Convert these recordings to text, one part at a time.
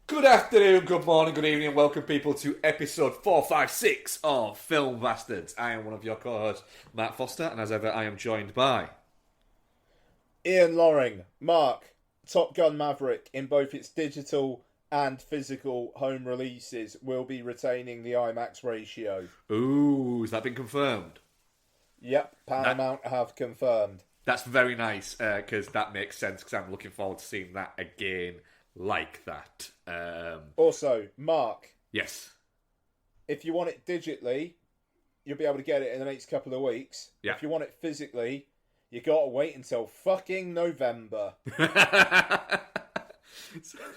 Good afternoon, good morning, good evening, and welcome people to episode 456 of Film Bastards. I am one of your co-hosts, Matt Foster, and as ever I am joined by... Ian Loring, Mark, Top Gun Maverick in both its digital and physical home releases will be retaining the IMAX ratio. Ooh, has that been confirmed? Yep, Paramount have confirmed. That's very nice, because that makes sense, because I'm looking forward to seeing that again like that. Also, Mark, Yes. if you want it digitally, you'll be able to get it in the next couple of weeks. Yeah. If you want it physically, you gotta wait until fucking November.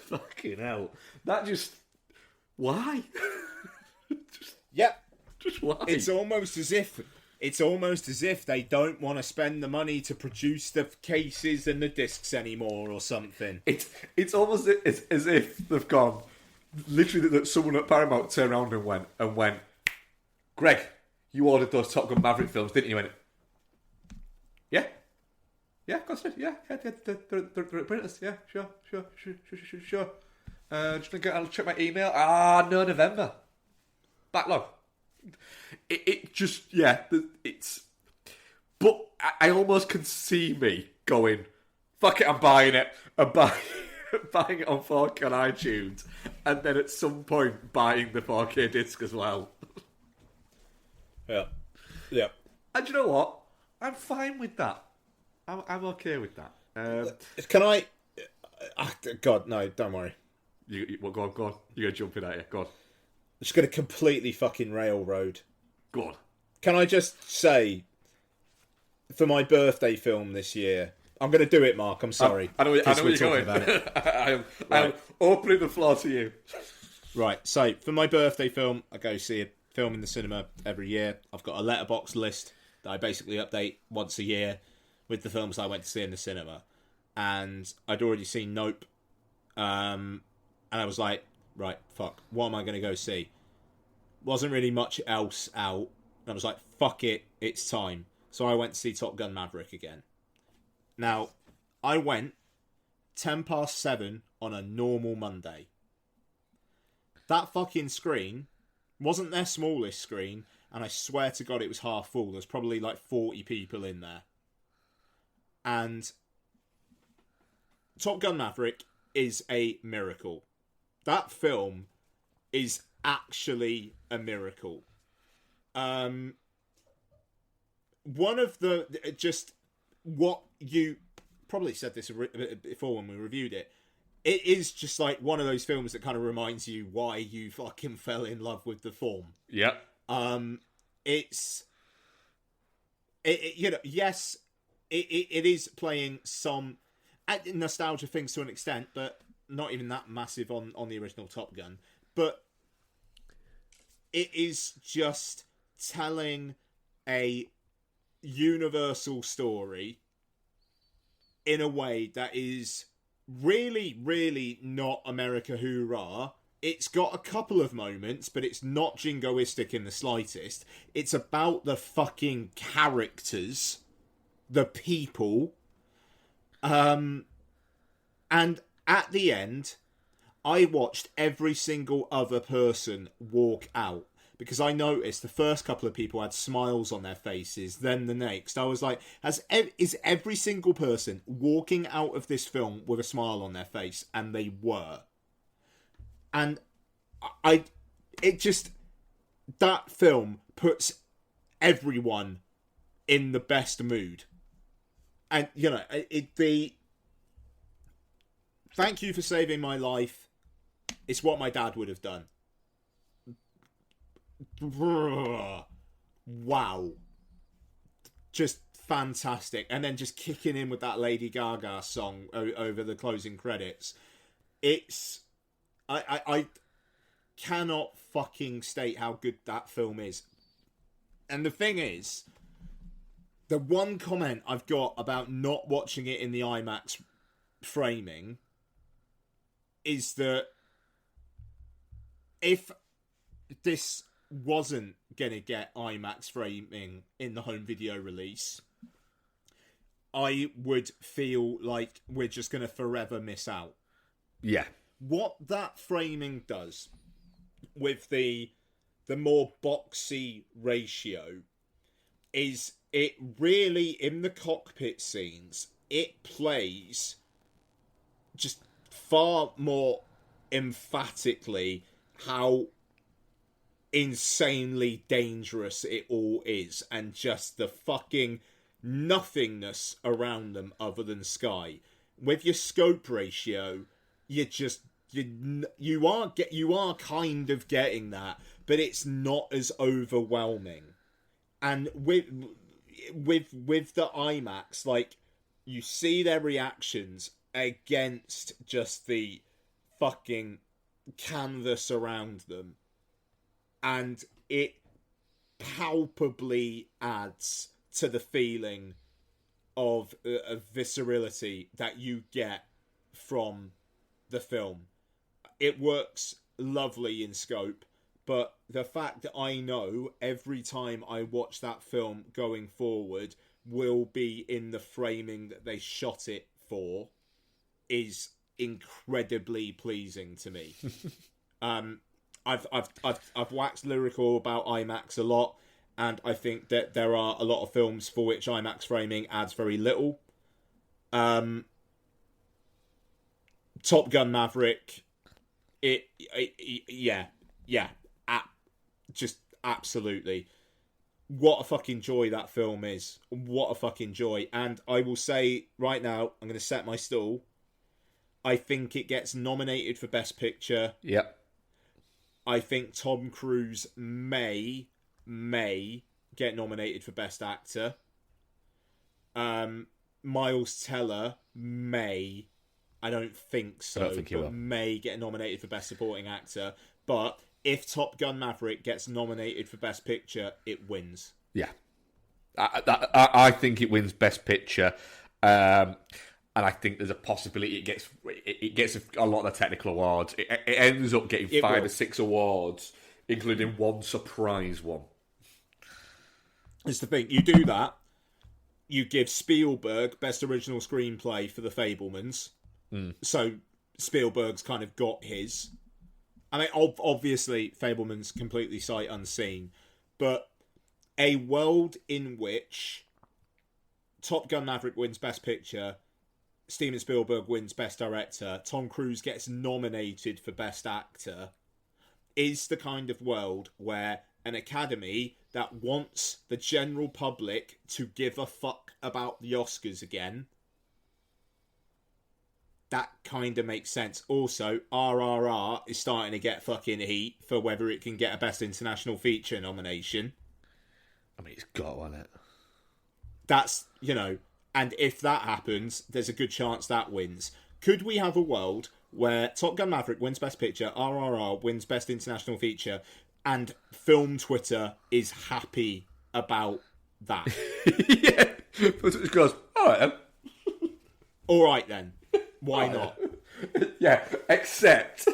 Fucking hell. That just... Why? Yep. Just why? It's almost as if they don't want to spend the money to produce the cases and the discs anymore or something. It's almost as if they've gone... Literally, that someone at Paramount turned around and went, Greg, you ordered those Top Gun Maverick films, didn't you? And yeah? Yeah, of course I did. Yeah, they're at printers. Yeah, sure. I'll check my email. No, November. Backlog. It just, yeah, it's... But I almost can see me going, fuck it, I'm buying it. Buying it on 4K on iTunes, and then at some point buying the 4K disc as well. Yeah. And you know what? I'm fine with that. I'm okay with that. Can I... God, no, don't worry. Go on. You're going to jump in at you. Go on. I'm just going to completely fucking railroad. Go on. Can I just say, for my birthday film this year... I'm going to do it, Mark. I'm sorry. I know where you're going. About it. I am opening the floor to you. Right, so for my birthday film, I go see a film in the cinema every year. I've got a letterbox list that I basically update once a year with the films I went to see in the cinema. And I'd already seen Nope. And I was like, right, fuck, what am I going to go see? Wasn't really much else out. And I was like, fuck it, it's time. So I went to see Top Gun Maverick again. Now, I went 7:10 on a normal Monday. That fucking screen wasn't their smallest screen, and I swear to God it was half full. There's probably like 40 people in there. And Top Gun Maverick is a miracle. That film is actually a miracle. One of the... just... What you probably said this before when we reviewed it. It is just like one of those films that kind of reminds you why you fucking fell in love with the form. Yep. Yes, it is playing some nostalgia things to an extent, but not even that massive on the original Top Gun. But it is just telling a universal story in a way that is really, really not America Hoorah. It's got a couple of moments, but it's not jingoistic in the slightest. It's about the fucking characters, the people. And at the end, I watched every single other person walk out. Because I noticed the first couple of people had smiles on their faces, then the next. I was like, is every single person walking out of this film with a smile on their face? And they were. And that film puts everyone in the best mood. And, you know, thank you for saving my life. It's what my dad would have done. Wow. Just fantastic. And then just kicking in with that Lady Gaga song over the closing credits. It's... I cannot fucking state how good that film is. And the thing is, the one comment I've got about not watching it in the IMAX framing is that if this wasn't going to get IMAX framing in the home video release, I would feel like we're just going to forever miss out. Yeah. what that framing does with the more boxy ratio is it really, in the cockpit scenes, it plays just far more emphatically how insanely dangerous it all is, and just the fucking nothingness around them other than sky. With your scope ratio, you are kind of getting that, but it's not as overwhelming. And with the IMAX, like, you see their reactions against just the fucking canvas around them, and it palpably adds to the feeling of viscerality that you get from the film. It works lovely in scope, but the fact that I know every time I watch that film going forward will be in the framing that they shot it for is incredibly pleasing to me. I've waxed lyrical about IMAX a lot, and I think that there are a lot of films for which IMAX framing adds very little. Top Gun Maverick, just absolutely. What a fucking joy that film is. What a fucking joy. And I will say right now, I'm going to set my stall. I think it gets nominated for Best Picture. Yep. I think Tom Cruise may get nominated for Best Actor. Miles Teller may. I don't think so. I don't think he will. May get nominated for Best Supporting Actor. But if Top Gun Maverick gets nominated for Best Picture, it wins. Yeah. I think it wins Best Picture. And I think there's a possibility it gets a lot of the technical awards. It ends up getting 5 or 6 awards, including one surprise one. It's the thing. You do that. You give Spielberg Best Original Screenplay for The Fabelmans. So Spielberg's kind of got his. I mean, obviously, Fabelman's completely sight unseen. But a world in which Top Gun Maverick wins Best Picture, Steven Spielberg wins Best Director, Tom Cruise gets nominated for Best Actor, is the kind of world where an Academy that wants the general public to give a fuck about the Oscars again, that kind of makes sense. Also, RRR is starting to get fucking heat for whether it can get a Best International Feature nomination. I mean, it's got on it. That's, and if that happens, there's a good chance that wins. Could we have a world where Top Gun Maverick wins Best Picture, RRR wins Best International Feature, and film Twitter is happy about that? Yeah. It goes, alright then. Alright then. Why not? Yeah, except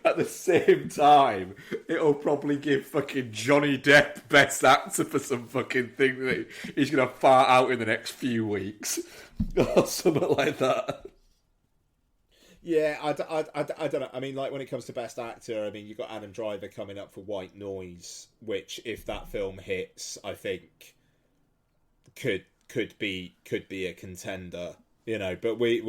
at the same time, it'll probably give fucking Johnny Depp Best Actor for some fucking thing that he's going to fart out in the next few weeks. Or something like that. Yeah, I don't know. I mean, like, when it comes to Best Actor, I mean, you've got Adam Driver coming up for White Noise, which, if that film hits, I think could be a contender. But we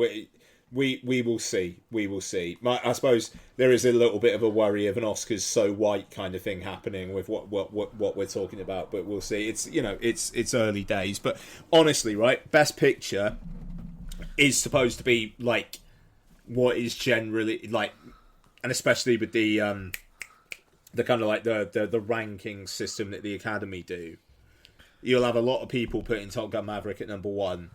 will see. We will see. I suppose there is a little bit of a worry of an Oscars so white kind of thing happening with what we're talking about, but we'll see. It's it's early days, but honestly, right? Best Picture is supposed to be like what is generally like, and especially with the kind of like the ranking system that the Academy do. You'll have a lot of people putting Top Gun Maverick at number 1.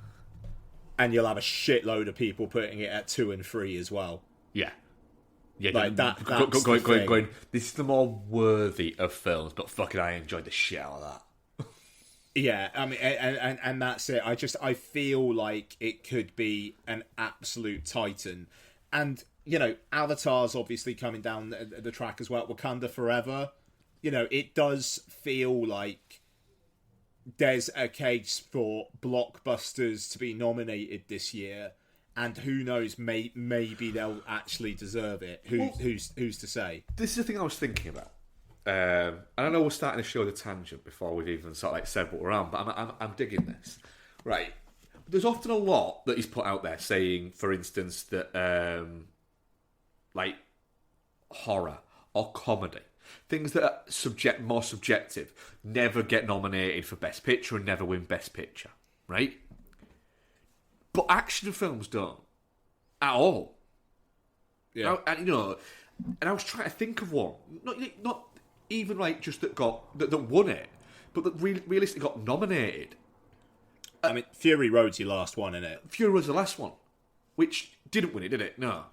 And you'll have a shitload of people putting it at 2 and 3 as well. Yeah. Yeah, like that. Going, this is the more worthy of films, but fucking I enjoyed the shit out of that. Yeah, I mean, and that's it. I feel like it could be an absolute titan. And, Avatar's obviously coming down the track as well. Wakanda Forever. It does feel like there's a case for blockbusters to be nominated this year, and who knows, maybe they'll actually deserve it. Who's to say? This is the thing I was thinking about. And I know we're starting to show the tangent before we've even sort of like said what we're on, but I'm digging this. Right. There's often a lot that is put out there saying, for instance, that like horror or comedy, things that are more subjective, never get nominated for Best Picture and never win Best Picture, right? But action films don't at all. Yeah, And I was trying to think of one, not even like just that won it, but that realistically got nominated. I mean, Fury Road's your last one, isn't it? Fury was the last one, which didn't win it, did it? No,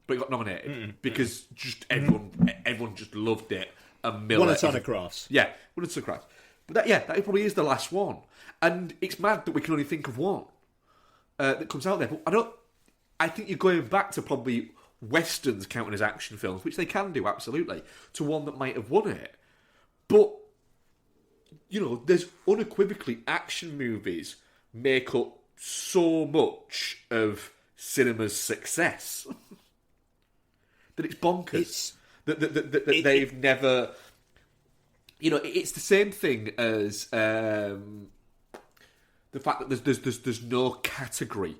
but it got nominated because just everyone just loved it. And Miller Won a ton of crafts. Yeah, won a ton of crafts. But that probably is the last one, and it's mad that we can only think of one that comes out there. But I think you're going back to probably westerns counting as action films, which they can do absolutely, to one that might have won it. But there's unequivocally action movies make up so much of cinema's success that it's bonkers. They've never. It's the same thing as the fact that there's no category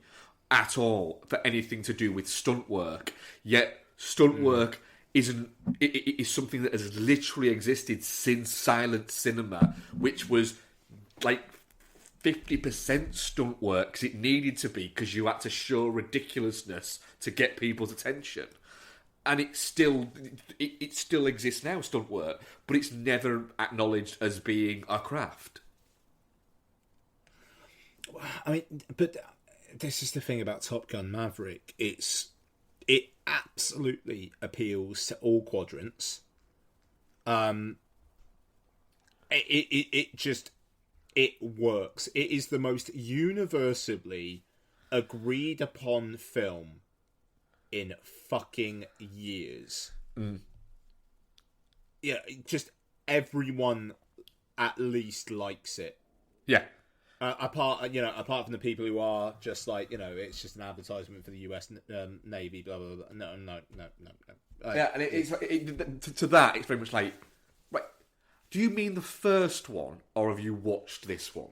at all for anything to do with stunt work. Yet stunt work is something that has literally existed since silent cinema, which was like 50% stunt work because it needed to be, because you had to show ridiculousness to get people's attention. And it still exists now, stunt work, but it's never acknowledged as being a craft. I mean, but this is the thing about Top Gun Maverick. It absolutely appeals to all quadrants. It works. It is the most universally agreed upon film in fucking years. Yeah, just everyone at least likes it. Yeah. Apart from the people who are just like, it's just an advertisement for the US Navy, blah blah blah. No. Yeah, and to that, it's very much like, right? Do you mean the first one, or have you watched this one?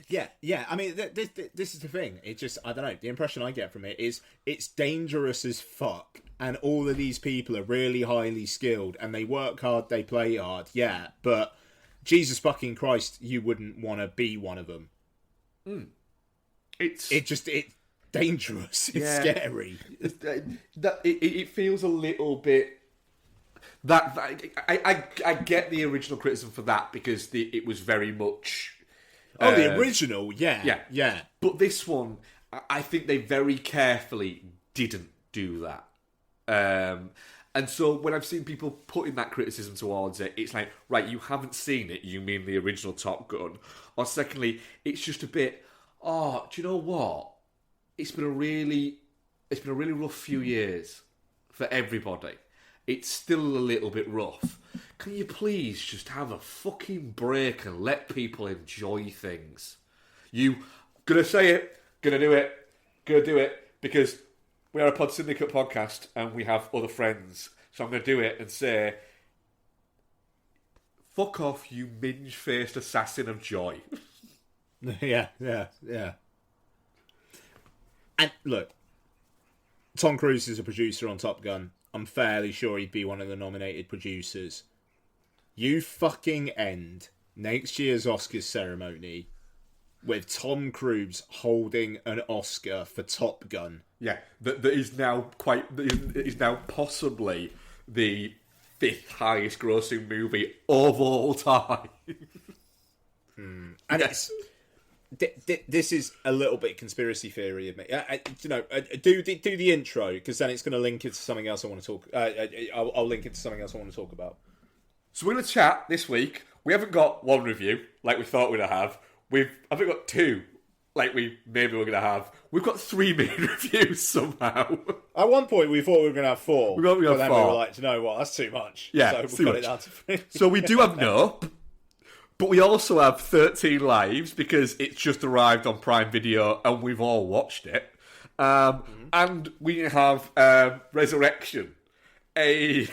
Yeah. I mean, this is the thing. It just, I don't know. The impression I get from it is it's dangerous as fuck, and all of these people are really highly skilled, and they work hard, they play hard. Yeah, but Jesus fucking Christ, you wouldn't want to be one of them. It's dangerous. It's scary. It feels a little bit. I get the original criticism for that because it was very much. The original, yeah. But this one, I think they very carefully didn't do that. And so when I've seen people putting that criticism towards it, it's like, right, you haven't seen it, you mean the original Top Gun. Or secondly, it's just a bit, do you know what? It's been a really rough few years for everybody. It's still a little bit rough. Can you please just have a fucking break and let people enjoy things? Gonna say it, gonna do it, because we are a Pod Syndicate podcast and we have other friends. So I'm gonna do it and say, fuck off, you minge-faced assassin of joy. Yeah. And look, Tom Cruise is a producer on Top Gun. I'm fairly sure he'd be one of the nominated producers. You fucking end next year's Oscars ceremony with Tom Cruise holding an Oscar for Top Gun. Yeah, that is now possibly the 5th highest grossing movie of all time. And it's this is a little bit conspiracy theory of me. Do the intro, because then it's going to link into something else I want to talk. I'll link into something else I want to talk about. So we're going to chat this week. We haven't got one review like we thought we'd have. I think got 2 like we maybe we're going to have. We've got 3 main reviews somehow. At one point we thought we were going to have 4. We got 4. Then we were like, do you know what? That's too much. Yeah, so we got it down to 3. So we do have Nope, but we also have 13 Lives because it's just arrived on Prime Video and we've all watched it. And we have Resurrection, a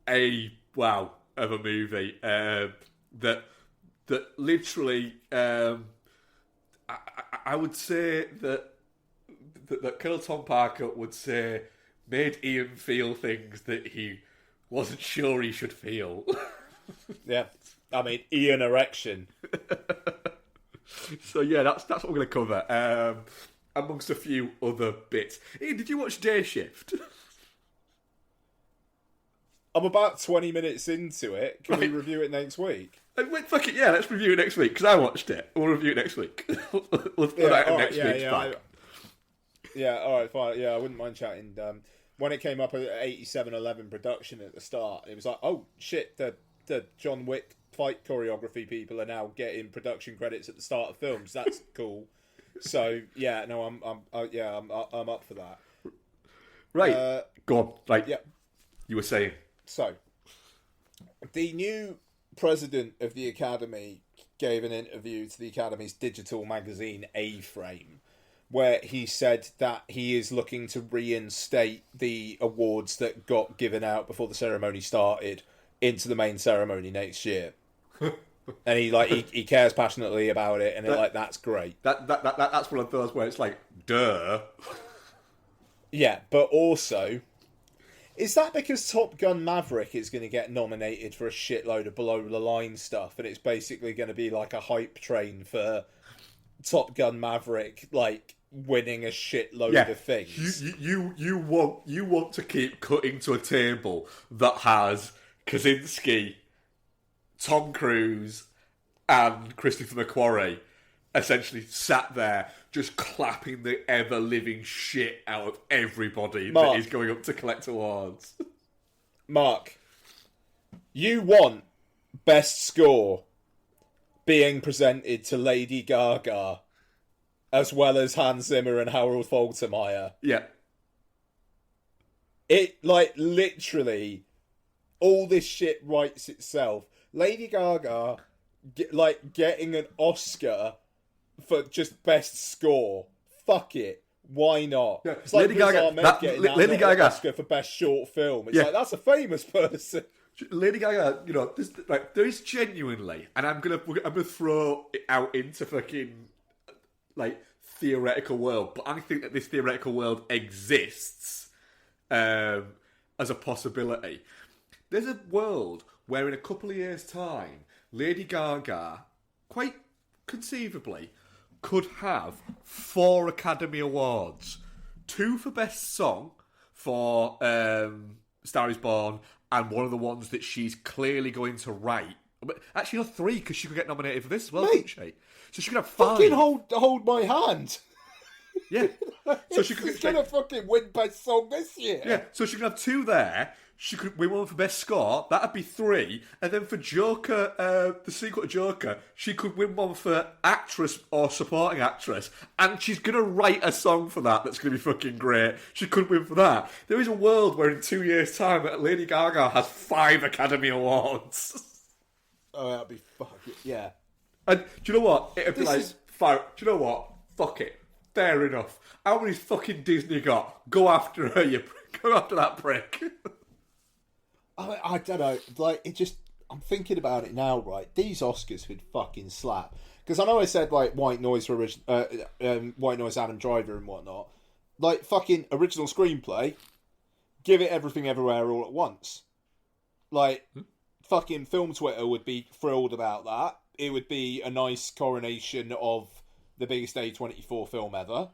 a wow of a movie that literally I would say that Colonel Tom Parker would say made Ian feel things that he wasn't sure he should feel. Yeah, I mean, Ian erection. So yeah, that's what we're going to cover, amongst a few other bits. Ian, did you watch Day Shift? I'm about 20 minutes into it. Can we Right. review it next week? Wait, fuck it, yeah, let's review it next week, because I watched it. We'll review it next week. We'll put that in next week's bag. Alright, fine. Yeah, I wouldn't mind chatting. When it came up at 8711 production at the start, it was like, oh shit, the John Wick fight choreography people are now getting production credits at the start of films. That's cool. So yeah, no, I'm up for that. Right, go on. Right, yeah. You were saying. So, the new president of the Academy gave an interview to the Academy's digital magazine A-Frame, where he said that he is looking to reinstate the awards that got given out before the ceremony started into the main ceremony next year. And he cares passionately about it, and that's great. That's one of those where it's like, duh. Yeah, but also, is that because Top Gun Maverick is going to get nominated for a shitload of below-the-line stuff, and it's basically going to be like a hype train for Top Gun Maverick, like, winning a shitload of things? You want to keep cutting to a table that has Kaczynski, Tom Cruise, and Christopher McQuarrie essentially sat there just clapping the ever-living shit out of everybody that is going up to collect awards. Mark, you want Best Score being presented to Lady Gaga as well as Hans Zimmer and Harold Faltermeyer. Yeah. It, literally, all this shit writes itself. Lady Gaga, getting an Oscar for just Best Score. Fuck it. Why not? Yeah. It's like Lady Gaga, Lady Gaga Oscar for Best Short Film. It's like, that's a famous person. Lady Gaga, there is genuinely, and I'm gonna throw it out into fucking theoretical world, but I think that this theoretical world exists as a possibility. There's a world where in a couple of years' time, Lady Gaga, quite conceivably, could have 4 Academy Awards. 2 for Best Song for Star is Born, and one of the ones that she's clearly going to write. But actually, 3, because she could get nominated for this as well, couldn't she? So she could have 5. Fucking hold my hand. Yeah. So she could gonna fucking win Best Song this year. Yeah. So she could have 2 there. She could win one for Best Score. That'd be 3. And then for Joker, the sequel to Joker, she could win one for Actress or Supporting Actress. And she's going to write a song for that that's going to be fucking great. She could win for that. There is a world where in 2 years' time, Lady Gaga has 5 Academy Awards. Oh, that'd be fucking... Yeah. And do you know what? It'd be This fire. Do you know what? Fuck it. Fair enough. How many's fucking Disney got? Go after her, you prick. Go after that prick. I don't know. It just... I'm thinking about it now, right? These Oscars would fucking slap. Because I know I said, White Noise for White Noise Adam Driver and whatnot. Fucking original screenplay, give it Everything Everywhere All at Once. Fucking film Twitter would be thrilled about that. It would be a nice coronation of the biggest A24 film ever.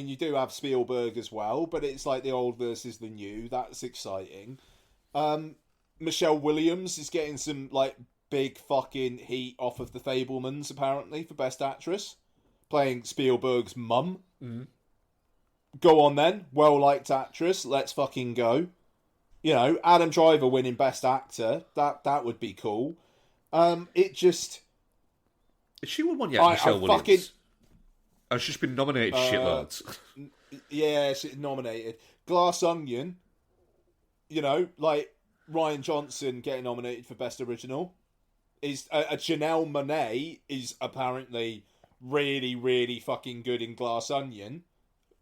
You do have Spielberg as well, but it's like the old versus the new. That's exciting. Michelle Williams is getting some, big fucking heat off of The Fabelmans, apparently, for Best Actress. Playing Spielberg's mum. Mm. Go on then. Well-liked actress. Let's fucking go. Adam Driver winning Best Actor. That would be cool. It just... Has she won one yet, Michelle Williams? She's just been nominated shitloads. Yeah, she's nominated. Glass Onion. Ryan Johnson getting nominated for Best Original. is Janelle Monáe is apparently really, really fucking good in Glass Onion.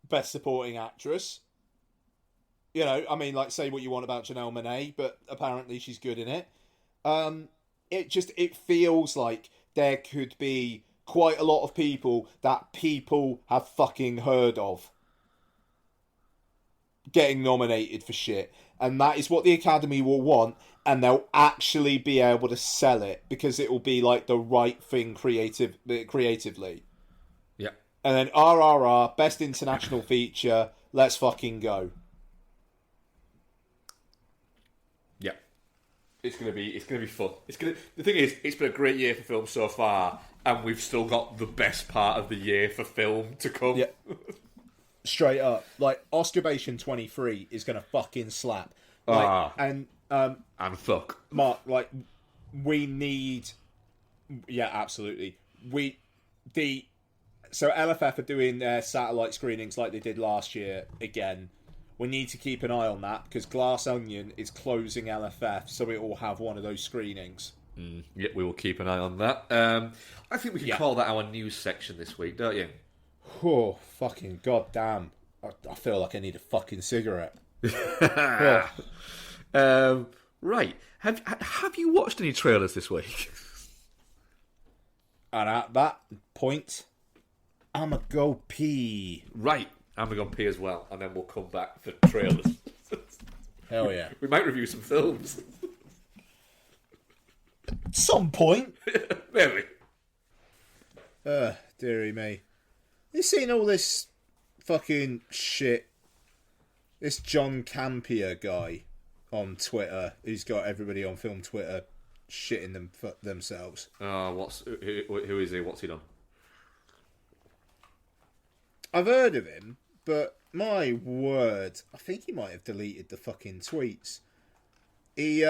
Best supporting actress. You know, I mean, like, say what you want about Janelle Monáe, but apparently she's good in it. It feels like there could be quite a lot of people that people have fucking heard of getting nominated for shit. And that is what the Academy will want, and they'll actually be able to sell it because it will be like the right thing creatively. Yeah. And then RRR, Best International Feature, let's fucking go. Yeah. It's gonna be fun. The thing is, it's been a great year for film so far, and we've still got the best part of the year for film to come. Yeah. Straight up. Like, Oscarbation 23 is gonna fucking slap. Like, and fuck. Mark, like, we need... Yeah, absolutely. So LFF are doing their satellite screenings like they did last year again. We need to keep an eye on that because Glass Onion is closing LFF, so it will have one of those screenings. Yeah, we will keep an eye on that. I think we can call that our news section this week, don't you? Oh, fucking goddamn. I feel like I need a fucking cigarette. Right. Have you watched any trailers this week? And at that point, I'ma go pee. Right. I'm going to pee as well, and then we'll come back for trailers. Hell yeah. We might review some films. Some point. Maybe. Dearie me. You seen all this fucking shit? This John Campier guy on Twitter, who's got everybody on film Twitter shitting themselves. Who is he? What's he done? I've heard of him, but my word, I think he might have deleted the fucking tweets. He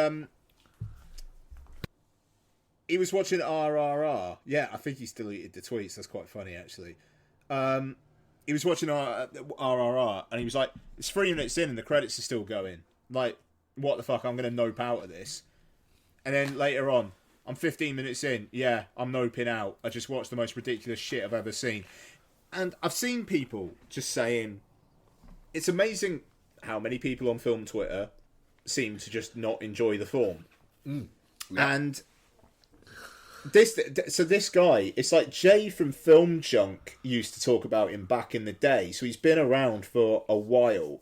was watching RRR. Yeah, I think he's deleted the tweets. That's quite funny, actually. He was watching RRR, and he was like, it's 3 minutes in and the credits are still going. Like, what the fuck, I'm going to nope out of this. And then later on, I'm 15 minutes in. Yeah, I'm noping out. I just watched the most ridiculous shit I've ever seen. And I've seen people just saying, it's amazing how many people on film Twitter seem to just not enjoy the film. Yeah. And this guy, it's like Jay from Film Junk used to talk about him back in the day. So he's been around for a while.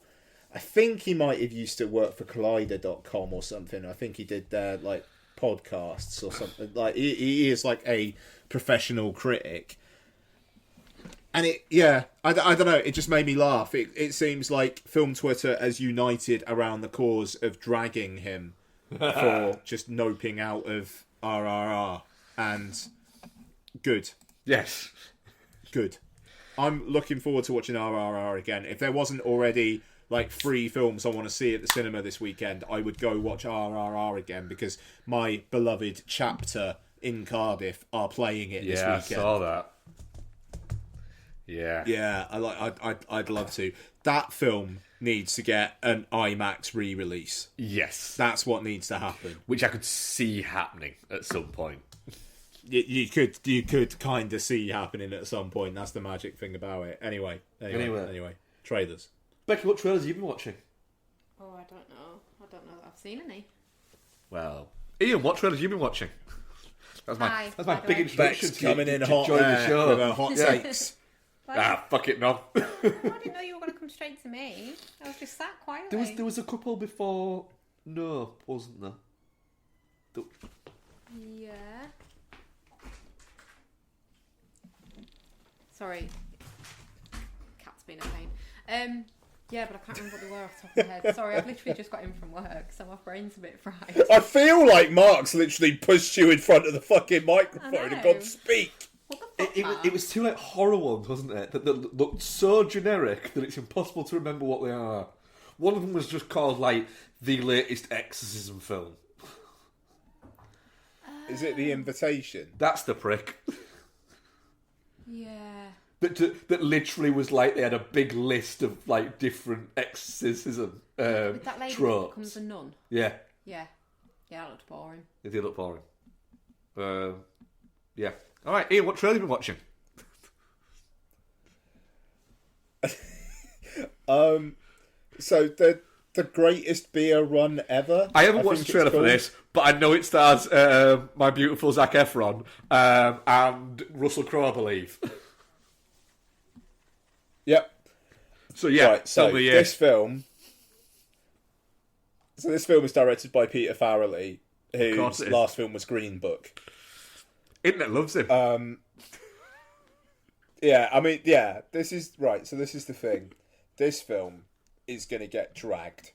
I think he might have used to work for Collider.com or something. I think he did their like podcasts or something. Like he is like a professional critic. And I don't know, it just made me laugh. It seems like film Twitter has united around the cause of dragging him for just noping out of RRR. And good. Yes. Good. I'm looking forward to watching RRR again. If there wasn't already like 3 films I want to see at the cinema this weekend, I would go watch RRR again because my beloved Chapter in Cardiff are playing it this weekend. Yeah, I saw that. Yeah, I'd love to. That film needs to get an IMAX re-release. Yes, that's what needs to happen. Which I could see happening at some point. You could kind of see happening at some point. That's the magic thing about it. Anyway, trailers. Becky, what trailers have you been watching? Oh, I don't know. I don't know that I've seen any. Well, Ian, what trailers have you been watching? That's my big introduction Beck's to coming in to hot join the show. with her hot takes. Fuck it, no. I didn't know you were going to come straight to me. I was just sat quietly. There was a couple before. No, wasn't there? Yeah. Sorry. Cat's been a pain. Yeah, but I can't remember what they were off the top of my head. Sorry, I've literally just got in from work, so my brain's a bit fried. I feel like Mark's literally pushed you in front of the fucking microphone and gone, speak. It was 2 like horror ones, wasn't it? That looked so generic that it's impossible to remember what they are. One of them was just called like the latest exorcism film. Is it The Invitation? That's the prick. Yeah. That literally was like they had a big list of like different exorcism With that lady tropes. that becomes a nun. Yeah. Yeah. Yeah, that looked boring. It did look boring. Yeah. All right, Ian, what trailer have you been watching? So the greatest beer run ever. I haven't watched the trailer for this, but I know it stars my beautiful Zac Efron and Russell Crowe, I believe. Yep. So yeah, Right, so tell me, this film. So this film is directed by Peter Farrelly, whose last film was Green Book. Internet loves him. Yeah, I mean, yeah, this is right. So this is the thing. This film is going to get dragged,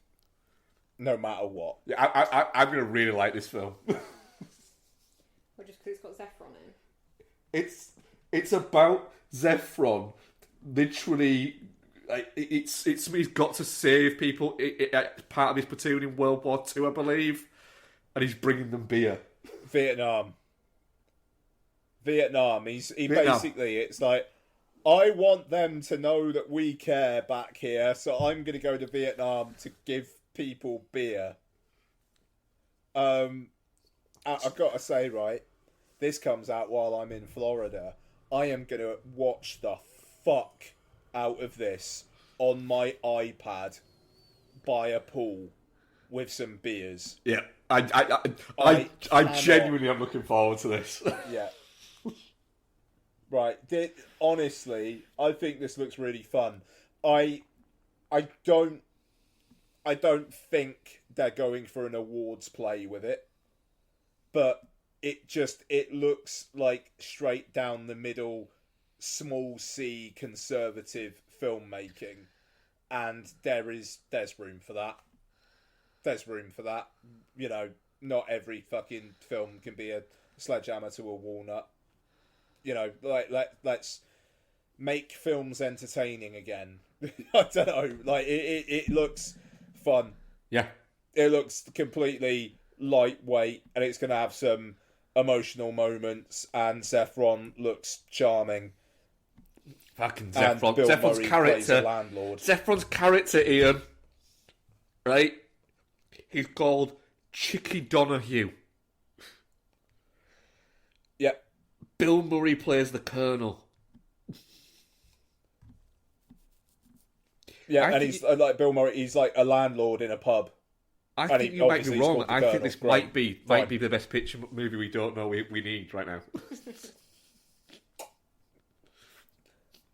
no matter what. Yeah, I'm going to really like this film. Or just because it's got Zephron in. It's about Zephron, literally. Like, it's he's got to save people. Part of his platoon in World War II, I believe, and he's bringing them beer. Vietnam. Basically, it's like, I want them to know that we care back here, so I'm going to go to Vietnam to give people beer. I've got to say, right, this comes out while I'm in Florida. I am going to watch the fuck out of this on my iPad by a pool with some beers. Yeah, I genuinely am looking forward to this. Yeah. Right. Honestly, I think this looks really fun. I don't think they're going for an awards play with it, but it looks like straight down the middle, small C conservative filmmaking, and there's room for that. There's room for that. You know, not every fucking film can be a sledgehammer to a walnut. You know, like let's make films entertaining again. I don't know. Like it looks fun. Yeah, it looks completely lightweight, and it's going to have some emotional moments. And Zephron looks charming. Fucking Zephron. Zephron's character. Landlord. Zephron's character, Ian. Right? He's called Chicky Donahue. Yep. Bill Murray plays the Colonel. Yeah, and he's like Bill Murray. He's like a landlord in a pub. I think you might be wrong. I think this might be the best picture movie we don't know we need right now.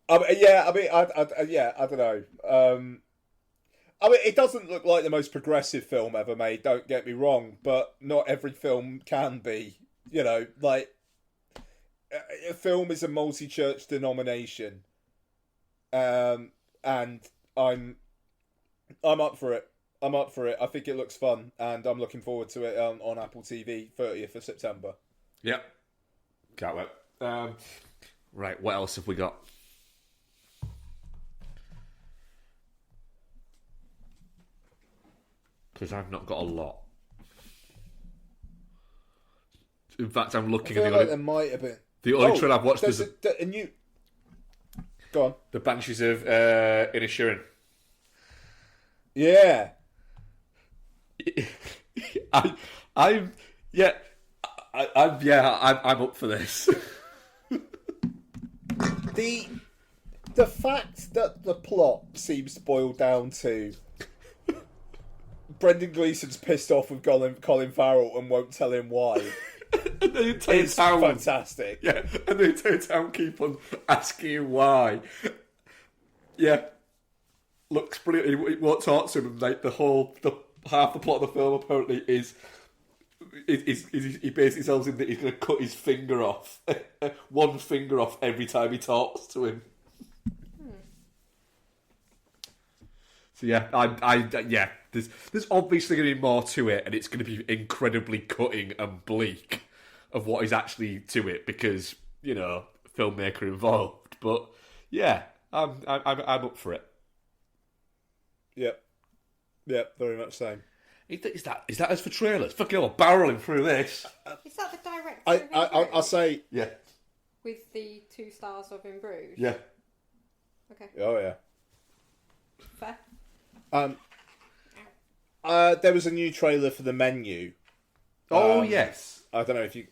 I don't know. I mean, it doesn't look like the most progressive film ever made. Don't get me wrong, but not every film can be. You know, like a film is a multi-church denomination, and I'm up for it. I'm up for it. I think it looks fun, and I'm looking forward to it on Apple TV, 30th of September. Yep, can't wait. Right, what else have we got? Because I've not got a lot. In fact, I'm looking at the there might have been. The only trailer I've watched is a new. Go on. The Banshees of Inisherin. Yeah. I'm up for this. The fact that the plot seems to boil down to Brendan Gleeson's pissed off with Colin Farrell and won't tell him why. And the entire town, fantastic. Yeah, and the entire town keep on asking him why. Yeah, looks brilliant. He won't talk to him. Like half the plot of the film apparently is he basically tells him that he's going to cut his finger off, one finger off every time he talks to him. So yeah, there's obviously going to be more to it, and it's going to be incredibly cutting and bleak of what is actually to it because filmmaker involved. But yeah, I'm up for it. Yep, very much so. Is that as for trailers? Fucking hell, barreling through this. Is that the director? I'll say yeah. With the 2 stars of In Bruges. Yeah. Okay. Oh yeah. Fair. There was a new trailer for The Menu. Oh yes. I don't know if you.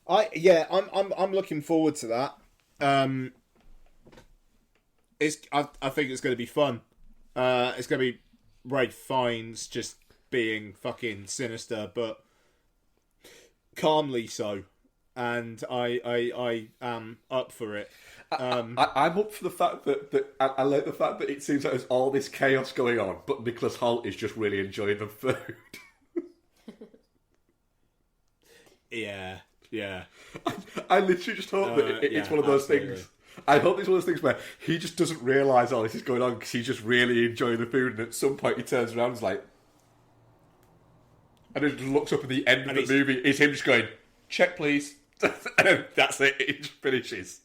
I'm looking forward to that. I think it's going to be fun. It's going to be Ralph Fiennes just being fucking sinister, but calmly so. And I am up for it. I'm up for the fact that I like the fact that it seems like there's all this chaos going on, but Nicholas Hoult is just really enjoying the food. Yeah. I literally just hope that it's one of those things. I hope it's one of those things where he just doesn't realise all this is going on because he's just really enjoying the food, and at some point he turns around and is like, and then just looks up at the end of the movie. It's him just going, "Check, please," and then that's it. It just finishes.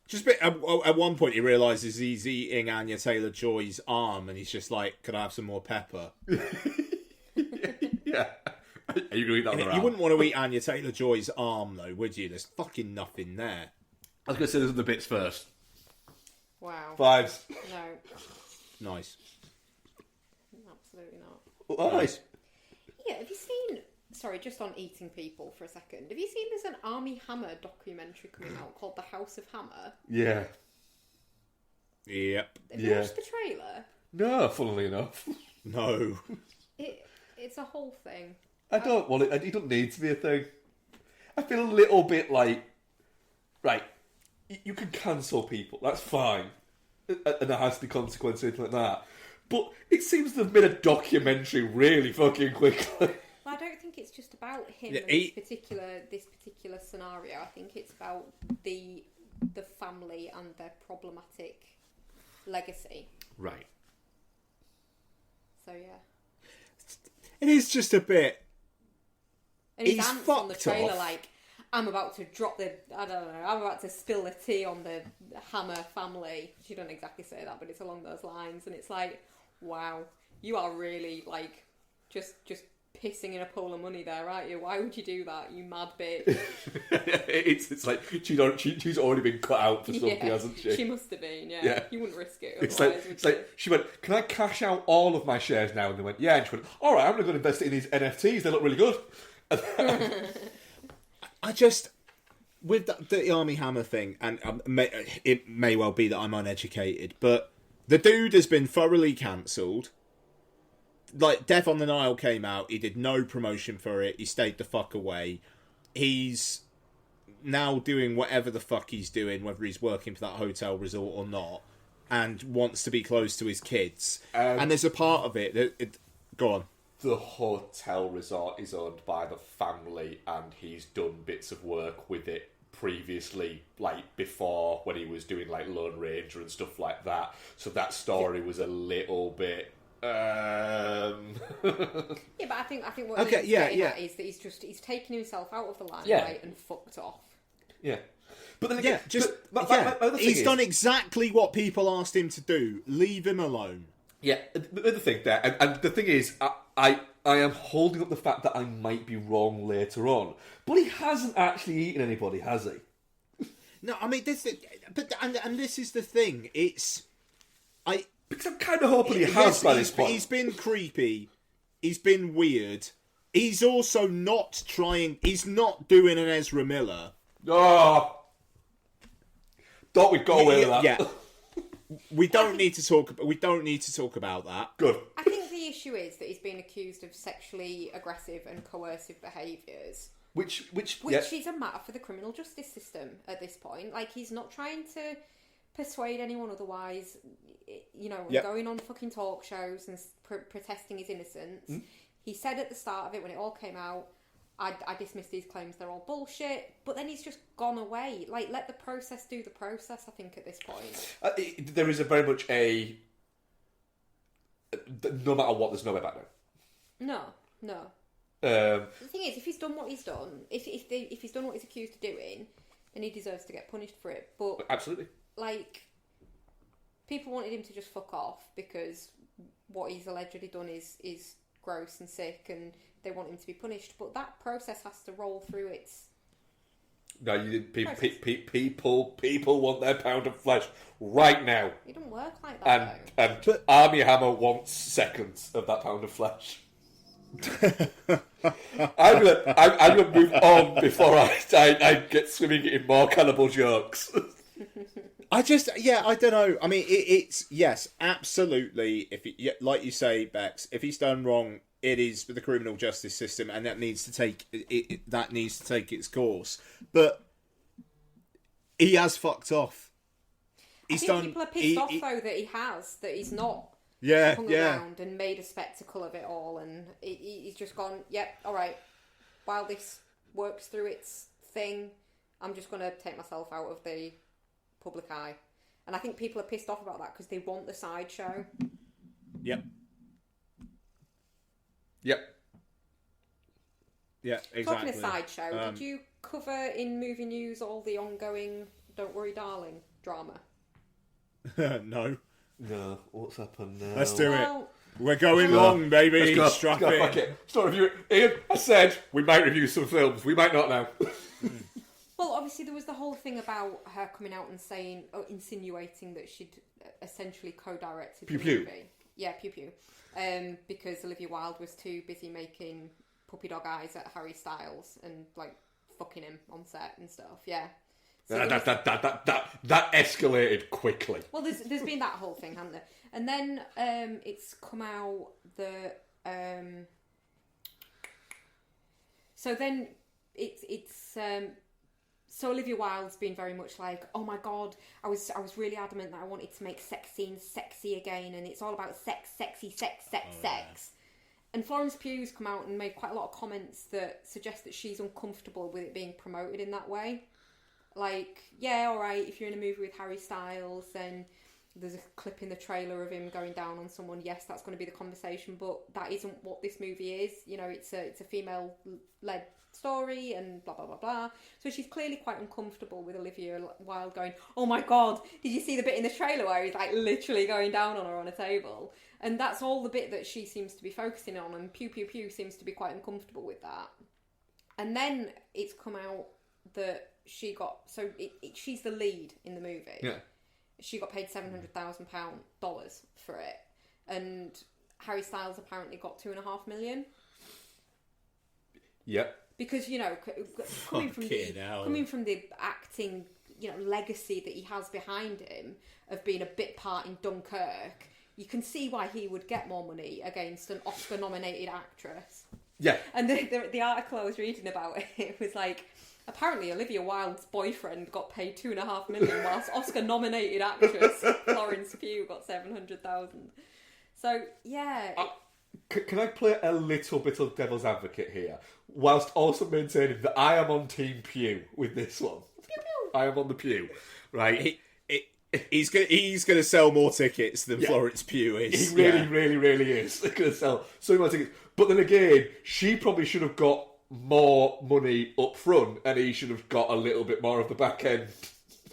Just at one point he realises he's eating Anya Taylor-Joy's arm, and he's just like, "Could I have some more pepper?" Yeah. Are you going to eat that on the You wouldn't want to eat Anya Taylor-Joy's arm, though, would you? There's fucking nothing there. I was going to say those are the bits first. Wow. 5s. No, Nice. absolutely not. Oh, nice. Yeah, have you seen... Sorry, just on eating people for a second. Have you seen there's an Army Hammer documentary coming out called The House of Hammer? Yeah. Yep. Have you watched the trailer? No, funnily enough. No. It's a whole thing. I don't want it. It doesn't need to be a thing. I feel a little bit like, right, you can cancel people. That's fine. And there has to be consequences, anything like that. But it seems they've made a documentary really fucking quickly. Well, I don't think it's just about him and this particular scenario. I think it's about the family and their problematic legacy. Right. So yeah. It is just a bit... And his He's ants on the fucked trailer, off. like, I'm about to drop I'm about to spill the tea on the Hammer family. She doesn't exactly say that, but it's along those lines. And it's like, wow, you are really, like, just pissing in a pool of money there, aren't you? Why would you do that, you mad bitch? it's like she's already been cut out for something, hasn't she? She must have been, yeah. You wouldn't risk it. It's like she went, "Can I cash out all of my shares now?" And they went, "Yeah." And she went, "All right, I'm going to go invest in these NFTs. They look really good." I just... With the Army Hammer thing, and it may well be that I'm uneducated, but the dude has been thoroughly cancelled. Like, Death on the Nile came out, he did no promotion for it, he stayed the fuck away. He's now doing whatever the fuck he's doing, whether he's working for that hotel resort or not, and wants to be close to his kids. And there's a part of it that... Go on. The hotel resort is owned by the family, and he's done bits of work with it previously, like before, when he was doing like Lone Ranger and stuff like that. So that story was a little bit... Yeah, but I think what he's getting at is that he's taken himself out of the limelight and fucked off. Yeah. But then again, he's done exactly what people asked him to do. Leave him alone. Yeah, the thing there, and the thing is, I am holding up the fact that I might be wrong later on, but he hasn't actually eaten anybody, has he? No, I mean this is the thing. Because I'm kind of hoping he has by this point. He's been creepy. He's been weird. He's also not trying. He's not doing an Ezra Miller. Oh, thought we'd got away with that. Yeah. We don't need to talk about that. Good. I think the issue is that he's being accused of sexually aggressive and coercive behaviours. Which is a matter for the criminal justice system at this point. Like, he's not trying to persuade anyone otherwise, going on fucking talk shows and protesting his innocence. He said at the start of it, when it all came out, I dismiss these claims, they're all bullshit, but then he's just gone away. Like, let the process do the process, I think, at this point. There is a very much a... No matter what, there's no way back now. No. The thing is, if he's done what he's done, if he's done what he's accused of doing, then he deserves to get punished for it. But absolutely. Like, people wanted him to just fuck off because what he's allegedly done is gross and sick, and they want him to be punished. But that process has to roll through its... No, people want their pound of flesh right now. It doesn't work like that, and Army Hammer wants seconds of that pound of flesh. I'm gonna move on before I get swimming in more cannibal jokes. I don't know. I mean, it's yes, absolutely. Like you say, Bex, if he's done wrong, it is the criminal justice system, and that needs to take its course. But he has fucked off. I think people are pissed off though that he's not hung around and made a spectacle of it all, and he's just gone. Yep, all right. While this works through its thing, I'm just going to take myself out of the public eye. And I think people are pissed off about that because they want the sideshow. Yep. Yeah, exactly. Talking of sideshow, did you cover in movie news all the ongoing Don't Worry Darling drama? No. No, what's happened now? Let's do it. We're going long, baby. Strap in. Start review. Ian, I said we might review some films. We might not now. Well, obviously there was the whole thing about her coming out and saying, insinuating that she'd essentially co-directed the movie. Yeah, Pew Pew. Because Olivia Wilde was too busy making puppy dog eyes at Harry Styles and like fucking him on set and stuff. Yeah. So that escalated quickly. Well, there's been that whole thing, hasn't there? And then it's come out that so then so Olivia Wilde's been very much like, oh my god, I was really adamant that I wanted to make sex scenes sexy again, and it's all about sex. And Florence Pugh's come out and made quite a lot of comments that suggest that she's uncomfortable with it being promoted in that way. Like, yeah, alright, if you're in a movie with Harry Styles, then there's a clip in the trailer of him going down on someone. Yes, that's going to be the conversation, but that isn't what this movie is. You know, it's a female-led story and blah, blah, blah, blah. So she's clearly quite uncomfortable with Olivia Wilde going, oh my god, did you see the bit in the trailer where he's like literally going down on her on a table? And that's all the bit that she seems to be focusing on, and Pew Pew Pew seems to be quite uncomfortable with that. And then it's come out that she got... So she's the lead in the movie. Yeah. She got paid $700,000 for it. And Harry Styles apparently got $2.5 million. Yep. Because, you know, coming from the acting, you know, legacy that he has behind him of being a bit part in Dunkirk, you can see why he would get more money against an Oscar-nominated actress. Yeah. And the article I was reading about it was like, apparently Olivia Wilde's boyfriend got paid $2.5 million, whilst Oscar-nominated actress Florence Pugh got $700,000. So yeah. Can I play a little bit of devil's advocate here, whilst also maintaining that I am on Team Pugh with this one? Pew, pew. I am on the Pugh, right? He's gonna sell more tickets than Florence Pugh is. He really is. He's gonna sell so many more tickets. But then again, she probably should have got more money up front, and he should have got a little bit more of the back end,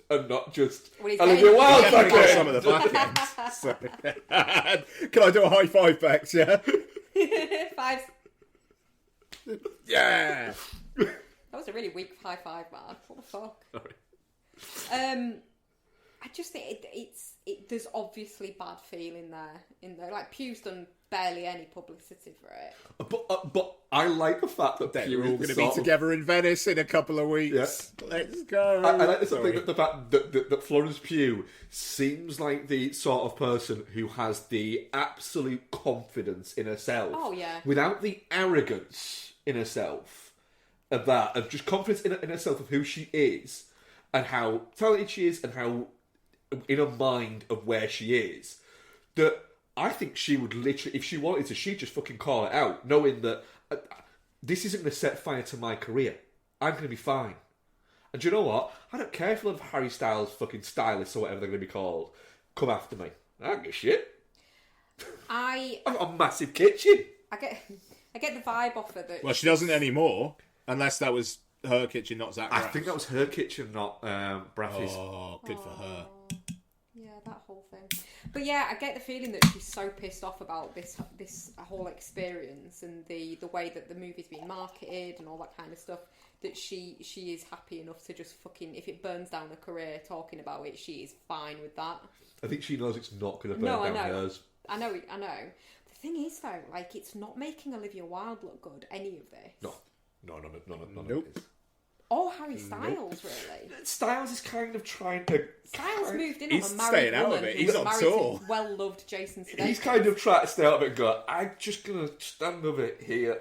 and not just Olivia Wilde back end. Some of the back end. So, can I do a high five, Bex? Yeah. Fives. Yeah. That was a really weak high five, man. What the fuck? Sorry. I just think there's obviously bad feeling there. Like Pugh's done barely any publicity for it. But I like the fact that we're all going to be together in Venice in a couple of weeks. Yes. Let's go. I like the fact that Florence Pugh seems like the sort of person who has the absolute confidence in herself. Oh yeah. Without the arrogance in herself of just confidence in herself of who she is and how talented she is and how in her mind of where she is, that I think she would literally, if she wanted to, she'd just fucking call it out, knowing that this isn't going to set fire to my career. I'm going to be fine. And do you know what? I don't care if a lot of Harry Styles fucking stylists or whatever they're going to be called come after me. I don't give a shit. I've got a massive kitchen. I get the vibe off of it. Well, she doesn't anymore, unless that was her kitchen, not Zach Braff's. I think that was her kitchen, not Braffy's. Oh, good for her. Yeah, that whole thing. But yeah, I get the feeling that she's so pissed off about this whole experience and the way that the movie's been marketed and all that kind of stuff, that she is happy enough to just fucking, if it burns down her career talking about it, she is fine with that. I think she knows it's not going to burn down hers. I know. The thing is, though, like, it's not making Olivia Wilde look good, any of this. No, none of Nope. it is. Or Harry Styles, really. Styles is kind of trying to... Styles moved in He's on a married staying out of woman it. who He's was on married tour. to well-loved Jason Sudeikis. He's kind of trying to stay out of it and go, I'm just going to stand with it here.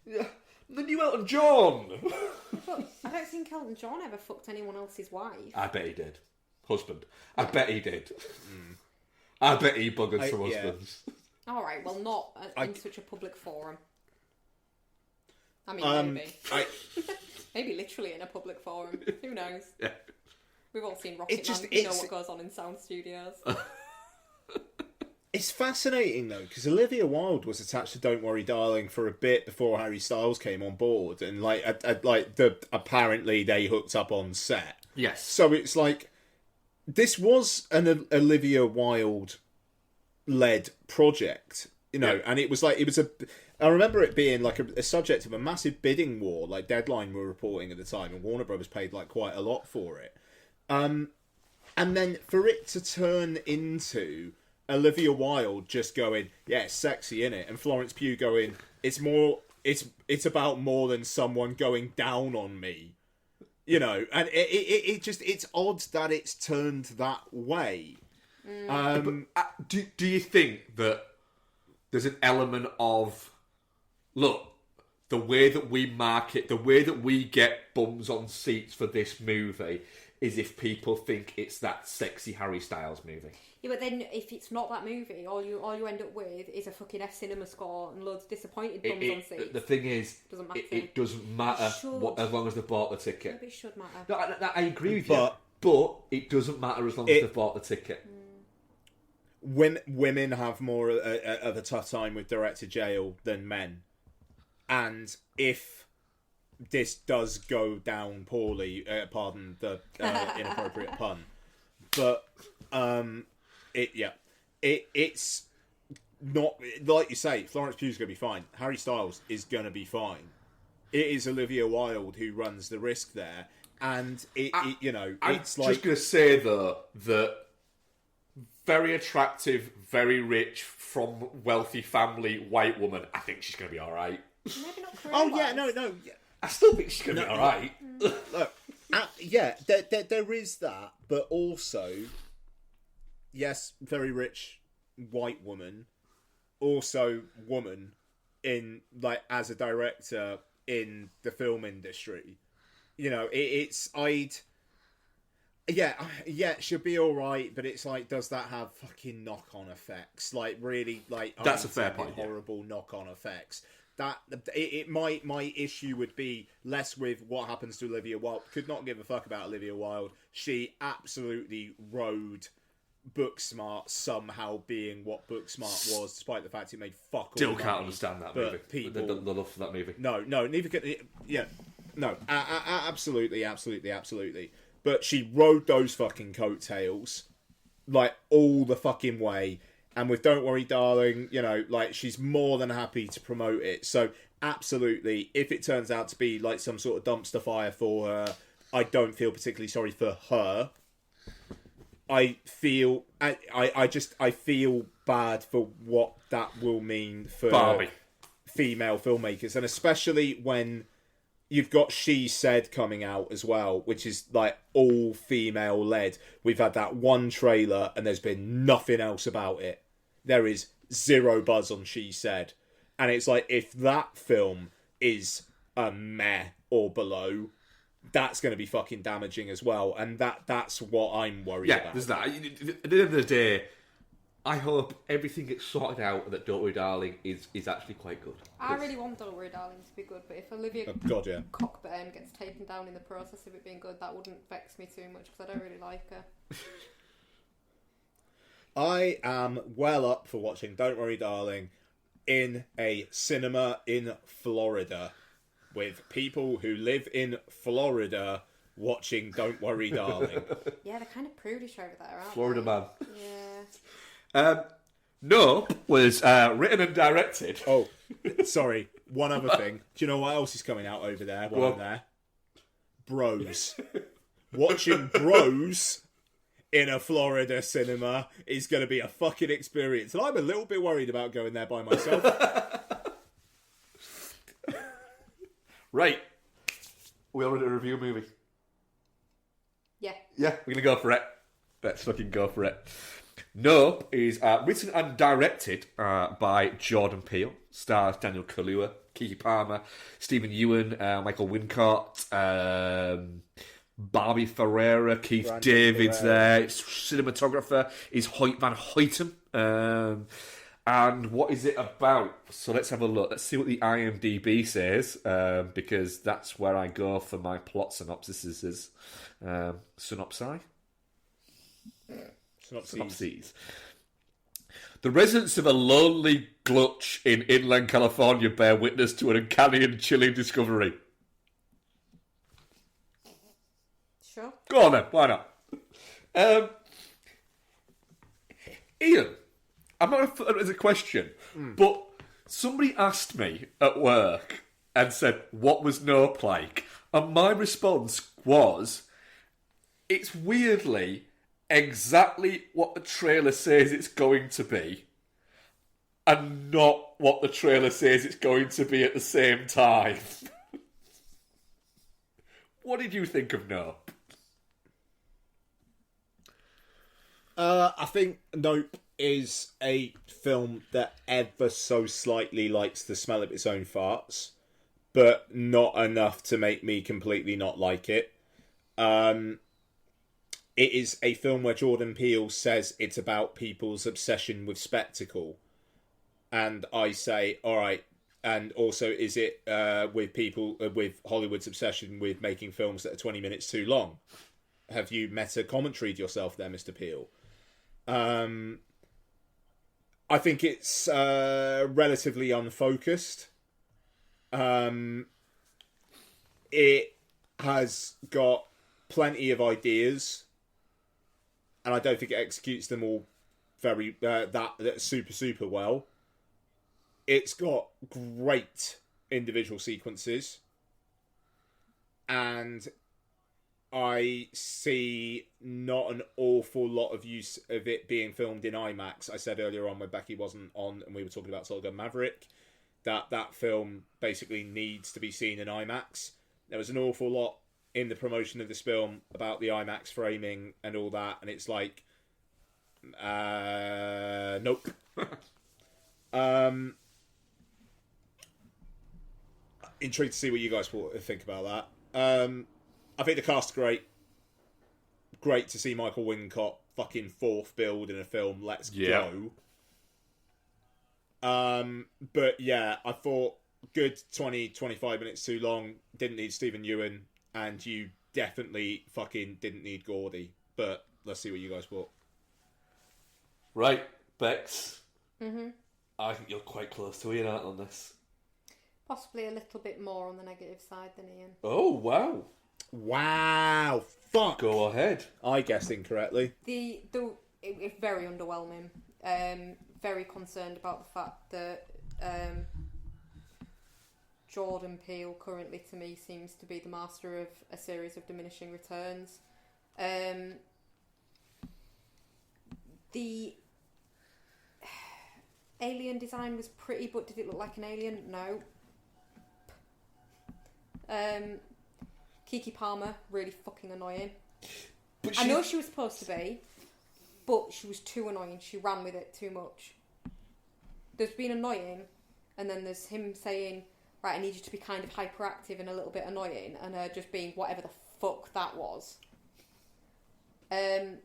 Yeah. The new Elton John. But I don't think Elton John ever fucked anyone else's wife. I bet he did. Husband. I bet he did. I bet he buggered some yeah. husbands. All right, well, not in such a public forum. I mean, maybe. Maybe literally in a public forum. Who knows? Yeah. We've all seen Rocket It just- Man. We know it's- what goes on in sound studios. It's fascinating though, because Olivia Wilde was attached to "Don't Worry, Darling" for a bit before Harry Styles came on board, and apparently they hooked up on set. Yes. So it's like this was an Olivia Wilde led project, you know, Yeah. and it was a. I remember it being like a subject of a massive bidding war, like Deadline were reporting at the time, and Warner Brothers paid like quite a lot for it. And then for it to turn into Olivia Wilde just going, yeah, it's sexy, innit? And Florence Pugh going, it's about more than someone going down on me. You know, and it's odd that it's turned that way. Do you think that there's an element of, look, the way that we market, the way that we get bums on seats for this movie is if people think it's that sexy Harry Styles movie? Yeah, but then if it's not that movie, all you end up with is a fucking F cinema score and loads of disappointed bums on seats. The thing is, Doesn't matter. it doesn't matter should. as long as they've bought the ticket. Maybe it should matter. No, I agree with you, but it doesn't matter as long as they've bought the ticket. Women have more of a tough time with direct to jail than men, and if this does go down poorly, pardon the inappropriate pun, but it's not like you say. Florence Pugh's gonna be fine. Harry Styles is gonna be fine. It is Olivia Wilde who runs the risk there, and I'm it's like just gonna say though that very attractive, very rich, from wealthy family white woman. I think she's gonna be all right. Maybe not oh yeah, career-wise. no. I still think she's gonna be all right. Look, there is that, but also, yes, very rich white woman, also woman in like as a director in the film industry. You know, she'll be all right, but it's like, does that have fucking knock-on effects? Like really, like That's a fair point. horrible knock-on effects. That my issue would be less with what happens to Olivia Wilde. Could not give a fuck about Olivia Wilde. She absolutely rode Booksmart somehow being what Booksmart was, despite the fact it made fuck all Still money. can't understand that But movie. people- The love for that movie. No, neither can. Yeah, no, absolutely. But she rode those fucking coattails like all the fucking way. And with Don't Worry, Darling, you know, like she's more than happy to promote it. So absolutely, if it turns out to be like some sort of dumpster fire for her, I don't feel particularly sorry for her. I feel bad for what that will mean for Barbie. female filmmakers, and especially when you've got She Said coming out as well, which is like all female led. We've had that one trailer and there's been nothing else about it. There is zero buzz on She Said. And it's like, if that film is a meh or below, that's going to be fucking damaging as well. And that's what I'm worried Yeah, about. there's that. At the end of the day, I hope everything gets sorted out and that Don't Worry, Darling is actually quite good. I really want Don't Worry, Darling to be good, but if Olivia God, yeah. Cockburn gets taken down in the process of it being good, that wouldn't vex me too much because I don't really like her. I am well up for watching Don't Worry, Darling in a cinema in Florida with people who live in Florida watching Don't Worry, Darling. Yeah, they're kind of prudish over there, aren't Florida they? man. Yeah. Nope was written and directed. Oh, sorry. One other thing. Do you know what else is coming out over there while I'm there? Bros. Watching Bros in a Florida cinema is going to be a fucking experience. And I'm a little bit worried about going there by myself. Right. We all ready to review a movie? Yeah. Yeah, we're going to go for it. Let's fucking go for it. Nope is written and directed by Jordan Peele. Stars Daniel Kaluuya, Kiki Palmer, Stephen Ewan, Michael Wincott, Barbie Ferreira, Keith Brandon David's Ferreira. there. Cinematographer is Hoyt van Hoyten. And what is it about? So let's have a look. Let's see what the IMDb says, because that's where I go for my plot synopsises. Synopsis? Synopses. The residents of a lonely glutch in inland California bear witness to an uncanny and chilling discovery. Sure. Go on then, why not? Ian, I'm not going to put that as a question, but somebody asked me at work and said, what was Nope like? And my response was, it's weirdly exactly what the trailer says it's going to be, and not what the trailer says it's going to be at the same time. What did you think of Nope? I think Nope is a film that ever so slightly likes the smell of its own farts, but not enough to make me completely not like it. It is a film where Jordan Peele says it's about people's obsession with spectacle. And I say, all right, and also is it with people, with Hollywood's obsession with making films that are 20 minutes too long? Have you meta-commentaried yourself there, Mr. Peele? I think it's relatively unfocused. It has got plenty of ideas, and I don't think it executes them all very that super well. It's got great individual sequences, and I see not an awful lot of use of it being filmed in IMAX. I said earlier on when Becky wasn't on and we were talking about Top Gun Maverick, that film basically needs to be seen in IMAX. There was an awful lot in the promotion of this film about the IMAX framing and all that, and it's like, nope. Intrigued to see what you guys think about that. I think the cast's great. Great to see Michael Wincott fucking fourth build in a film. Let's go. But yeah, I thought good 20-25 minutes too long. Didn't need Stephen Ewan, and you definitely fucking didn't need Gordy. But let's see what you guys thought. Right, Bex. Mm-hmm. I think you're quite close to Ian on this. Possibly a little bit more on the negative side than Ian. Oh, wow. Wow, fuck. Go ahead. I guessed incorrectly. It's very underwhelming. Very concerned about the fact that Jordan Peele currently, to me, seems to be the master of a series of diminishing returns. The alien design was pretty, but did it look like an alien? No. Kiki Palmer, really fucking annoying. I know she was supposed to be, but she was too annoying. She ran with it too much. There's been annoying, and then there's him saying, right, I need you to be kind of hyperactive and a little bit annoying, and her just being whatever the fuck that was. There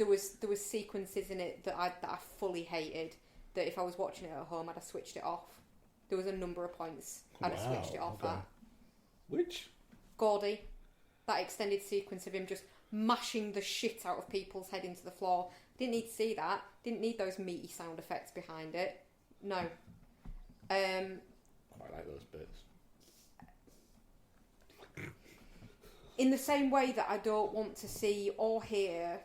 was sequences in it that I fully hated, that if I was watching it at home, I'd have switched it off. There was a number of points I'd have switched it off at. Which? Gordy. That extended sequence of him just mashing the shit out of people's head into the floor. Didn't need to see that. Didn't need those meaty sound effects behind it. No. Quite like those bits. In the same way that I don't want to see or hear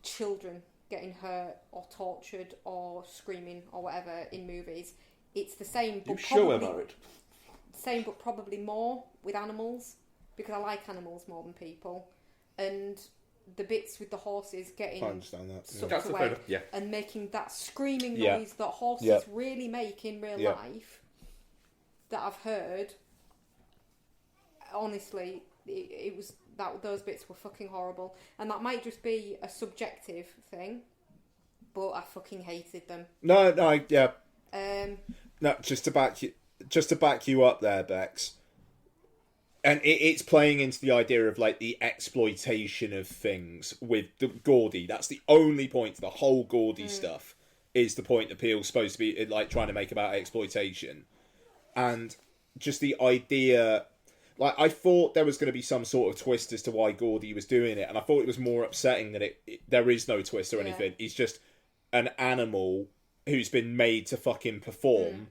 children getting hurt or tortured or screaming or whatever in movies, it's the same. But same, but probably more with animals, because I like animals more than people. And the bits with the horses getting I understand that. sucked That's fair away enough, yeah. and making that screaming Yeah. noise that horses Yeah. really make in real Yeah. life that I've heard. Honestly, it was that those bits were fucking horrible, and that might just be a subjective thing, but I fucking hated them. No, yeah. No, just to back you up there, Bex. And it's playing into the idea of like the exploitation of things with the Gordy. That's the only point. The whole Gordy stuff is the point that Peele's supposed to be like trying to make about exploitation, and just the idea. Like, I thought there was going to be some sort of twist as to why Gordy was doing it, and I thought it was more upsetting that there is no twist or anything. He's just an animal who's been made to fucking perform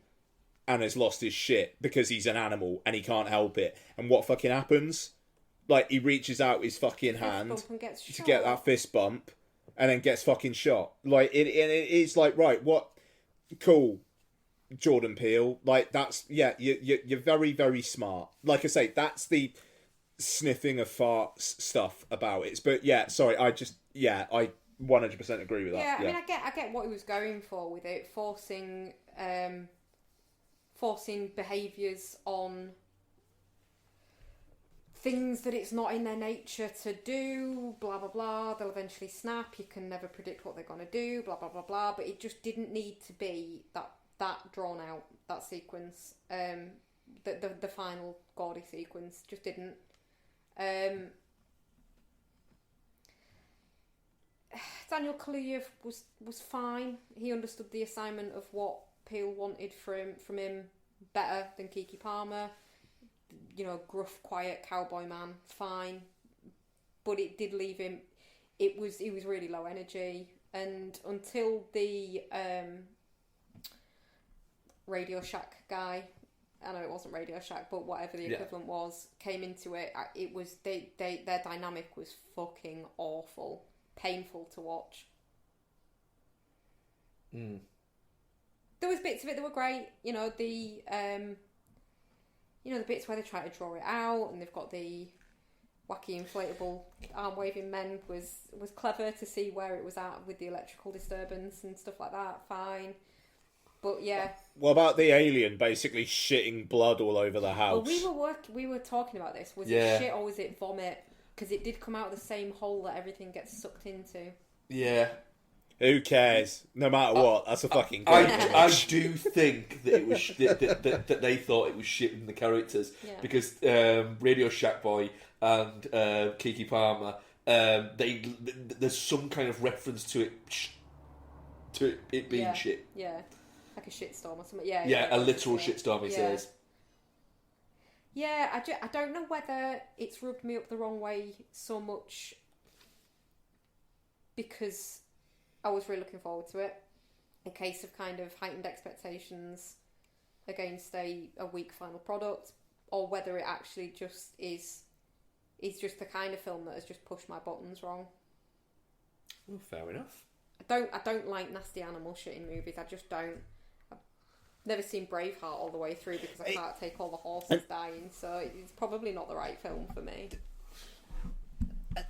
and has lost his shit because he's an animal and he can't help it. And what fucking happens? Like, he reaches out his fucking hand to get that fist bump and then gets fucking shot. Like, it is like, right, what? Cool. Jordan Peele, like that's you're very, very smart. Like I say, that's the sniffing of farts stuff about it. But yeah, sorry, I 100% agree with that. Yeah, I mean, I get what he was going for with it, forcing behaviours on things that it's not in their nature to do. Blah blah blah. They'll eventually snap. You can never predict what they're going to do. Blah blah blah blah. But it just didn't need to be that drawn out, that sequence, the final Gordy sequence just didn't. Daniel Kaluuya was fine. He understood the assignment of what Peele wanted from him better than Keke Palmer. You know, gruff, quiet cowboy man, fine. But it did leave him. He was really low energy, and until the Radio Shack guy, I know it wasn't Radio Shack, but whatever the equivalent was, came into it. It was their dynamic was fucking awful, painful to watch. There was bits of it that were great. You know the bits where they try to draw it out, and they've got the wacky inflatable arm waving men was clever to see where it was at with the electrical disturbance and stuff like that. Fine. But yeah. What about the alien basically shitting blood all over the house? Well, we were talking about this. Was it shit or was it vomit? Because it did come out of the same hole that everything gets sucked into. Yeah. Who cares? No matter what, that's a fucking. I do think that it was that they thought it was shitting the characters because Radio Shack Boy and Keke Palmer, there's some kind of reference to it being shit. Yeah. Like a shitstorm or something. Yeah, a literal shitstorm, he says. Yeah, I don't know whether it's rubbed me up the wrong way so much because I was really looking forward to it. A case of kind of heightened expectations against a weak final product, or whether it actually just is just the kind of film that has just pushed my buttons wrong. Well, fair enough. I don't like nasty animal shit in movies. I just don't. Never seen Braveheart all the way through because I can't take all the horses dying, so it's probably not the right film for me.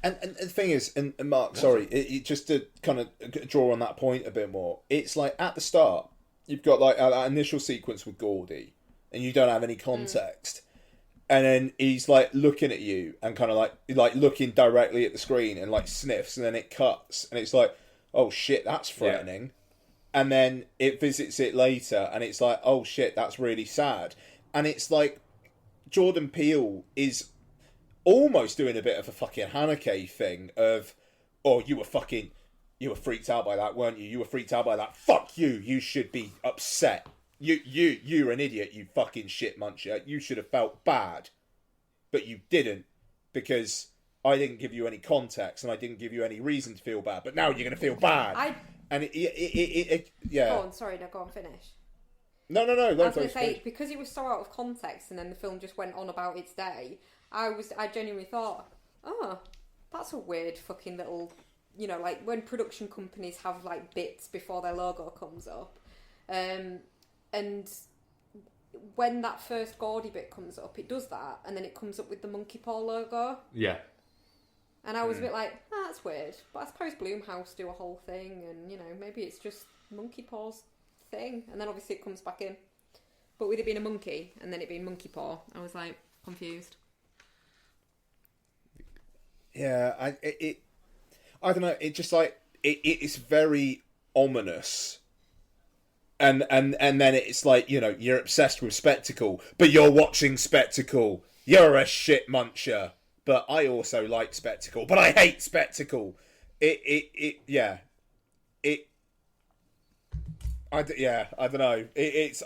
And the thing is, and Mark, sorry, just to kind of draw on that point a bit more, it's like at the start, you've got like that initial sequence with Gordy, and you don't have any context, and then he's like looking at you and kind of like looking directly at the screen and like sniffs, and then it cuts, and it's like, oh shit, that's threatening. Yeah. And then it visits it later, and it's like, oh shit, that's really sad. And it's like, Jordan Peele is almost doing a bit of a fucking Haneke thing of, oh, you were freaked out by that, weren't you? You were freaked out by that. Fuck you. You should be upset. You're an idiot, you fucking shit muncher. You should have felt bad. But you didn't, because I didn't give you any context, and I didn't give you any reason to feel bad. But now you're going to feel bad. And it yeah. Go on, sorry, no, go on, finish. No. I was going to say, because it was so out of context and then the film just went on about its day, I genuinely thought, oh, that's a weird fucking little, you know, like when production companies have like bits before their logo comes up. And when that first Gordy bit comes up, it does that, and then it comes up with the monkey paw logo. Yeah. And I was a bit like, that's weird. But I suppose Blumhouse do a whole thing, and, you know, maybe it's just Monkey Paw's thing. And then obviously it comes back in. But with it being a monkey, and then it being Monkey Paw, I was like, confused. Yeah, I don't know. It just like it's very ominous, and then it's like, you know, you're obsessed with spectacle, but you're watching spectacle. You're a shit muncher, but I also like spectacle, but I hate spectacle. Yeah. I don't know.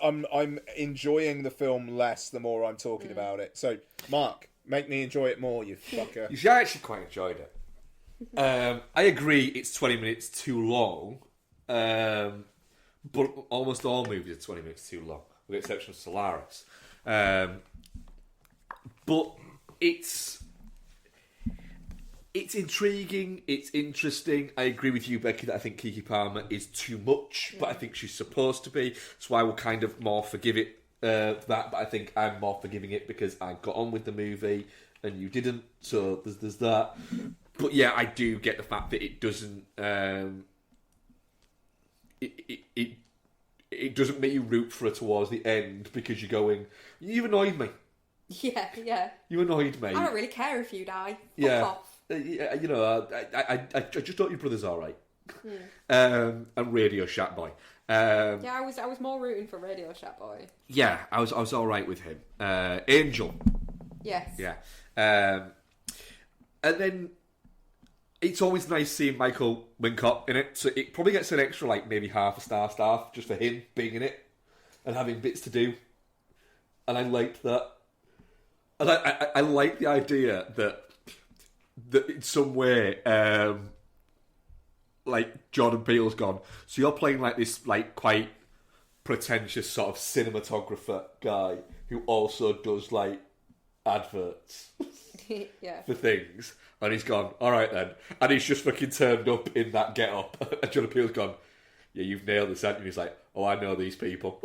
I'm enjoying the film less the more I'm talking about it. So, Mark, make me enjoy it more, you fucker. You see, I actually quite enjoyed it. I agree it's 20 minutes too long, but almost all movies are 20 minutes too long, with the exception of Solaris. But it's intriguing, it's interesting. I agree with you, Becky, that I think Keke Palmer is too much, but I think she's supposed to be, so I will kind of more forgive it that, but I think I'm more forgiving it because I got on with the movie and you didn't, so there's that. But yeah, I do get the fact that it doesn't it doesn't make you root for her towards the end because you're going, you've annoyed me. Yeah. You annoyed me. I don't really care if you die. Yeah. Fuck off. You know, I just thought your brother's all right. And Radio Shack Boy. Yeah, I was more rooting for Radio Shack Boy. Yeah, I was all right with him. Angel. Yes. Yeah. And then it's always nice seeing Michael Wincott in it. So it probably gets an extra, like, maybe half a star just for him being in it and having bits to do. And I liked that. And I like the idea that in some way, like, Jordan Peele's gone, so you're playing like this, like, quite pretentious sort of cinematographer guy who also does, like, adverts Yeah. for things, and he's gone, alright then, and he's just fucking turned up in that get-up, and Jordan Peele's gone, yeah, you've nailed this, haven't you? And he's like, oh, I know these people.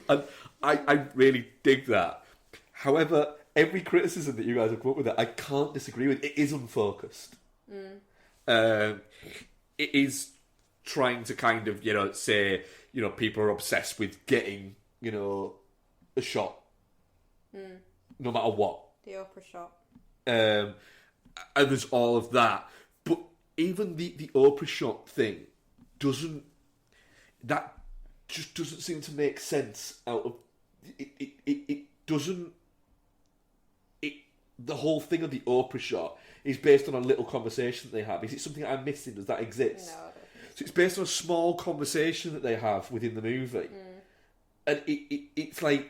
And I really dig that. However, every criticism that you guys have come up with, I can't disagree with. It is unfocused. It is trying to kind of, you know, say, you know, people are obsessed with getting, you know, a shot. No matter what. The Oprah shot. And there's all of that. But even the Oprah shot thing that just doesn't seem to make sense out of... It doesn't... The whole thing of the Oprah shot is based on a little conversation that they have. Is it something I'm missing? Does that exist? No, I don't think So it's based on a small conversation that they have within the movie. And it's like,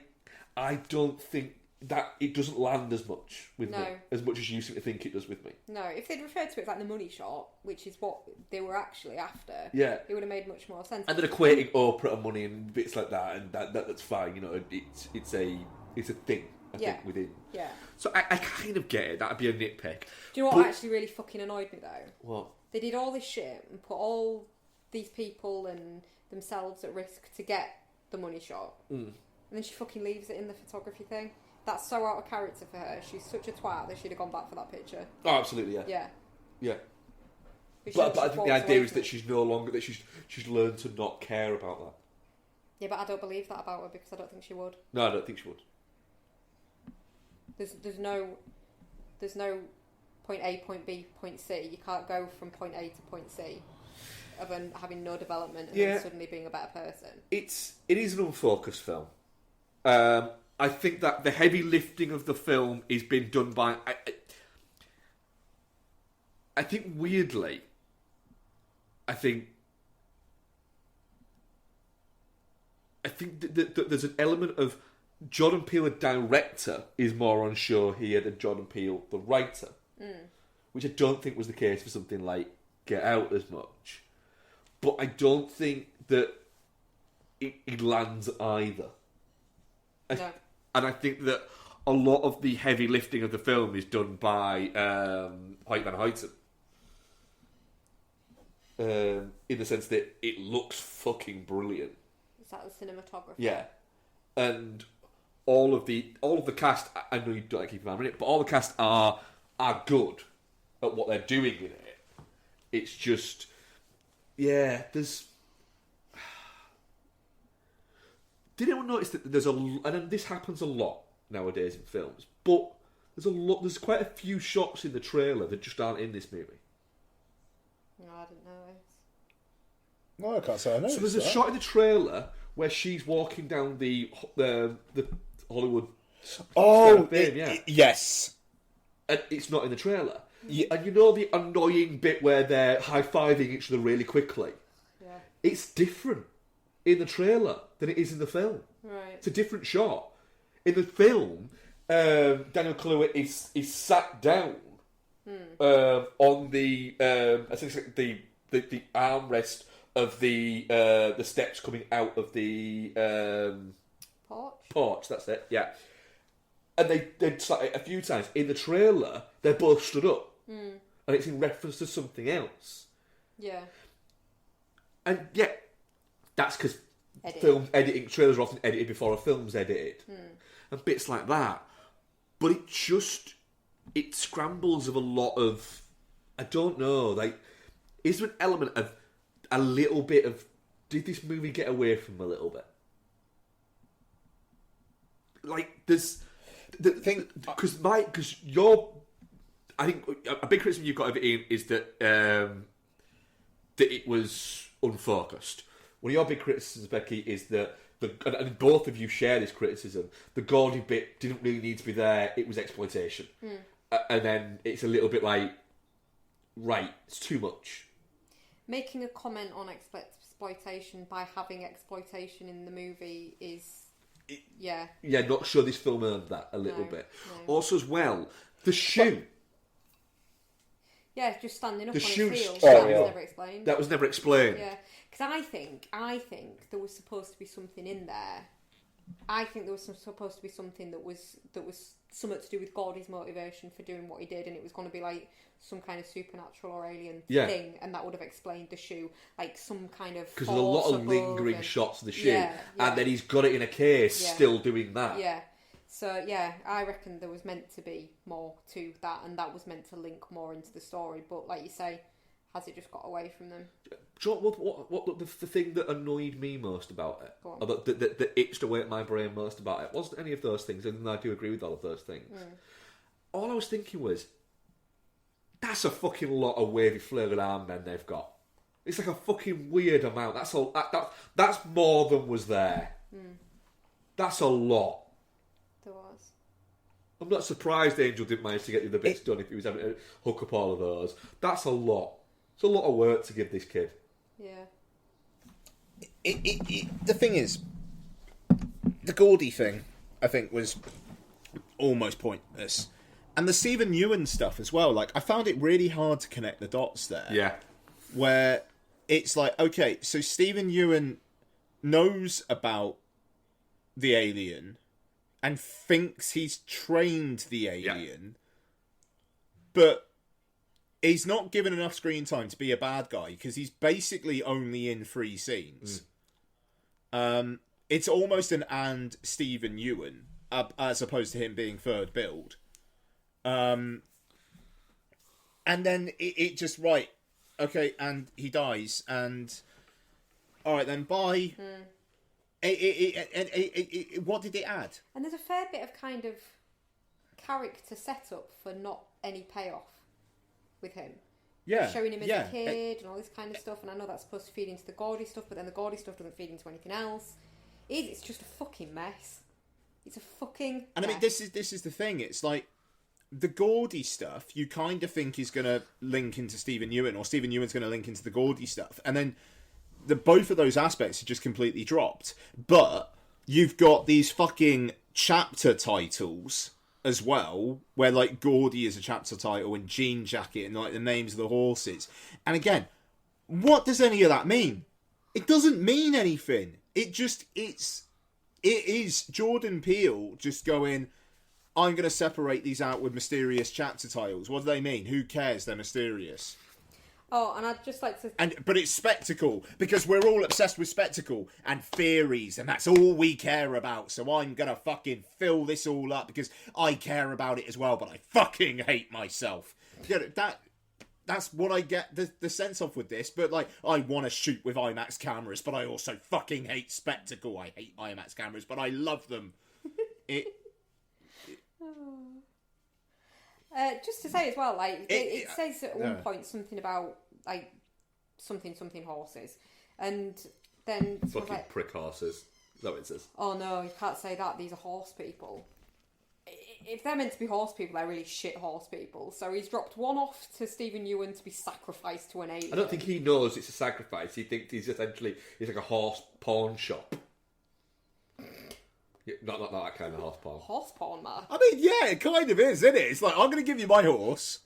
I don't think that it doesn't land as much with me, as much as you seem to think it does with me. No, if they'd referred to it as like the money shot, which is what they were actually after, Yeah. it would have made much more sense. And then equating Oprah and money and bits like that, and that's fine, you know, it's a thing, I think, within. Yeah. So I kind of get it, that'd be a nitpick. Do you know what actually really fucking annoyed me though? What? They did all this shit and put all these people and themselves at risk to get the money shot. And then she fucking leaves it in the photography thing. That's so out of character for her. She's such a twat that she'd have gone back for that picture. Oh, absolutely, yeah. Yeah. But I think the idea is that she's no longer, that she's learned to not care about that. Yeah, but I don't believe that about her because I don't think she would. No, I don't think she would. There's no point A, point B, point C. You can't go from point A to point C of having no development and then suddenly being a better person. It is an unfocused film. I think that the heavy lifting of the film is being done by... I think weirdly, that there's an element of Jordan Peele, the director, is more unsure here than Jordan Peele, the writer. Which I don't think was the case for something like Get Out as much. But I don't think that it lands either. No. And I think that a lot of the heavy lifting of the film is done by Hoyt van Hoyten. In the sense that it looks fucking brilliant. Is that the cinematographer? Yeah. And all of the cast, I know you don't like keep in mind it, but all the cast are are good at what they're doing in it. It's just, yeah, there's... Did anyone notice that there's and this happens a lot nowadays in films, but there's quite a few shots in the trailer that just aren't in this movie. No, I didn't notice. No, I can't say I noticed. So there's a shot in the trailer where she's walking down the Hollywood. Oh, yeah. Yes. And it's not in the trailer. Yeah. And you know the annoying bit where they're high-fiving each other really quickly? Yeah. It's different in the trailer than it is in the film. Right. It's a different shot. In the film, Daniel Kaluuya is sat down on the essentially the armrest of the steps coming out of the porch. That's it. Yeah. And they a few times in the trailer they're both stood up, and it's in reference to something else. Yeah. And yeah, that's because film editing trailers are often edited before a film's edited, and bits like that. But it scrambles of a lot of, I don't know, like, is there an element of a little bit of, did this movie get away from a little bit? Like, there's the thing, because I think a big criticism you've got of it, Ian, is that it was unfocused. One of your big criticisms, Becky, is that and both of you share this criticism. The Gordy bit didn't really need to be there. It was exploitation, and then it's a little bit like, right, it's too much. Making a comment on exploitation by having exploitation in the movie is, yeah, not sure this film earned that a little bit. No. Also, as well, the shoe. Yeah, just standing up The on shoe his heel. strap. That was never explained. That was never explained. Yeah, because I think there was supposed to be something in there. I think there was supposed to be something that was something to do with Gordy's motivation for doing what he did, and it was going to be like some kind of supernatural or alien thing, and that would have explained the shoe, like some kind of, because there's a lot of lingering shots of the shoe, and then he's got it in a case, still doing that. Yeah. So, yeah, I reckon there was meant to be more to that, and that was meant to link more into the story. But, like you say, has it just got away from them? Do you know what the thing that annoyed me most about it, Go on. or that itched away at my brain most about it, wasn't any of those things, and I do agree with all of those things. All I was thinking was, that's a fucking lot of wavy flailing armmen they've got. It's like a fucking weird amount. That's all. That's more than was there. That's a lot. There was. I'm not surprised Angel didn't manage to get the other bits done if he was having to hook up all of those. That's a lot. It's a lot of work to give this kid. Yeah. The thing is, the Gordy thing, I think, was almost pointless. And the Stephen Ewan stuff as well. Like, I found it really hard to connect the dots there. Yeah. Where it's like, okay, so Stephen Ewan knows about the alien and thinks he's trained the alien, but he's not given enough screen time to be a bad guy because he's basically only in 3 scenes. It's almost an and Stephen Ewan as opposed to him being third build. And then it just, right, okay, and he dies, and alright then, bye. What did it add? And there's a fair bit of kind of character setup for not any payoff with him. Yeah. Showing him as a kid and all this kind of stuff, and I know that's supposed to feed into the Gordy stuff, but then the Gordy stuff doesn't feed into anything else. It's just a fucking mess. It's a fucking And mess. I mean, this is the thing, it's like, the Gordy stuff, you kind of think is going to link into Stephen Ewan, or Stephen Ewan's going to link into the Gordy stuff, and then both of those aspects are just completely dropped. But you've got these fucking chapter titles as well, where like Gordy is a chapter title and Jean Jacket and like the names of the horses. And again, what does any of that mean? It doesn't mean anything. It is Jordan Peele just going, I'm going to separate these out with mysterious chapter titles. What do they mean? Who cares? They're mysterious. Oh, and I'd just like to... But it's spectacle, because we're all obsessed with spectacle and theories, and that's all we care about. So I'm gonna fucking fill this all up because I care about it as well, but I fucking hate myself. You know, that's what I get the sense of with this. But like, I want to shoot with IMAX cameras, but I also fucking hate spectacle. I hate IMAX cameras, but I love them. Just to say as well, like it says at one point something about like something horses, and then fucking like, prick horses. Is that what it says? Oh no, you can't say that. These are horse people. If they're meant to be horse people, they're really shit horse people. So he's dropped one off to Stephen Ewan to be sacrificed to an alien. I don't think he knows it's a sacrifice. He thinks he's like a horse pawn shop. Yeah, not that kind of horse porn. Horse porn, man. I mean, yeah, it kind of is, isn't it? It's like, I'm going to give you my horse,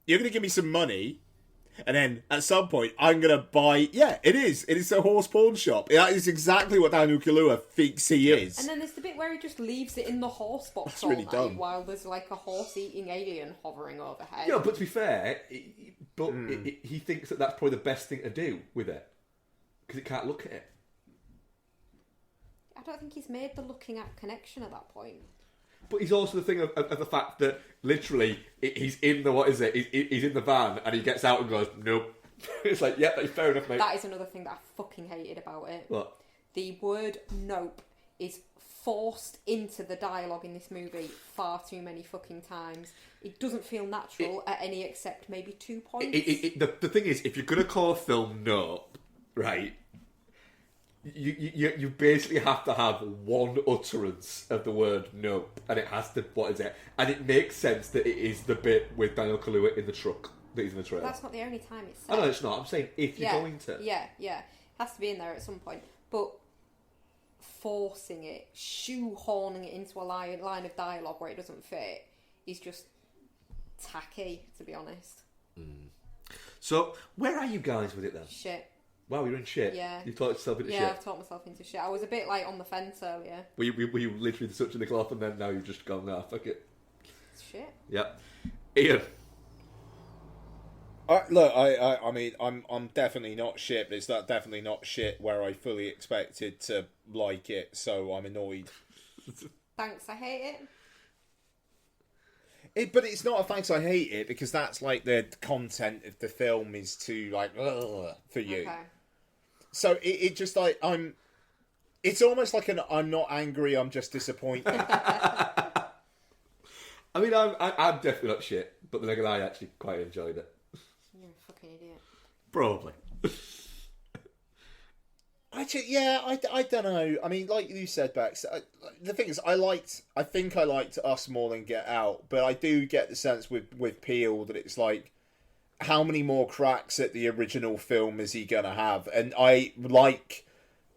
you're going to give me some money, and then at some point, I'm going to buy... Yeah, it is. It is a horse pawn shop. That is exactly what Daniel Kaluuya thinks he is. And then there's the bit where he just leaves it in the horse box That's all really night dumb. while there's like a horse-eating alien hovering overhead. Yeah, but to be fair, he thinks that that's probably the best thing to do with it. Because it can't look at it. I don't think he's made the looking at connection at that point. But he's also the thing of the fact that literally he's in the he's in the van and he gets out and goes nope. It's like yeah, that's fair enough, mate. That is another thing that I fucking hated about it. What? The word nope is forced into the dialogue in this movie far too many fucking times. It doesn't feel natural at any except maybe 2 points. The thing is, if you're gonna call a film nope, right? You basically have to have one utterance of the word nope, and it has to, what is it? And it makes sense that it is the bit with Daniel Kaluuya in the truck, that he's in the trailer. That's not the only time it's said. Oh no, it's not. I'm saying if you're going to. Yeah. It has to be in there at some point. But forcing it, shoehorning it into a line of dialogue where it doesn't fit is just tacky, to be honest. So, where are you guys with it then? Shit. Wow, you're in shit. Yeah. You've talked yourself into shit. Yeah, I've talked myself into shit. I was a bit like on the fence earlier. Were you literally touching the cloth and then now you've just gone, nah, fuck it. It's shit. Yep. Ian. Look, I mean, I'm definitely not shit, but it's definitely not shit where I fully expected to like it, so I'm annoyed. Thanks, I hate it. But it's not a thanks I hate it, because that's like the content of the film is to like ugh, for you. Okay. So it just like it's almost like I'm not angry, I'm just disappointed. I mean, I'm definitely not shit, but then again, I actually quite enjoyed it. You're a fucking idiot. Probably. I don't know. I mean, like you said, Bex, the thing is, I think I liked Us more than Get Out, but I do get the sense with Peele that it's like, how many more cracks at the original film is he gonna have? And I like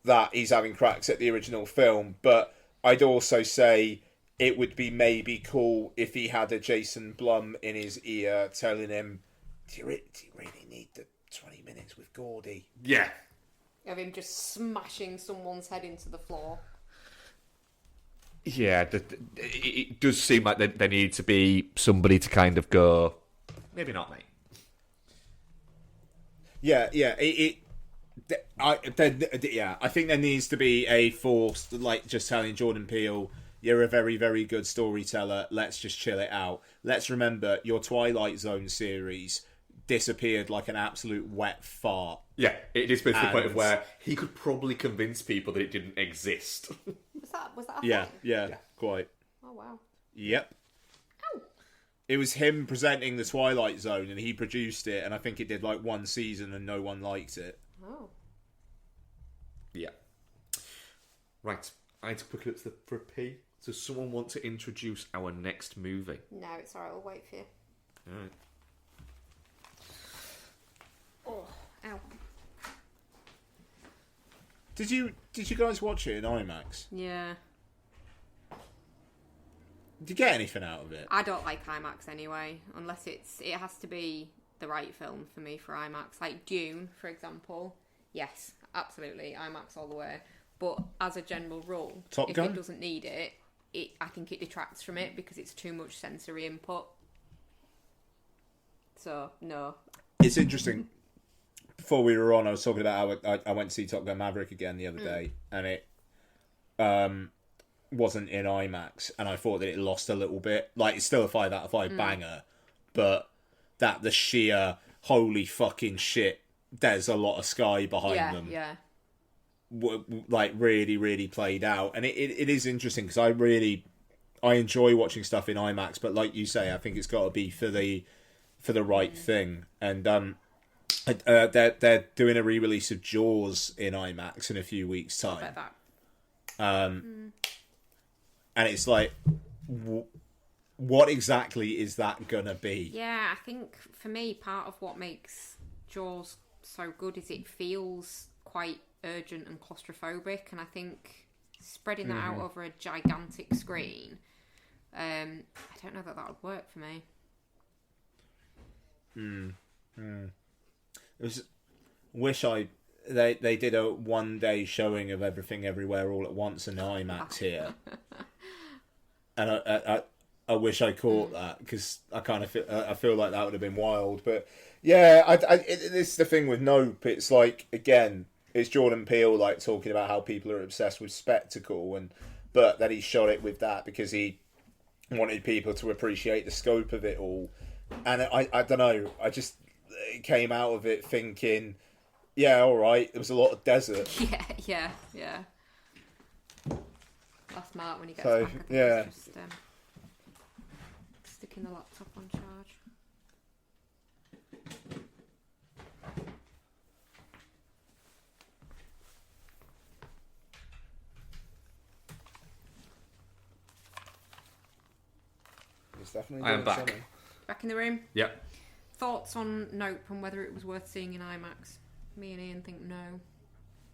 that he's having cracks at the original film, but I'd also say it would be maybe cool if he had a Jason Blum in his ear telling him, do you really need the 20 minutes with Gordy? Yeah. Of him just smashing someone's head into the floor. Yeah, it does seem like there needs to be somebody to kind of go, maybe not, mate. Yeah. I think there needs to be a force, like just telling Jordan Peele, you're a very, very good storyteller. Let's just chill it out. Let's remember your Twilight Zone series disappeared like an absolute wet fart. Yeah, it is basically the point of where he could probably convince people that it didn't exist. Was that a Yeah, thing? yeah, quite. Oh, wow. Yep. Ow. It was him presenting the Twilight Zone, and he produced it, and I think it did like one season, and no one liked it. Oh. Yeah. Right, I need to quickly look for a pee. Does someone want to introduce our next movie? No, it's alright, I'll wait for you. Alright. Oh, ow. Did you guys watch it in IMAX? Yeah. Did you get anything out of it? I don't like IMAX anyway, unless it has to be the right film for me for IMAX. Like Dune, for example. Yes, absolutely, IMAX all the way. But as a general rule, Top if Gun? it doesn't need it, I think it detracts from it because it's too much sensory input. So, no. It's interesting. Before we were on, I was talking about how I went to see Top Gun Maverick again the other day, and it wasn't in IMAX, and I thought that it lost a little bit. Like, it's still a 5 out of 5 banger, but that the sheer holy fucking shit, there's a lot of sky behind them. Yeah. Like, really played out, and it is interesting because I enjoy watching stuff in IMAX, but like you say, I think it's got to be for the right thing. And they're doing a re-release of Jaws in IMAX in a few weeks' time. I bet And it's like, what exactly is that gonna be? Yeah, I think for me, part of what makes Jaws so good is it feels quite urgent and claustrophobic, and I think spreading that out over a gigantic screen, I don't know that would work for me. It was, they did a 1-day showing of Everything Everywhere All at Once in IMAX here, and I wish I caught that because I kind of feel like that would have been wild. But yeah, it's the thing with Nope. It's like, again, it's Jordan Peele like talking about how people are obsessed with spectacle, but that he shot it with that because he wanted people to appreciate the scope of it all. And I don't know, I just came out of it thinking, yeah, all right, there was a lot of desert. Yeah. That's Mark when he gets So, back. I think yeah. he's just sticking the laptop on charge. It's definitely I am doing back. something. Back in the room. Yep. Thoughts on Nope and whether it was worth seeing in IMAX? Me and Ian think no.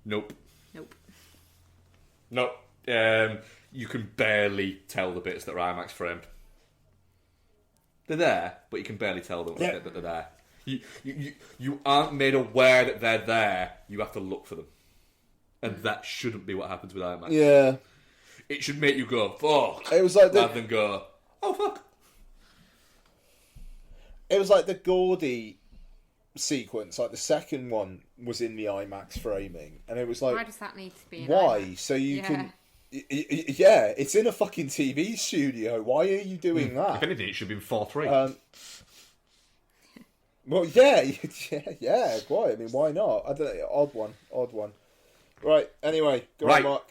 Nope. Nope. You can barely tell the bits that are IMAX framed. They're there, but you can barely tell them that they're there. You aren't made aware that they're there. You have to look for them, and that shouldn't be what happens with IMAX. Yeah, It should make you go fuck. it was like rather than go oh fuck. It was like the Gordy sequence, like the second one was in the IMAX framing, and it was like, Why does that need to be in why? IMAX? So you Yeah. can, yeah, it's in a fucking TV studio. Why are you doing that? If anything, it should be in 4:3. Well, yeah, why? I mean, why not? I don't. Odd one. Right. Anyway, go on, Mark.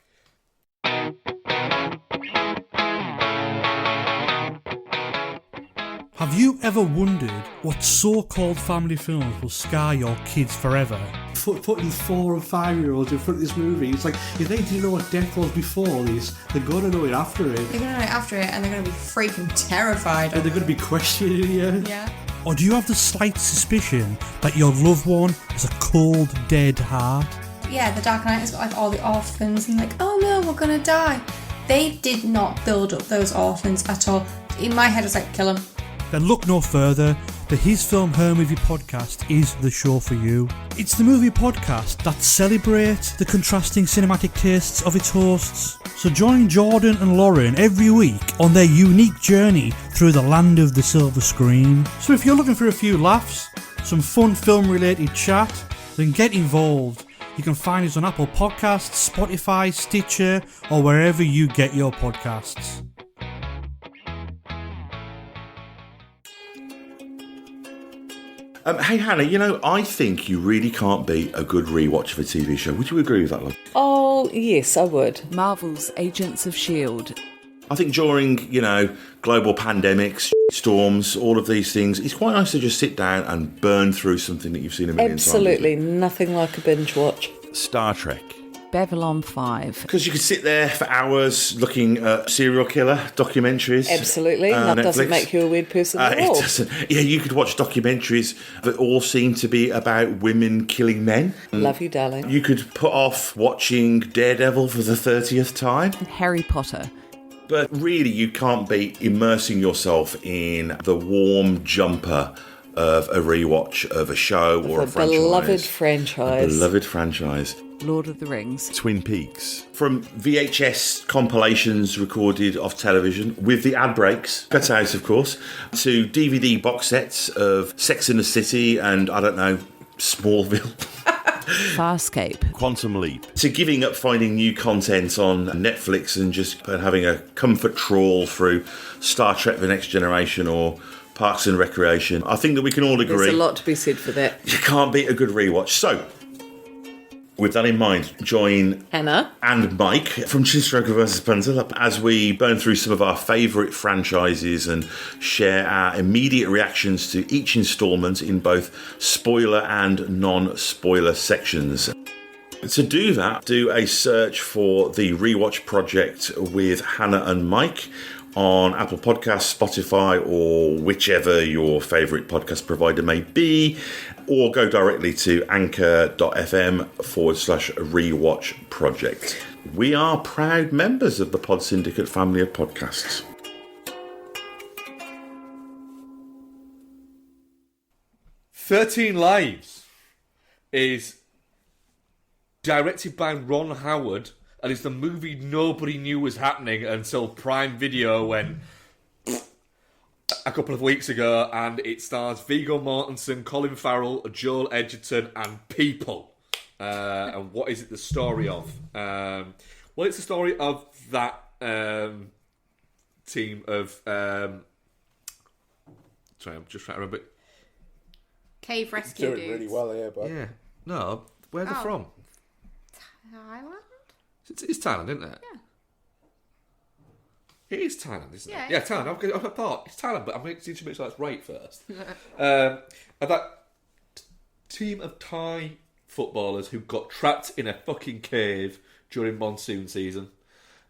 Have you ever wondered what so-called family films will scar your kids forever? Putting 4 and 5-year-olds in front of this movie, it's like, if they didn't know what death was before this, they're going to know it after it. They're going to know it after it, and they're going to be freaking terrified. And they're going to be questioning you. Yeah. Or do you have the slight suspicion that your loved one has a cold, dead heart? Yeah, the Dark Knight has got like all the orphans, and like, oh no, we're going to die. They did not build up those orphans at all. In my head, it's like, kill them. Then look no further. The His Film Her Movie podcast is the show for you. It's the movie podcast that celebrates the contrasting cinematic tastes of its hosts. So join Jordan and Lauren every week on their unique journey through the land of the silver screen. So if you're looking for a few laughs, some fun film related chat, then get involved. You can find us on Apple Podcasts, Spotify, Stitcher, or wherever you get your podcasts. Hey Hannah, I think you really can't beat a good rewatch of a TV show. Would you agree with that, love? Oh, yes, I would. Marvel's Agents of S.H.I.E.L.D. I think during, global pandemics, storms, all of these things, it's quite nice to just sit down and burn through something that you've seen a million times. Absolutely, nothing like a binge watch. Star Trek. Babylon 5. Because you could sit there for hours looking at serial killer documentaries. Absolutely, that doesn't Netflix. make you a weird person at all. It doesn't. Yeah, you could watch documentaries that all seem to be about women killing men. Love you, darling. You could put off watching Daredevil for the 30th time. Harry Potter. But really, you can't beat immersing yourself in the warm jumper of a rewatch of a show or a franchise. Beloved franchise. A beloved franchise. Lord of the Rings. Twin Peaks. From VHS compilations recorded off television with the ad breaks, cut out of course, to DVD box sets of Sex and the City and, I don't know, Smallville. Farscape. Quantum Leap. To giving up finding new content on Netflix and just having a comfort trawl through Star Trek The Next Generation or Parks and Recreation. I think that we can all agree. There's a lot to be said for that. You can't beat a good rewatch. So, with that in mind, join Hannah and Mike from Chinstroker vs. Punter as we burn through some of our favourite franchises and share our immediate reactions to each instalment in both spoiler and non-spoiler sections. To do that, do a search for the Rewatch Project with Hannah and Mike on Apple Podcasts, Spotify, or whichever your favourite podcast provider may be, or go directly to anchor.fm/rewatch project. We are proud members of the Pod Syndicate family of podcasts. "13 Lives" is directed by Ron Howard and is the movie nobody knew was happening until Prime Video went a couple of weeks ago, and it stars Viggo Mortensen, Colin Farrell, Joel Edgerton, and people. And what is it the story of? Well, it's the story of that team of... sorry, I'm just trying to remember. Cave rescue Doing dudes. really well here, but Yeah. No, where they're from? Thailand? It's Thailand, isn't it? Yeah. It is Thailand, isn't Yeah, it? Yeah, it's Thailand. I thought it's Thailand, but I need to make sure that's right first. And that team of Thai footballers who got trapped in a fucking cave during monsoon season.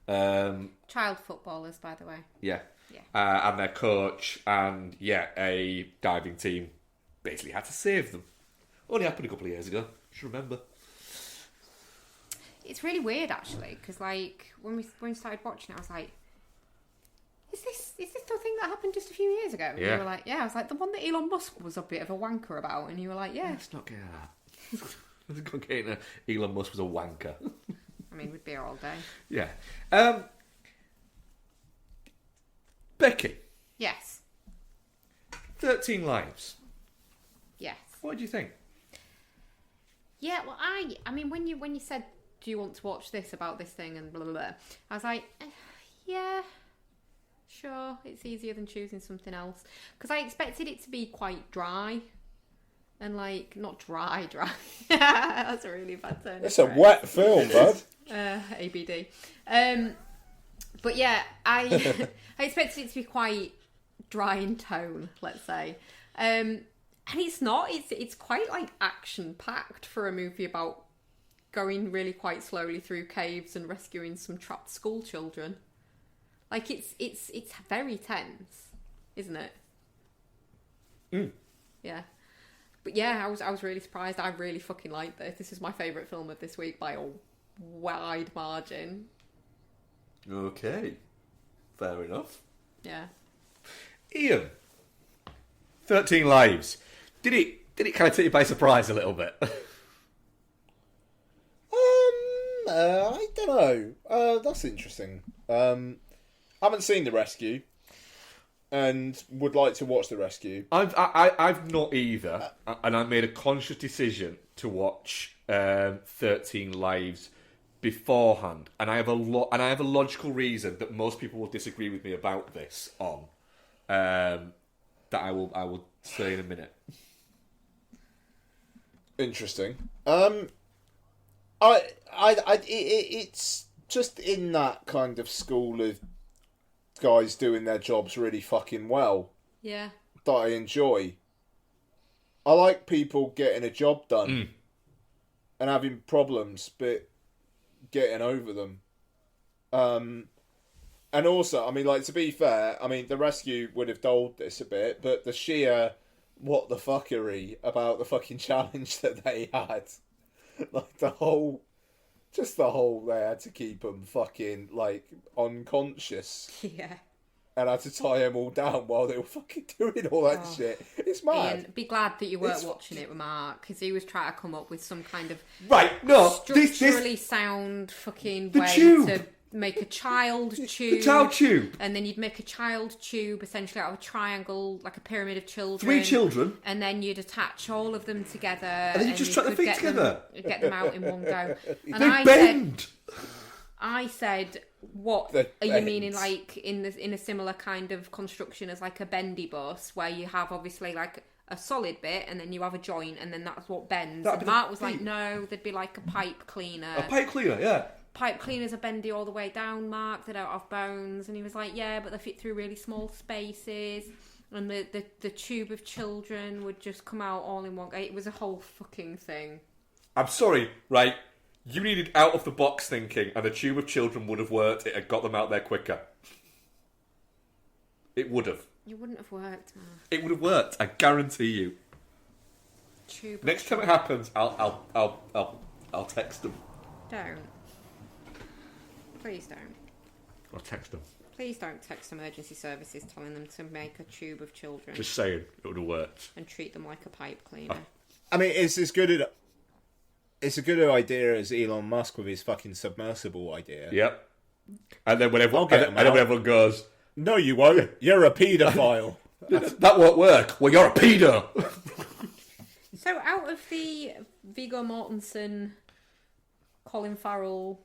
Child footballers, by the way. Yeah. Yeah. And their coach and, a diving team basically had to save them. Only happened a couple of years ago. Just remember. It's really weird, actually, because when we started watching it, I was like, "Is this the thing that happened just a few years ago?" And Yeah. you were like, "Yeah." I was like, "The one that Elon Musk was a bit of a wanker about," and you were like, "Yeah." Let's not get that. Let's go getting Elon Musk was a wanker. I mean, we'd be here all day. Yeah. Becky, Yes. 13 Lives. Yes. What do you think? Yeah. Well, I mean, when you said, "Do you want to watch this about this thing?" and blah blah blah, I was like, "Yeah, sure. It's easier than choosing something else," because I expected it to be quite dry. And not dry. That's a really bad turn. it's a wet film, bud. ABD. But yeah, I I expected it to be quite dry in tone, let's say. And it's not. It's quite action packed for a movie about going really quite slowly through caves and rescuing some trapped school children. It's very tense, isn't it? Yeah. But yeah, I was really surprised. I really fucking liked this. This is my favourite film of this week by a wide margin. Okay. Fair enough. Yeah. Ian, 13 Lives. Did it kind of take you by surprise a little bit? I don't know. That's interesting. I haven't seen The Rescue, and would like to watch The Rescue. I've not either, and I made a conscious decision to watch 13 Lives beforehand, and I have a logical reason that most people will disagree with me about this on that I will say in a minute. Interesting. It's just in that kind of school of guys doing their jobs really fucking well Yeah. that I enjoy. I like people getting a job done and having problems, but getting over them. And also, I mean, to be fair, I mean, The Rescue would have told this a bit, but the sheer what the fuckery about the fucking challenge that they had. The whole they had to keep them fucking, unconscious. Yeah. and had to tie them all down while they were fucking doing all that shit. It's mad. Ian, be glad that you weren't watching it with Mark, because he was trying to come up with some kind of structurally sound fucking way tube. to make a child tube. The child tube. And then you'd make a child tube essentially out of a triangle, like a pyramid of children. 3 children. And then you'd attach all of them together. And then you just chuck the feet together. Get them out in one go. And They bend. I said, what are you meaning, like in a similar kind of construction as like a bendy bus, where you have obviously like a solid bit and then you have a joint and then that's what bends. And Mark was like, no, there'd be like a pipe cleaner. A pipe cleaner, yeah. Pipe cleaners are bendy all the way down, Mark. They don't have bones. And he was like, yeah, but they fit through really small spaces. And the tube of children would just come out all in one go. It was a whole fucking thing. I'm sorry, right? You needed out of the box thinking, and the tube of children would have worked. It had got them out there quicker. It would have. It wouldn't have worked, man. It would have worked. I guarantee you. Tube. Next time it happens, I'll text them. Don't. Please don't. I'll text them. Please don't text emergency services telling them to make a tube of children Just saying, it would have worked. and treat them like a pipe cleaner. I mean, it's as good an idea as Elon Musk with his fucking submersible idea. Yep. And then when everyone, get 'em when out. everyone goes, No, you won't. You're a paedophile. that won't work. Well, you're a pedo. So out of the Viggo Mortensen, Colin Farrell,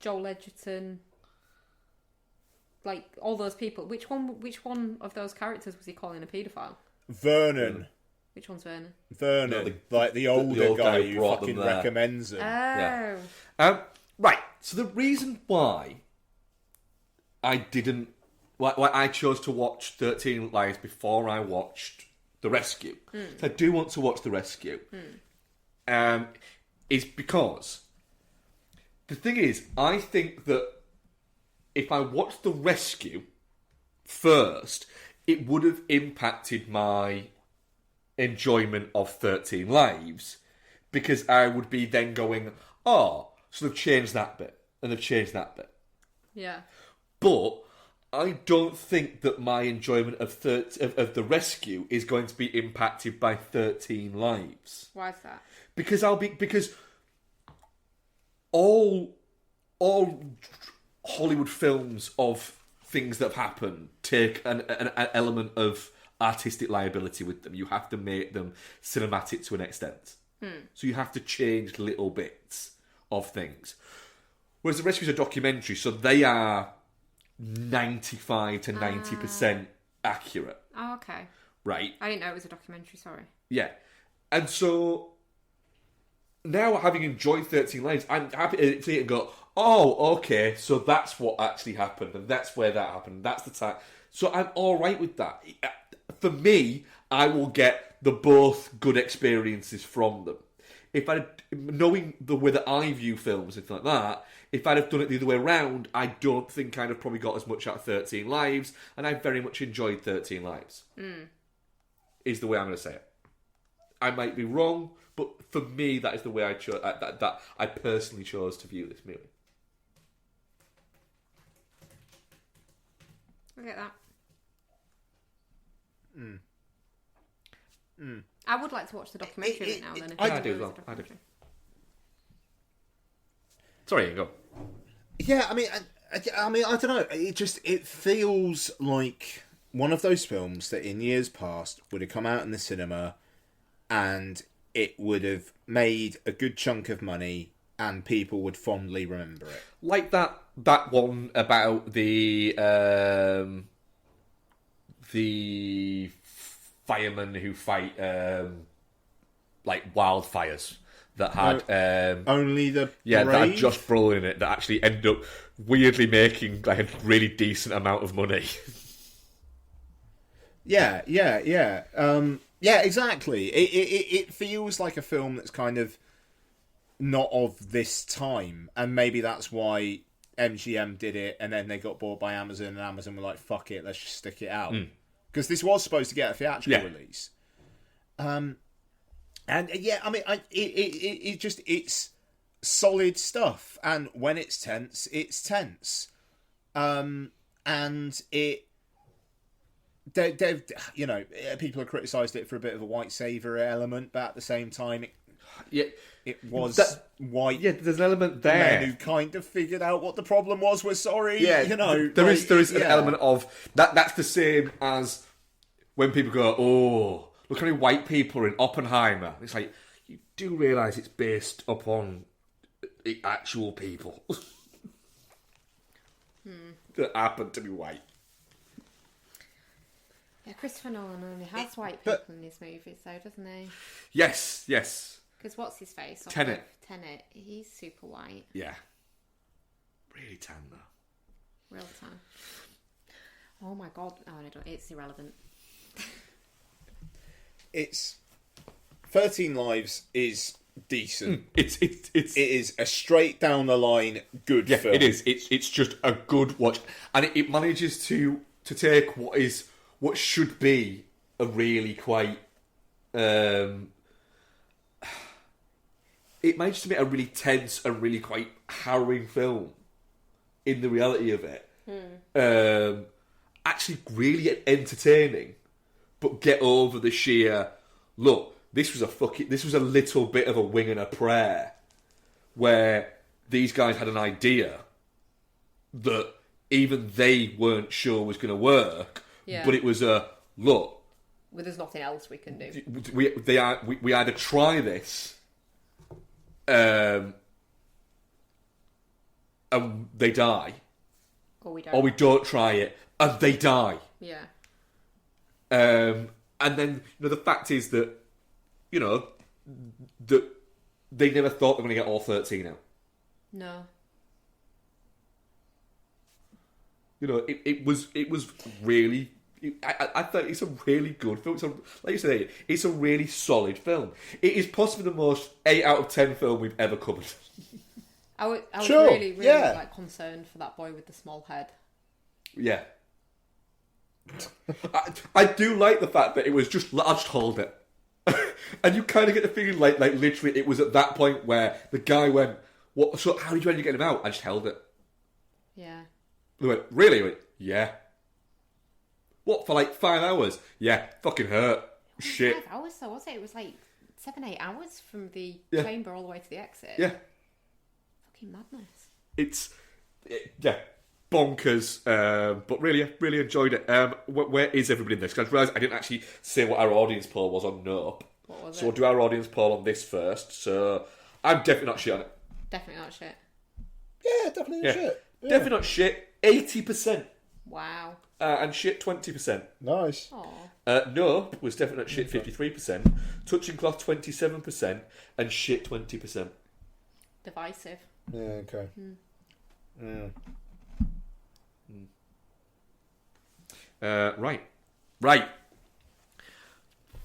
Joel Edgerton, like all those people, which one of those characters was he calling a paedophile? Vernon. Which one's Vernon? Vernon. Like the older old guy guy who who brought fucking them there. recommends them. Oh. Yeah. Right. So the reason why I didn't, why I chose to watch 13 Lives before I watched The Rescue, so I do want to watch The Rescue, is because the thing is, I think that if I watched The Rescue first, it would have impacted my enjoyment of 13 Lives, because I would be then going, oh, so they've changed that bit, and they've changed that bit. Yeah. But I don't think that my enjoyment of The Rescue is going to be impacted by 13 Lives. Why is that? Because all Hollywood films of things that have happened take an element of artistic liability with them. You have to make them cinematic to an extent. So you have to change little bits of things. Whereas The Rescue is a documentary, so they are 95 to 90% accurate. Oh, okay. Right? I didn't know it was a documentary, sorry. Yeah. And so now, having enjoyed 13 Lives, I'm happy to see it and go, oh, okay, so that's what actually happened, and that's where that happened, that's the time. So I'm alright with that. For me, I will get the both good experiences from them. If I, knowing the way that I view films and things like that, if I'd have done it the other way around, I don't think I'd have probably got as much out of 13 Lives, and I very much enjoyed 13 Lives. Is the way I'm going to say it. I might be wrong, but for me, that is the way I chose. That I personally chose to view this movie. I get that. I would like to watch the documentary right now. Then, if I do as well. I do. Sorry, go. Yeah, I mean, I don't know. It feels like one of those films that in years past would have come out in the cinema, and it would have made a good chunk of money, and people would fondly remember it. Like that one about the firemen who fight like wildfires that had Only the that brave? had Josh Brolin in it, that actually ended up weirdly making like a really decent amount of money. Yeah, exactly. It feels like a film that's kind of not of this time, and maybe that's why MGM did it, and then they got bought by Amazon, and Amazon were like, "Fuck it, let's just stick it out," because this was supposed to get a theatrical release. And yeah, I mean, it's solid stuff, and when it's tense, it's tense, and it you know, people have criticised it for a bit of a white saviour element, but at the same time, it was white. Yeah, there's an element Men there. who kind of figured out what the problem was. We're sorry. Yeah, you know, there is an yeah. element of that. That's the same as when people go, "Oh, look how many white people are in Oppenheimer." It's like you do realise it's based upon actual people that happen to be white. Yeah, Christopher Nolan only has white people in his movies, though, doesn't he? Yes. Because what's his face? Tenet. Tenet. He's super white. Yeah. Really tan though. Real tan. Oh my god. Oh, I don't. It's irrelevant. It's 13 Lives is decent. It is a straight down the line good film. It is. It's just a good watch, and it manages to take what should be a really quite. It manages to make a really tense and really quite harrowing film. In the reality of it, actually really entertaining, but get over the sheer look. This was a little bit of a wing and a prayer, where these guys had an idea that even they weren't sure was going to work, but it was a look. Well, there's nothing else we can do. We either try this, and they die, or we don't. Or we don't try it and they die. Yeah. And then the fact is that that they never thought they were going to get all 13 out. No. It was really. I thought it's a really good film. Like you said, it's a really solid film. it is possibly the most 8 out of 10 film we've ever covered. I was Sure, really like concerned for that boy with the small head. Yeah. I do like the fact that it was just, I'll just hold it. And you kind of get the feeling like literally it was at that point where the guy went, "What? So how did you end up getting him out?" I just held it. Yeah. They went, "Really?" I went, "Yeah." What, for like 5 hours? Yeah, fucking hurt. Shit. 5 hours though, was it? It was like 7-8 hours from the Yeah. chamber all the way to the exit. Yeah. Fucking madness. Yeah, bonkers. But really enjoyed it. Where is everybody in this? Because I realised I didn't actually say what our audience poll was on Nope. What was so it? we'll do our audience poll on this first. So I'm definitely not shit on it. Definitely not shit. Yeah, definitely not shit. Yeah. Definitely not shit. 80%. Wow. And shit 20%. Nice. Aw. Nope was definitely not shit 53%. Touching cloth 27%. And shit 20%. Divisive. Yeah, okay. Right.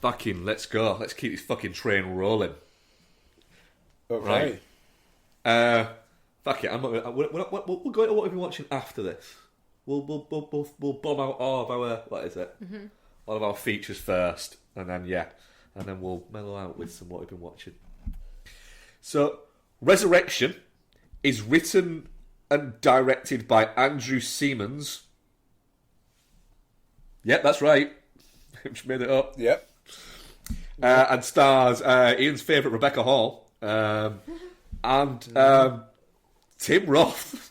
Fucking let's go. Let's keep this fucking train rolling. Okay. Right. Fuck it. We'll go into what we've been watching after this. We'll bomb out all of our all of our features first, and then we'll mellow out with some what we've been watching. So, Resurrection is written and directed by Andrew Siemens. Yep, that's right. Just made it up. Yep. And stars Ian's favourite Rebecca Hall and Tim Roth.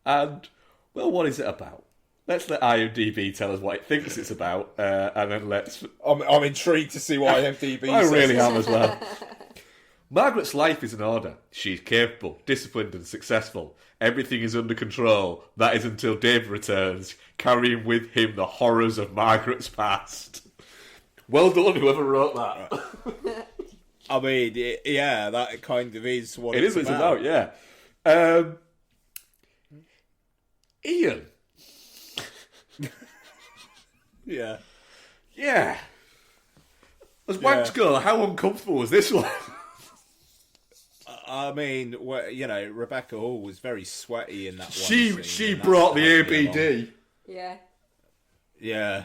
And, well, what is it about? Let's let IMDb tell us what it thinks it's about, and then let's... I'm intrigued to see what IMDb I says. really am as well. Margaret's life is in order. She's capable, disciplined and successful. Everything is under control. That is until Dave returns, carrying with him the horrors of Margaret's past. Well done, whoever wrote that. I mean, yeah, that kind of is what It it's is what about. it's about, yeah. Ian. Yeah. Yeah. As wanks go, how uncomfortable was this one? I mean, Rebecca Hall was very sweaty in that one She scene, and brought the that's how ABD. Yeah. Yeah.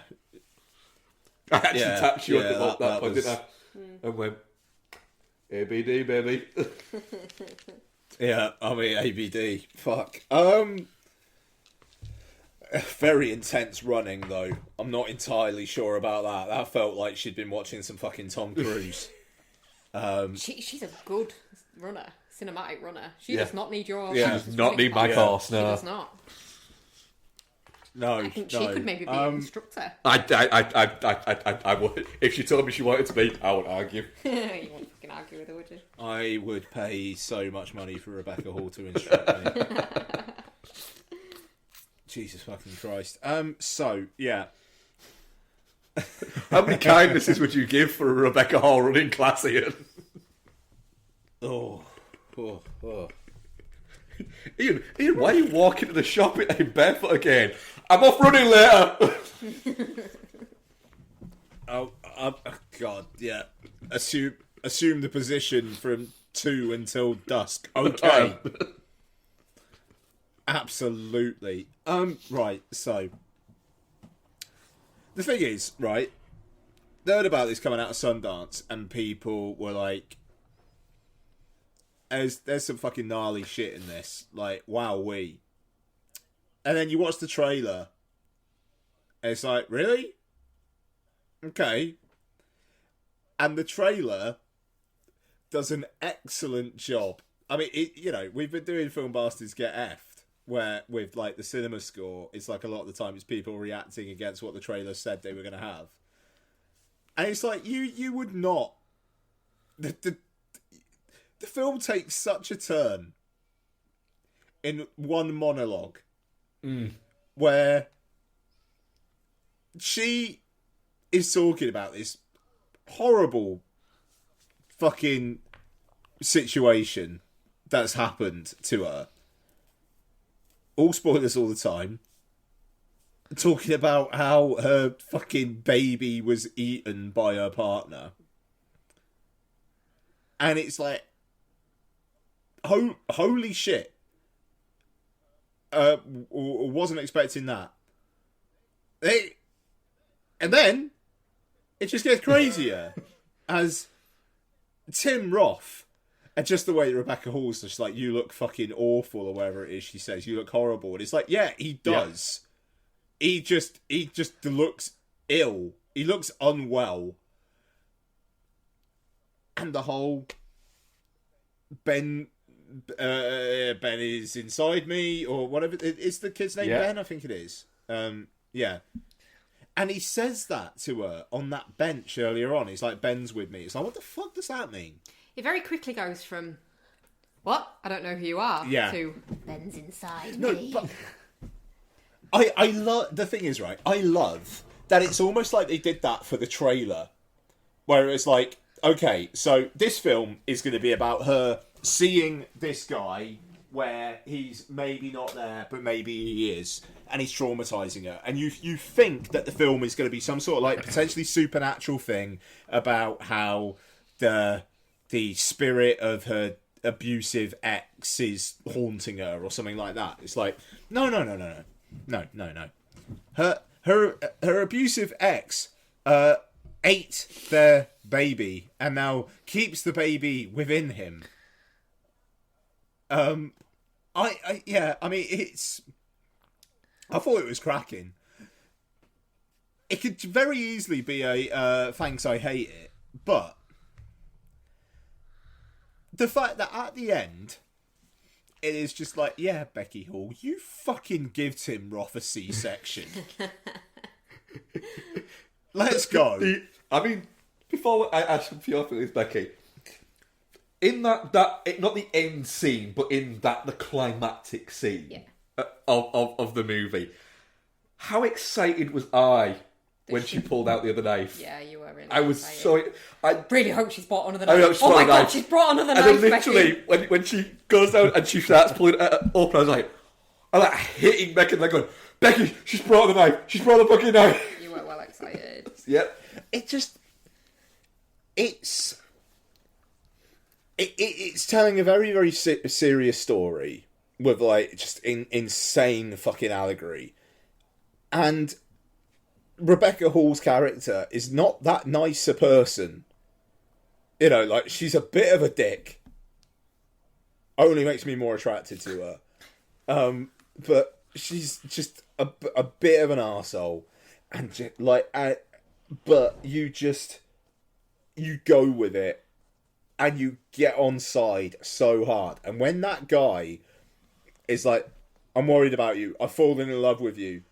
I actually Yeah, tapped you yeah, at that that point, was- didn't I? And went, ABD, baby. Yeah, I mean, ABD. Fuck. Very intense running, though. I'm not entirely sure about that. That felt like she'd been watching some fucking Tom Cruise. She's a good runner, cinematic runner. She Yeah. does not need your. Yeah. She does not need my course, She no. does not. No, I think she could maybe be an instructor. I would. If she told me she wanted to be, I would argue. You won't fucking argue with her, would you? I would pay so much money for Rebecca Hall to instruct me. Jesus fucking Christ. So, yeah. How many kindnesses would you give for a Rebecca Hall running class, Ian? Oh. Ian, why are you walking to the shop in barefoot again? I'm off running later. Oh, God, yeah. Assume the position from 2 until dusk. Okay. Absolutely. Right, so the thing is, right, they heard about this coming out of Sundance and people were like, there's some fucking gnarly shit in this. Like, wowee. And then you watch the trailer and it's like, really? Okay. And the trailer does an excellent job. I mean, we've been doing Film Bastards Get Effed, where with like the cinema score, it's like a lot of the time it's people reacting against what the trailer said they were going to have. And it's like, you would not... The film takes such a turn in one monologue where she is talking about this horrible fucking situation that's happened to her. All spoilers all the time. Talking about how her fucking baby was eaten by her partner. And it's like, holy shit. Wasn't expecting that. And then it just gets crazier as Tim Roth, and just the way that Rebecca Hall's just like, you look fucking awful, or whatever it is she says, you look horrible. And it's like, yeah, he does. Yeah. He just looks ill. He looks unwell. And the whole Ben is inside me, or whatever. Is the kid's name Ben? I think it is. Yeah. And he says that to her on that bench earlier on. He's like, Ben's with me. It's like, what the fuck does that mean? It very quickly goes from, what? I don't know who you are, to, Ben's inside me. But I love... The thing is, right, I love that it's almost like they did that for the trailer. Where it's like, okay, so this film is going to be about her seeing this guy where he's maybe not there, but maybe he is, and he's traumatizing her. And you think that the film is going to be some sort of like potentially supernatural thing about how the spirit of her abusive ex is haunting her or something like that. It's like, no. Her abusive ex ate their baby and now keeps the baby within him. I thought it was cracking. It could very easily be a thanks, I hate it, but the fact that at the end it is just like, yeah, Becky Hall, you fucking give Tim Roth a C-section. Let's go. I mean, before I ask for your feelings, Becky, in that not the end scene, but in the climactic scene of the movie, how excited was I when she pulled out the other knife? Yeah, you were really I was excited. I really hope she's brought another knife. Oh my god, she's brought another knife. And then literally, when she goes down and she starts pulling it open, I was like hitting Becky and going, Becky, she's brought the knife. She's brought the fucking knife. You were well excited. Yep. It's telling a very, very serious story with like just insane fucking allegory. And Rebecca Hall's character is not that nice a person. You know, like, she's a bit of a dick. Only makes me more attracted to her. But she's just a bit of an arsehole, and just, like, but you go with it, and you get on side so hard. And when that guy is like, "I'm worried about you. I've fallen in love with you,"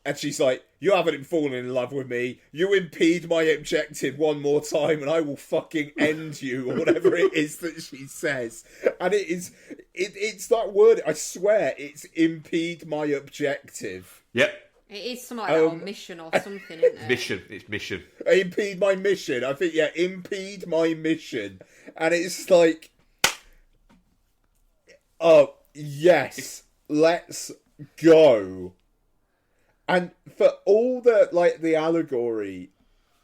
and she's like, "You haven't fallen in love with me. You impede my objective one more time, and I will fucking end you," or whatever it is that she says. And it's that word. I swear, it's impede my objective. Yep. It is something like that, or mission or something, isn't it? Mission. It's mission. Impede my mission. I think, yeah, impede my mission. And it's like, oh, yes, let's go. And for all the, like, the allegory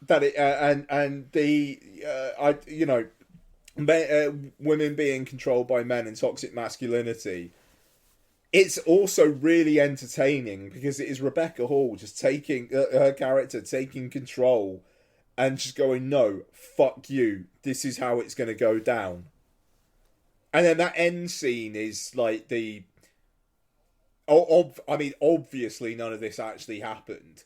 that it, and the, women being controlled by men and toxic masculinity, it's also really entertaining because it is Rebecca Hall just taking her character taking control and just going, "No, fuck you. This is how it's going to go down." And then that end scene is like the. I mean, obviously none of this actually happened,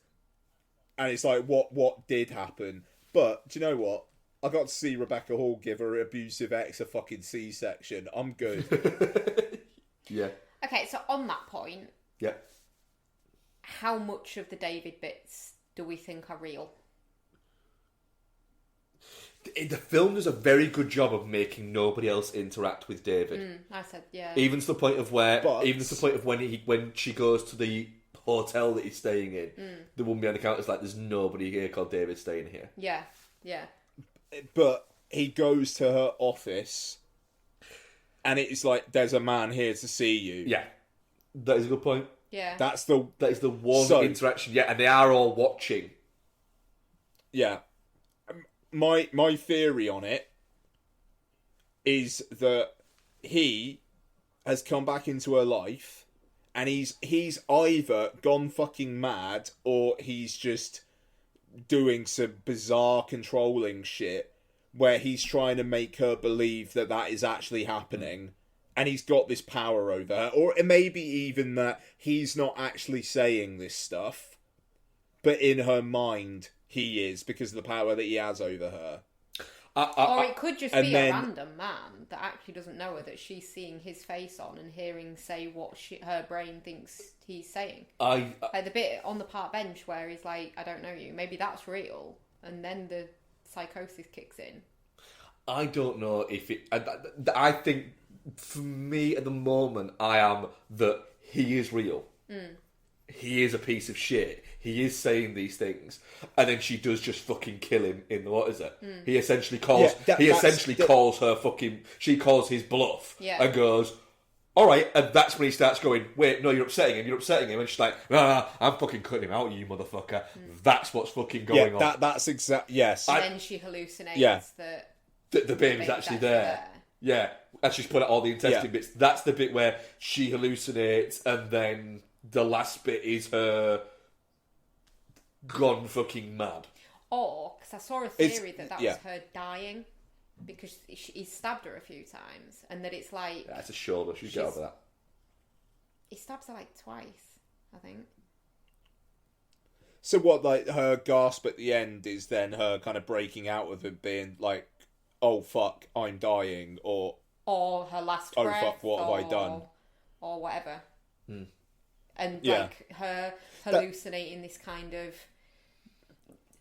and it's like, what did happen? But do you know what? I got to see Rebecca Hall give her abusive ex a fucking C-section. I'm good. Yeah. Okay, so on that point, Yeah. how much of the David bits do we think are real? The film does a very good job of making nobody else interact with David. I said, yeah. Even to the point of when she goes to the hotel that he's staying in, the woman behind the counter is like, "There's nobody here called David staying here." Yeah, yeah. But he goes to her office, and it's like, "There's a man here to see you." Yeah, that is a good point. Yeah. That is the one interaction. Yeah, and they are all watching. Yeah. My theory on it is that he has come back into her life, and he's either gone fucking mad, or he's just doing some bizarre controlling shit where he's trying to make her believe that is actually happening, and he's got this power over her. Or it may be even that he's not actually saying this stuff, but in her mind he is, because of the power that he has over her. Or it could just be then, a random man that actually doesn't know her, that she's seeing his face on and hearing say what her brain thinks he's saying. Like the bit on the park bench where he's like, "I don't know you." Maybe that's real, and then the psychosis kicks in. I don't know if it. I think for me at the moment, I am that he is real. He is a piece of shit. He is saying these things, and then she does just fucking kill him in the, what is it? He essentially calls. Calls her fucking. She calls his bluff and goes, "All right," and that's when he starts going, "Wait, no, you're upsetting him. You're upsetting him." And she's like, "Nah, I'm fucking cutting him out, you motherfucker." That's what's fucking going on. That's exact. Yes. And then she hallucinates that the baby's actually there. Yeah, and she's put out all the interesting bits. That's the bit where she hallucinates, and then the last bit is her gone fucking mad. Or, because I saw a theory that was her dying because he stabbed her a few times, and that it's like... Yeah, it's a shoulder. She's got over that. He stabs her like twice, I think. So what, like, her gasp at the end is then her kind of breaking out of it, being like, "Oh fuck, I'm dying," or her last breath. "Oh fuck, what have I done?" Or whatever. And like her hallucinating this kind of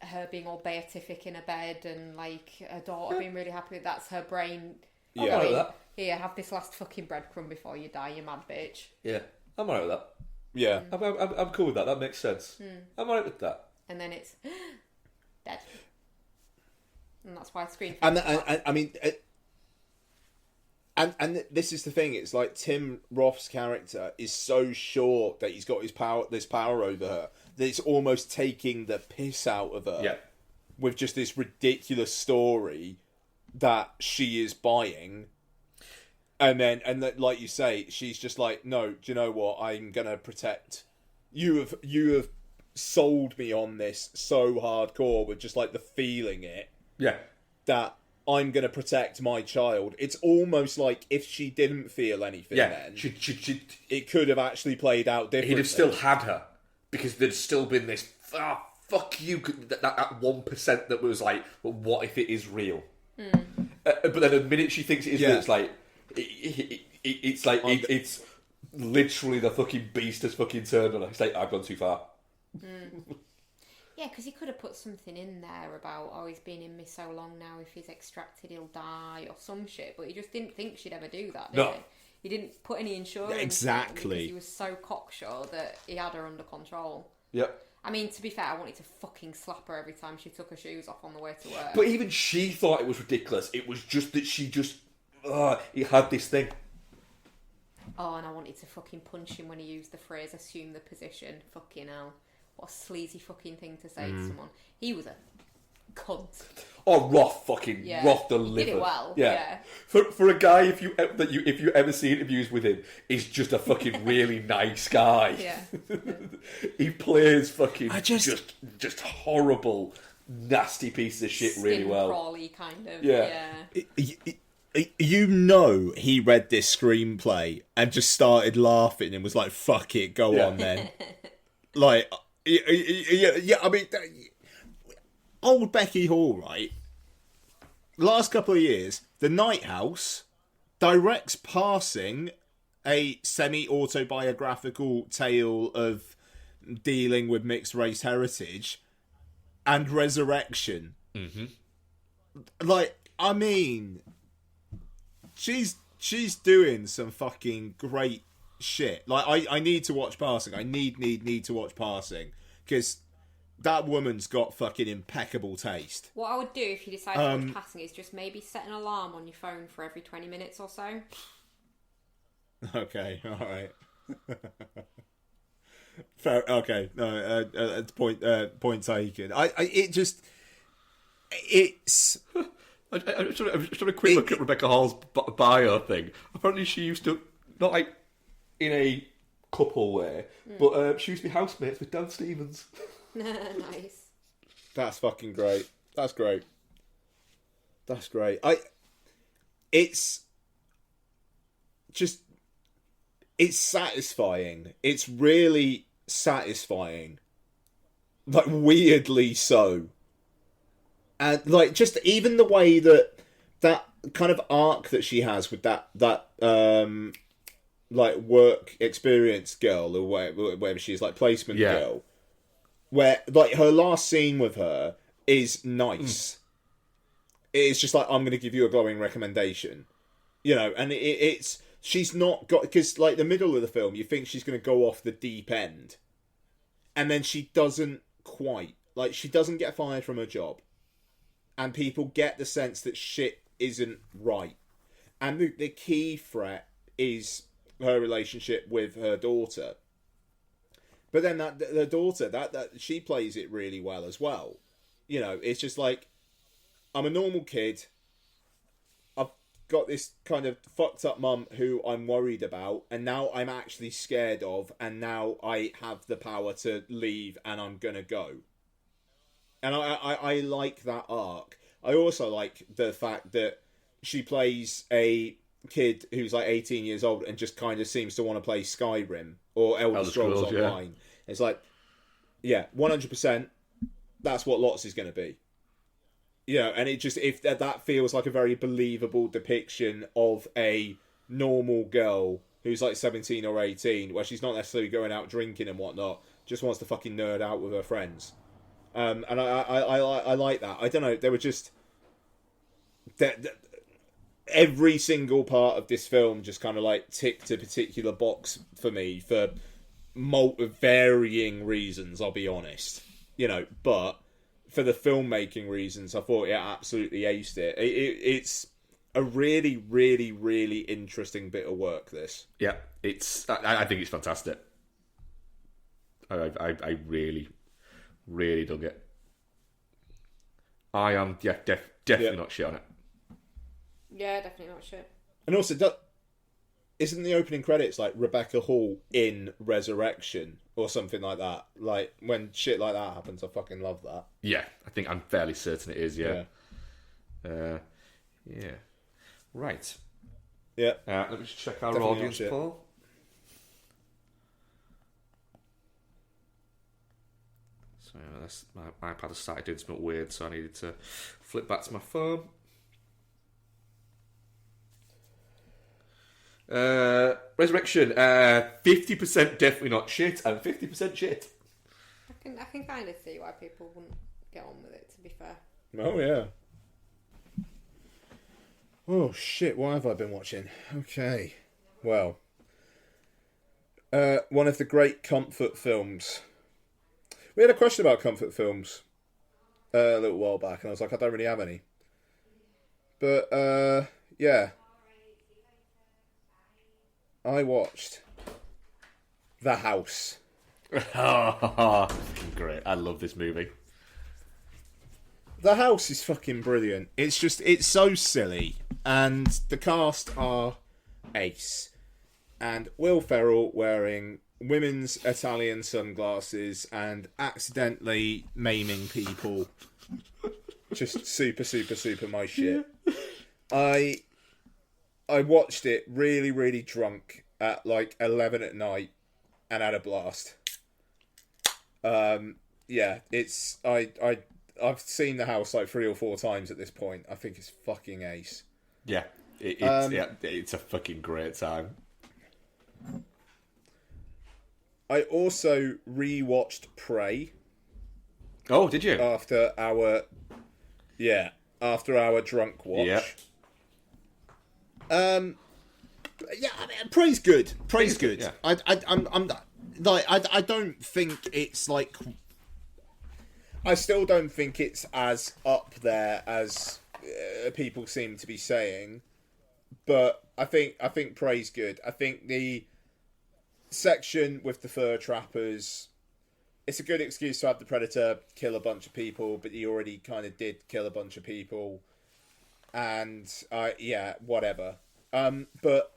her being all beatific in a bed, and like her daughter being really happy. That's her brain. Yeah, going, that. "Here, have this last fucking breadcrumb before you die, you mad bitch." Yeah, I'm alright with that. Yeah, I'm cool with that. That makes sense. I'm alright with that. And then it's dead, and that's why I screamed. And I mean. And this is the thing. It's like Tim Roth's character is so sure that he's got this power over her, that it's almost taking the piss out of her. Yeah. With just this ridiculous story that she is buying, and like you say, she's just like, "No, do you know what? I'm gonna protect you. Have sold me on this so hardcore with just like the feeling it. Yeah. That I'm going to protect my child. It's almost like if she didn't feel anything then, it could have actually played out differently. He'd have still had her, because there'd still been this, fuck you, that 1% that was like, well, what if it is real? But then the minute she thinks it is real, it's like, it's literally the fucking beast has fucking turned on her. It's like, I've gone too far. Yeah, because he could have put something in there about, he's been in me so long now, if he's extracted he'll die, or some shit, but he just didn't think she'd ever do that, did he? He didn't put any insurance exactly because he was so cocksure that he had her under control. Yep. I mean, to be fair, I wanted to fucking slap her every time she took her shoes off on the way to work. But even she thought it was ridiculous. It was just that she just, he had this thing. Oh, and I wanted to fucking punch him when he used the phrase assume the position. Fucking hell. What a sleazy fucking thing to say to someone. He was a cunt. Oh, Roth delivered. He did it well. Yeah. For a guy, if you ever see interviews with him, he's just a fucking really nice guy. Yeah. He plays fucking just horrible, nasty pieces of shit really well. Crawly kind of. Yeah. You know he read this screenplay and just started laughing and was like, fuck it, go on then. Like, yeah, I mean, old Becky Hall, right? Last couple of years, The Night House directs Passing, a semi-autobiographical tale of dealing with mixed race heritage, and Resurrection. Mm-hmm. Like, I mean, she's doing some fucking great shit. Like, I need to watch Passing. I need to watch Passing, because that woman's got fucking impeccable taste. What I would do if you decide to watch Passing is just maybe set an alarm on your phone for every 20 minutes or so. Okay, alright. Fair, okay, no, point taken. It's... I just had a quick look at Rebecca Hall's bio thing. Apparently she used to, not like in a couple way, but she used to be housemates with Dan Stevens. Nice. That's fucking great. That's great. It's satisfying. It's really satisfying. Like, weirdly so. And, like, just even the way that kind of arc that she has with that like, work experience girl, or whatever she is, like, placement girl, where, like, her last scene with her is nice. It's just like, I'm going to give you a glowing recommendation. You know, and it's... She's not got... Because, like, the middle of the film, you think she's going to go off the deep end. And then she doesn't quite. Like, she doesn't get fired from her job. And people get the sense that shit isn't right. And the key threat is her relationship with her daughter. But then the daughter, that she plays it really well as well. You know, it's just like, I'm a normal kid. I've got this kind of fucked up mum who I'm worried about, and now I'm actually scared of, and now I have the power to leave, and I'm gonna go. And I like that arc. I also like the fact that she plays a kid who's like 18 years old and just kind of seems to want to play Skyrim or Elder Scrolls Online. Yeah. It's like, yeah, 100%, that's what Lots is going to be. You know, and it just, if that feels like a very believable depiction of a normal girl who's like 17 or 18, where she's not necessarily going out drinking and whatnot, just wants to fucking nerd out with her friends. And I like that. I don't know, they were just... every single part of this film just kind of like ticked a particular box for me for varying reasons, I'll be honest. You know, but for the filmmaking reasons, I thought it absolutely aced it. It's a really, really, really interesting bit of work, this. Yeah, I think it's fantastic. I really, really dug it. I am definitely not shit on it. Yeah, definitely not shit. And also, isn't the opening credits like Rebecca Hall in Resurrection or something like that? Like, when shit like that happens, I fucking love that. Yeah, I'm fairly certain it is, yeah. Yeah. Right. Yeah. Let me just check our Definitely audience watch it. poll. So my iPad has started doing something weird, so I needed to flip back to my phone. Resurrection, 50% definitely not shit, and 50% shit. I can kind of see why people wouldn't get on with it, to be fair. Oh, yeah. Oh, shit, what have I been watching? Okay. Well, one of the great comfort films. We had a question about comfort films a little while back, and I was like, I don't really have any. But, yeah. I watched The House. Great, I love this movie. The House is fucking brilliant. It's so silly. And the cast are ace. And Will Ferrell wearing women's Italian sunglasses and accidentally maiming people. Just super, super, super my shit. I watched it really, really drunk at like 11 at night and had a blast. Yeah, it's I've seen The House like 3 or 4 times at this point. I think it's fucking ace. Yeah, it's a fucking great time. I also rewatched Prey Oh, did you? after our drunk watch. Yeah. Yeah, I mean, Prey's good. Prey's good. Yeah. I'm like I don't think it's like. I still don't think it's as up there as people seem to be saying, but I think Prey's good. I think the section with the fur trappers, it's a good excuse to have the Predator kill a bunch of people, but he already kind of did kill a bunch of people, and yeah, whatever. But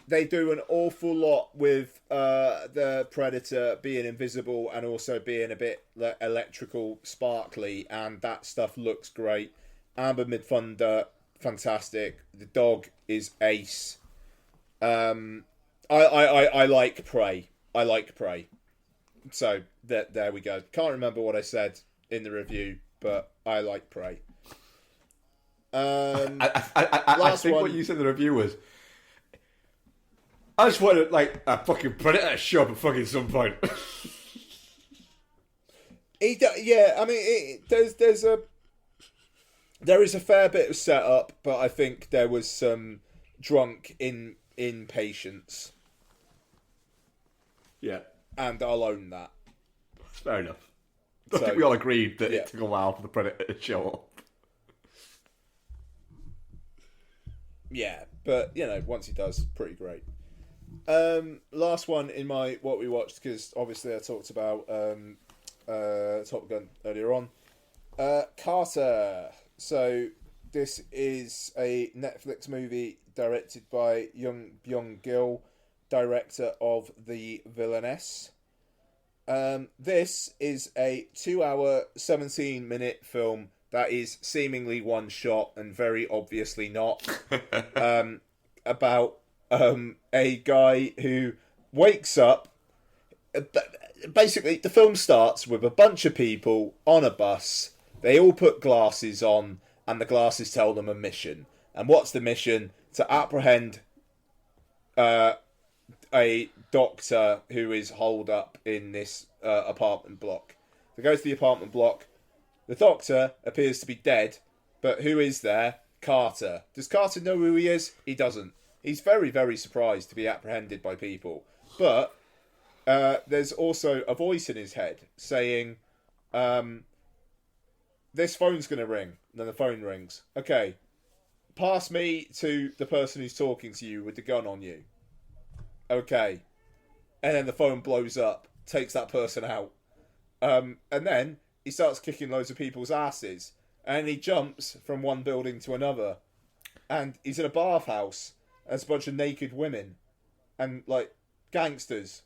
they do an awful lot with the Predator being invisible and also being a bit electrical, sparkly, and that stuff looks great. Amber Midthunder, fantastic. The dog is ace. I like Prey. I like Prey. So there we go. Can't remember what I said in the review, but I like Prey. I think what you said in the review was, I just wanted like a fucking Predator to show up at fucking some point. Yeah, I mean, there is a fair bit of setup, but I think there was some drunk impatience, Yeah, and I'll own that. fair enough. I think we all agreed that yeah. it took a while for the Predator to show up. Yeah, but you know, once he does, pretty great. Last one in my what we watched, because obviously I talked about Top Gun earlier on. Carter. So this is a Netflix movie directed by Young Byung-gil, director of The Villainess. This is a 2-hour, 17-minute film that is seemingly one shot and very obviously not. About a guy who wakes up. Basically, the film starts with a bunch of people on a bus. They all put glasses on, and the glasses tell them a mission. And what's the mission? To apprehend a doctor who is holed up in this apartment block. They go to the apartment block. The doctor appears to be dead, but who is there? Carter. Does Carter know who he is? He doesn't. He's very, very surprised to be apprehended by people. But there's also a voice in his head saying, this phone's going to ring. And then the phone rings. Okay, pass me to the person who's talking to you with the gun on you. Okay. And then the phone blows up, takes that person out. And then he starts kicking loads of people's asses. And he jumps from one building to another. And he's in a bathhouse. There's a bunch of naked women. And, like, gangsters.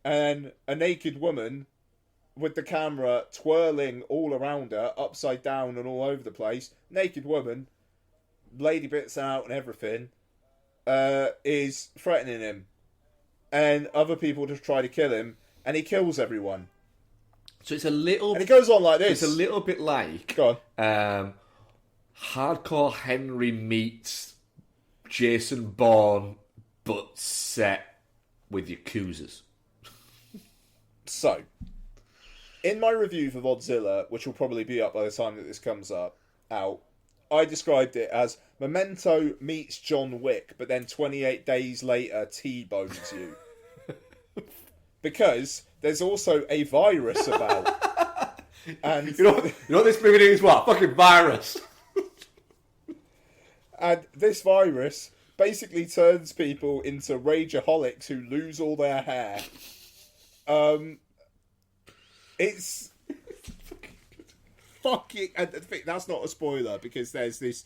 And a naked woman with the camera twirling all around her, upside down and all over the place. Naked woman, lady bits out and everything, is threatening him. And other people just try to kill him, and he kills everyone. So it's a little... And it goes on like this. It's a little bit like... Go on. Hardcore Henry meets Jason Bourne, but set with Yakuzas. So, in my review for Godzilla, which will probably be up by the time that this comes out, I described it as Memento meets John Wick, but then 28 days later T-bones you. Because there's also a virus about. And You know what this movie is? What? Fucking virus. And this virus basically turns people into rageaholics who lose all their hair. It's fucking. And that's not a spoiler because there's this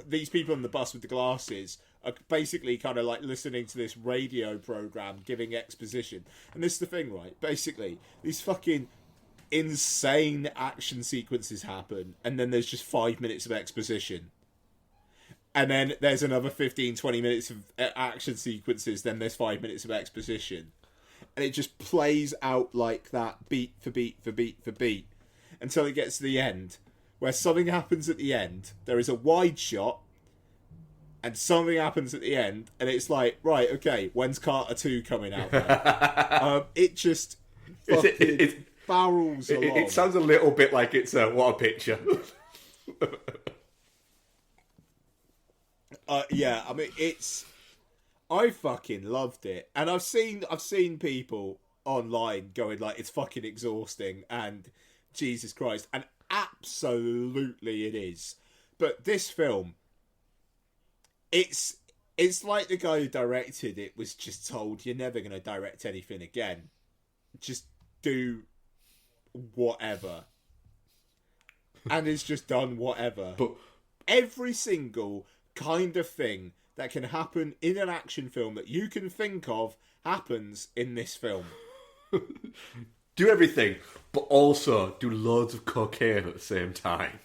these people on the bus with the glasses are basically kind of like listening to this radio program giving exposition. And this is the thing, right? Basically, these fucking insane action sequences happen, and then there's just 5 minutes of exposition. And then there's another 15-20 minutes of action sequences, then there's 5 minutes of exposition. And it just plays out like that, beat for beat for beat for beat, until it gets to the end, where something happens at the end. There is a wide shot, and something happens at the end, and it's like, right, okay, when's Carter 2 coming out? It just fucking barrels along. It sounds a little bit like it's What a Picture. Yeah, I mean, I fucking loved it, and I've seen people online going like, it's fucking exhausting, and Jesus Christ, and absolutely it is. But this film, it's like the guy who directed it was just told, you're never going to direct anything again. Just do whatever. And it's just done whatever. But every single kind of thing that can happen in an action film that you can think of happens in this film. Do everything, but also do loads of cocaine at the same time.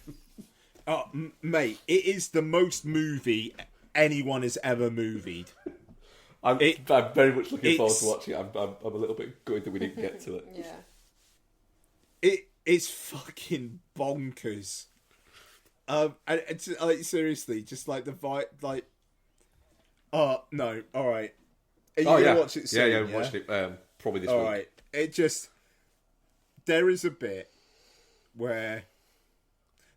Oh, mate, it is the most movie anyone has ever movied. I'm very much looking forward to watching it. I'm a little bit good that we didn't get to it. Yeah. It's fucking bonkers. And it's, like, seriously, just like the vibe, like, oh no, all right. Are you gonna watch it soon? Yeah, I'm watching it probably this week. All right. It just, there is a bit where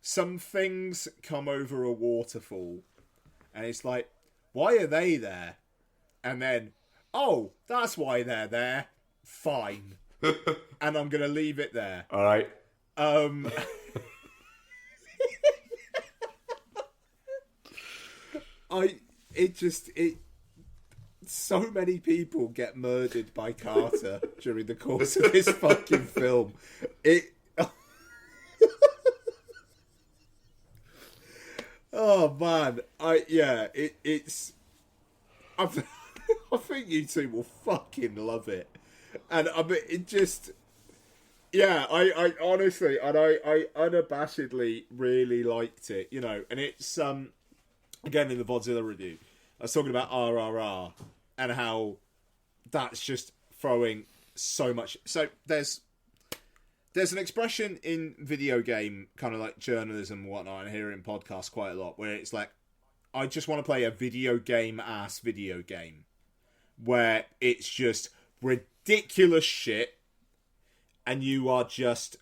some things come over a waterfall, and it's like, why are they there? And then, oh, that's why they're there. Fine. And I'm gonna leave it there. All right. So many people get murdered by Carter during the course of this fucking film. Oh man, I think you two will fucking love it, and I mean it just. Yeah, I honestly, and I unabashedly really liked it, you know, and it's, again, in the Godzilla review, I was talking about RRR, and how that's just throwing so much, so there's an expression in video game, kind of like journalism and whatnot, and I hear it in podcasts quite a lot, where it's like, I just want to play a video game, where it's just ridiculous shit, and you are just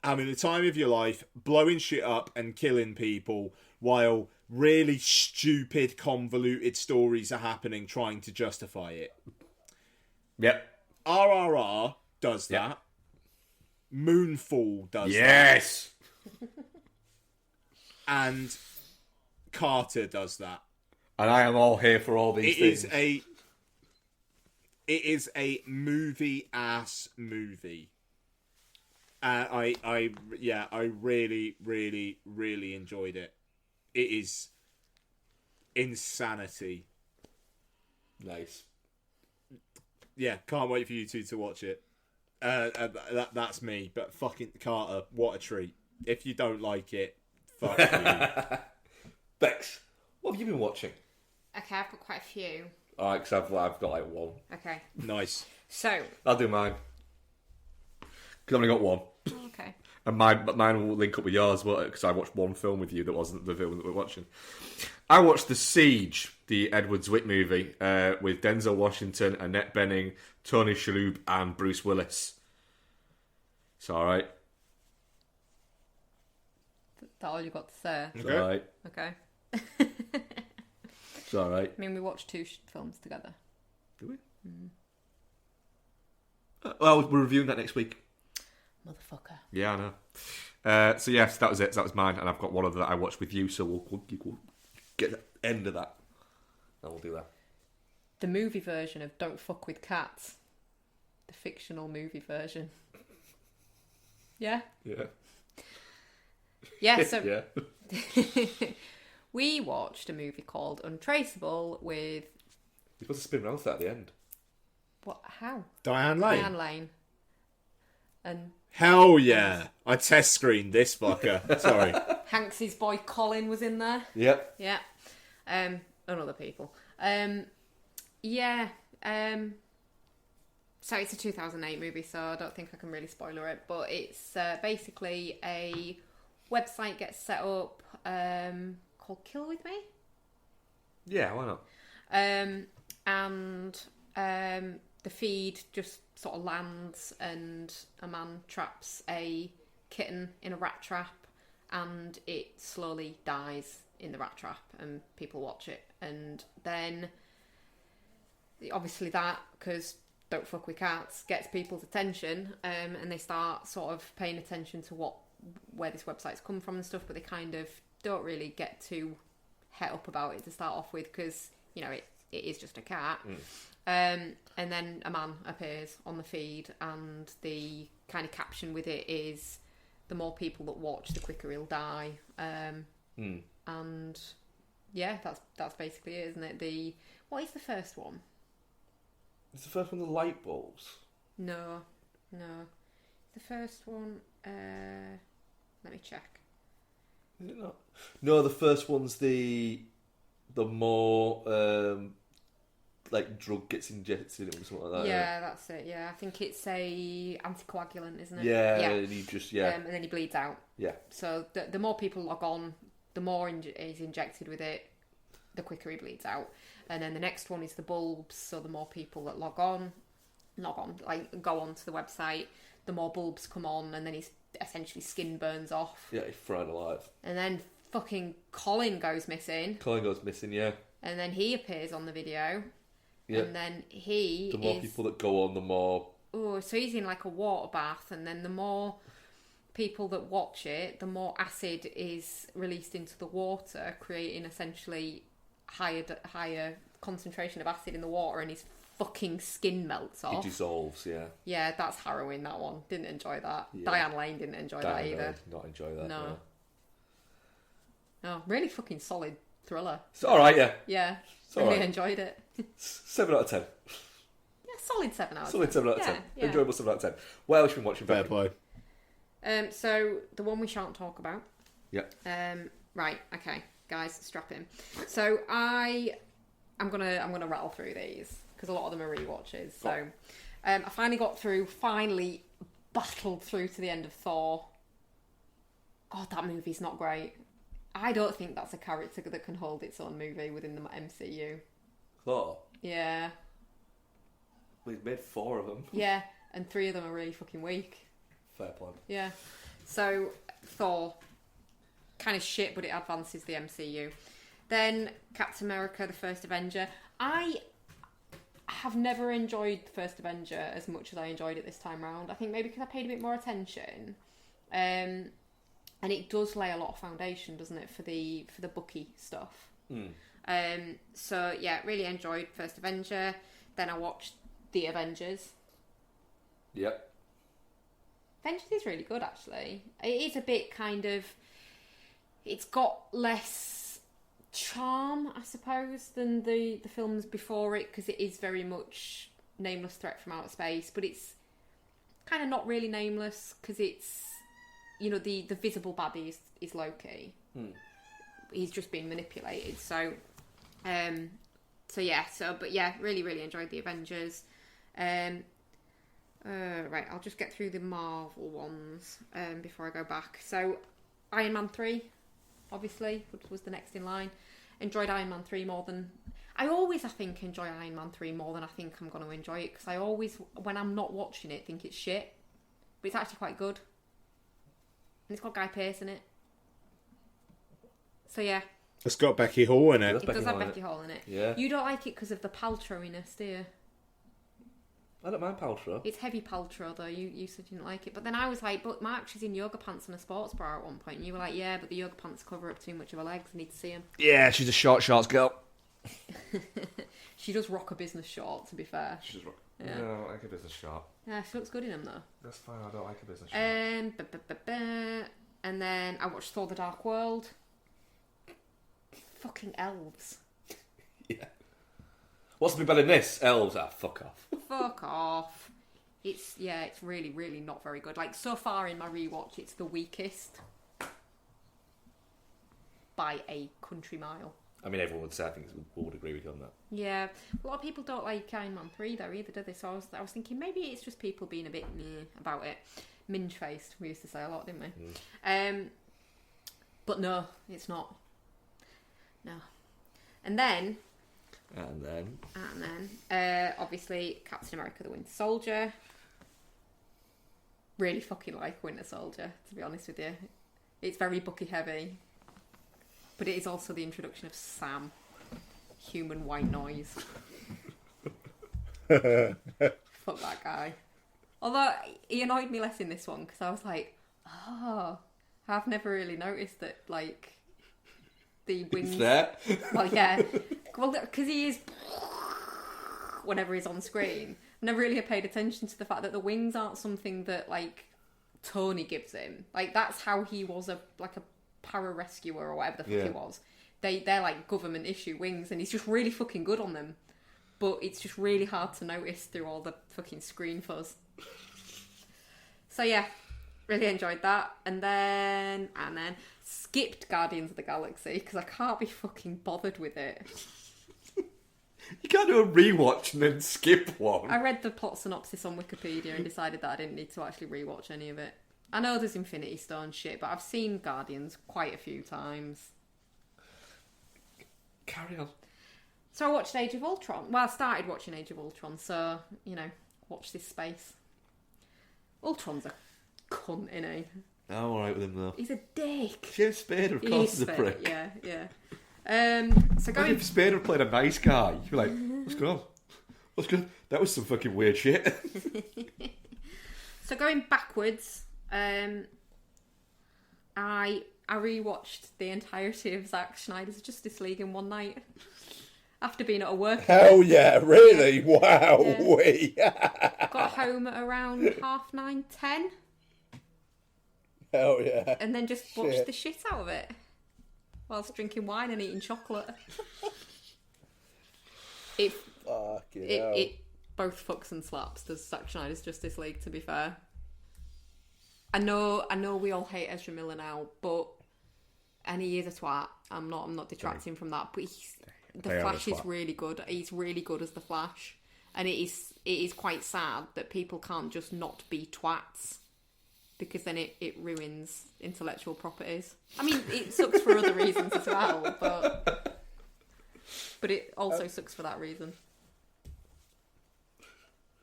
having the time of your life, blowing shit up and killing people, while really stupid, convoluted stories are happening trying to justify it. Yep. RRR does that. Yep. Moonfall does that. Yes! And Carter does that. And I am all here for all these things. It is a movie-ass movie. I really, really, really enjoyed it. It is insanity. Nice. Yeah, can't wait for you two to watch it. That's me. But fucking Carter, what a treat. If you don't like it, Fuck you. Bex, what have you been watching? Okay, I've got quite a few. Alright, because I've got like one. Okay. Nice. So. I'll do mine. Because I've only got one. Okay. And mine will link up with yours, won't it? Because I watched one film with you that wasn't the film that we're watching. I watched The Siege, the Edward Zwick movie, with Denzel Washington, Annette Bening, Tony Shalhoub, and Bruce Willis. It's alright. Is that all you got to say? It's alright. Okay. It's alright. I mean, we watched two films together. Do we? Well, we're reviewing that next week. Motherfucker. Yeah, I know. So yes, that was it. That was mine, and I've got one other that I watched with you. So we'll get the end of that, and we'll do that. The movie version of Don't Fuck with Cats. The fictional movie version. Yeah. Yeah. Yeah. So Yeah. we watched a movie called Untraceable with You're supposed to spin around to that at the end. what? How? Diane Lane. Diane Lane. And Hell yeah. I test screened this fucker. Sorry. Hanks's boy Colin was in there. Yep. Yeah. And other people. Yeah. So it's a 2008 movie, so I don't think I can really spoiler it. But it's basically a website gets set up called Kill With Me. Yeah, why not? And the feed just sort of lands, and a man traps a kitten in a rat trap, and it slowly dies in the rat trap, and people watch it. And then obviously that, because Don't Fuck With Cats, gets people's attention, and they start sort of paying attention to where this website's come from and stuff, but they kind of don't really get too het up about it to start off with, because it is just a cat. And then a man appears on the feed, and the kind of caption with it is, the more people that watch, the quicker he'll die. And yeah, that's basically it, isn't it? What is the first one? It's the first one, the light bulbs. No. The first one, let me check. Is it not? No, the first one's the more like drug gets injected in or something like that. Yeah, that's it. Yeah, I think it's a anticoagulant, isn't it? Yeah, and he just and then he bleeds out. Yeah. So the more people log on, the more he's injected with it, the quicker he bleeds out. And then the next one is the bulbs. So the more people that log on, like go onto the website, the more bulbs come on, and then his essentially skin burns off. Yeah, he's fried alive. And then fucking Colin goes missing. Colin goes missing, yeah. And then he appears on the video. Yeah. And then the more people that go on, the more... Oh, so he's in like a water bath, and then the more people that watch it, the more acid is released into the water, creating essentially higher concentration of acid in the water, and his fucking skin melts off. It dissolves, yeah. Yeah, that's harrowing, that one. Didn't enjoy that. Yeah. Diane Lane didn't enjoy that either. Did not enjoy that. No. No, really fucking solid thriller. It's alright, yeah. Yeah, It's really alright. enjoyed it. 7 out of 10. Yeah, solid 7 out of 10. Solid 7 out of 10. Yeah. Enjoyable 7 out of 10. What else have you been watching? Fair play. So the one we shan't talk about. Yeah. Right. Okay, guys, strap in. So I'm gonna rattle through these because a lot of them are rewatches. So I finally battled through to the end of Thor. God, that movie's not great. I don't think that's a character that can hold its own movie within the MCU. Thor? Yeah. We've made 4 of them. Yeah, and 3 of them are really fucking weak. Fair point. Yeah. So, Thor. Kind of shit, but it advances the MCU. Then, Captain America, the First Avenger. I have never enjoyed the First Avenger as much as I enjoyed it this time round. I think maybe because I paid a bit more attention. And it does lay a lot of foundation, doesn't it, for the Bucky stuff. So, yeah, really enjoyed First Avenger. Then I watched The Avengers. Yep. Avengers is really good, actually. It is a bit kind of... It's got less charm, I suppose, than the films before it, because it is very much nameless threat from outer space, but it's kind of not really nameless, because it's... the visible baddie is Loki. He's just being manipulated. So really, really enjoyed the Avengers. Right, I'll just get through the Marvel ones before I go back. So, Iron Man 3, obviously, which was the next in line. Enjoyed Iron Man 3 more than... I think, enjoy Iron Man 3 more than I think I'm going to enjoy it, because I always, when I'm not watching it, think it's shit. But it's actually quite good. And it's got Guy Pearce in it. So, yeah. It's got Becky Hall in it. It does have Becky Hall in it. Yeah. You don't like it because of the Paltrowiness, do you? I don't mind Paltrow. It's heavy Paltrow, though. You said you didn't like it. But then I was like, but Mark, she's in yoga pants and a sports bra at one point. And you were like, yeah, but the yoga pants cover up too much of her legs. I need to see them. Yeah, she's a shorts girl. She does rock a business short, to be fair. She does rock. Yeah. No, I don't like a business short. Yeah, she looks good in them, though. That's fine, I don't like a business short. And then I watched Thor: The Dark World. Fucking elves. Yeah. What's to be better than this? Elves? Ah, fuck off. Fuck off. It's really, really not very good. Like, so far in my rewatch, it's the weakest. By a country mile. I mean, everyone would say, I think would agree with you on that. Yeah. A lot of people don't like Iron Man 3, though, either, do they? So I was thinking, maybe it's just people being a bit meh about it. Minge-faced, we used to say a lot, didn't we? But no, it's not. No. And then, obviously, Captain America: The Winter Soldier. Really fucking like Winter Soldier, to be honest with you. It's very Bucky heavy. But it is also the introduction of Sam. Human white noise. Fuck that guy. Although, he annoyed me less in this one, because I was like, I've never really noticed that, like, the wings... It's there? Well, yeah. Well, because he is... Whenever he's on screen. Never really paid attention to the fact that the wings aren't something that, like, Tony gives him. Like, that's how he was a para-rescuer or whatever the fuck he was. They're, like, government issue wings, and he's just really fucking good on them. But it's just really hard to notice through all the fucking screen fuzz. So, yeah. Really enjoyed that. And then skipped Guardians of the Galaxy because I can't be fucking bothered with it. You can't do a rewatch and then skip one. I read the plot synopsis on Wikipedia and decided that I didn't need to actually rewatch any of it. I know there's Infinity Stone shit, but I've seen Guardians quite a few times. Carry on. So I watched Age of Ultron. Well, I started watching Age of Ultron, so, watch this space. Ultron's a cunt, innit? I'm alright with him, though. He's a dick. James Spader, of course, is a prick. Yeah. So Imagine if Spader played a nice guy. You'd be like, what's going on? What's good? That was some fucking weird shit. So going backwards, I rewatched the entirety of Zack Snyder's Justice League in one night. After being at a work. Hell yeah, really? Yeah. Wow. Yeah. Got home at around 9:30, 10. Hell yeah. And then just watched the shit out of it. Whilst drinking wine and eating chocolate. It both fucks and slaps, does Zack Snyder's Justice League, to be fair. I know we all hate Ezra Miller now, and he is a twat. I'm not detracting from that, but the Flash is really good. He's really good as the Flash. And it is quite sad that people can't just not be twats. Because then it ruins intellectual properties. I mean, it sucks for other reasons as well, but it also sucks for that reason.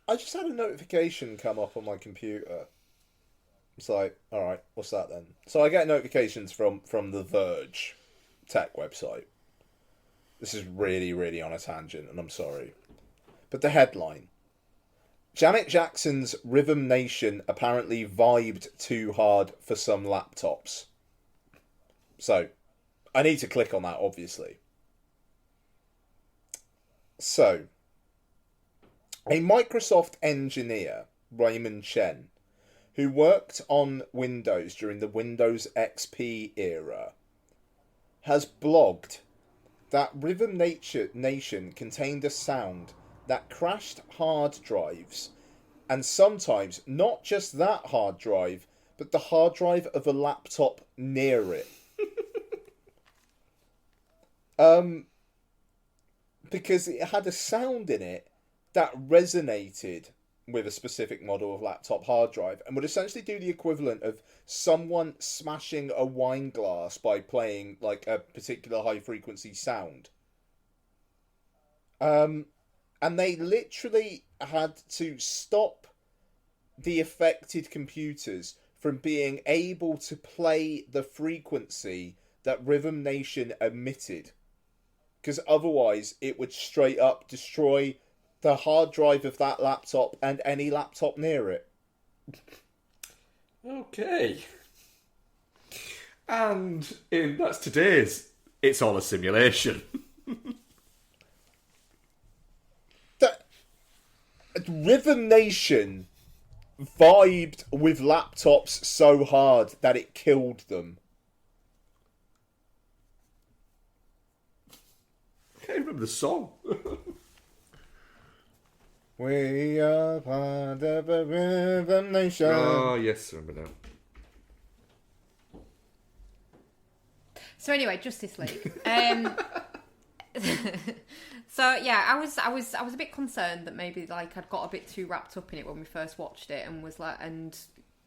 I just had a notification come up on my computer. It's like, alright, what's that then? So I get notifications from The Verge tech website. This is really, really on a tangent, and I'm sorry. But the headline: Janet Jackson's Rhythm Nation apparently vibed too hard for some laptops. So, I need to click on that, obviously. So, a Microsoft engineer, Raymond Chen, who worked on Windows during the Windows XP era, has blogged that Rhythm Nation contained a sound that crashed hard drives, and sometimes not just that hard drive, but the hard drive of a laptop near it. Because it had a sound in it that resonated with a specific model of laptop hard drive and would essentially do the equivalent of someone smashing a wine glass by playing like a particular high frequency sound. And they literally had to stop the affected computers from being able to play the frequency that Rhythm Nation emitted. Because otherwise it would straight up destroy the hard drive of that laptop and any laptop near it. Okay. And that's today's It's All a Simulation. Rhythm Nation vibed with laptops so hard that it killed them. I can't remember the song. We are part of a Rhythm Nation. Oh, yes, I remember now. So anyway, Justice League. So yeah, I was a bit concerned that maybe like I'd got a bit too wrapped up in it when we first watched it, and was like, and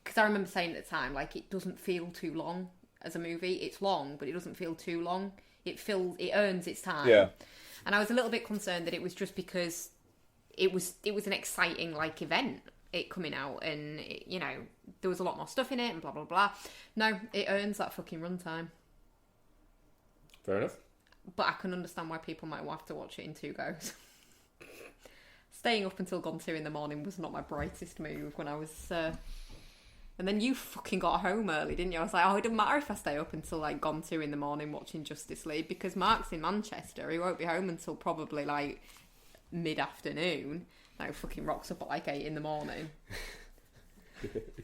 because I remember saying at the time, like, it doesn't feel too long as a movie. It's long, but it doesn't feel too long. It earns its time. Yeah. And I was a little bit concerned that it was just because it was an exciting like event, it coming out, and it, you know, there was a lot more stuff in it and blah blah blah. No, it earns that fucking runtime. Fair enough. But I can understand why people might have to watch it in 2 goes. Staying up until gone 2 in the morning was not my brightest move when I was... And then you fucking got home early, didn't you? I was like, oh, it doesn't matter if I stay up until like gone 2 in the morning watching Justice League, because Mark's in Manchester. He won't be home until probably like mid-afternoon. Now he fucking rocks up at like 8 in the morning.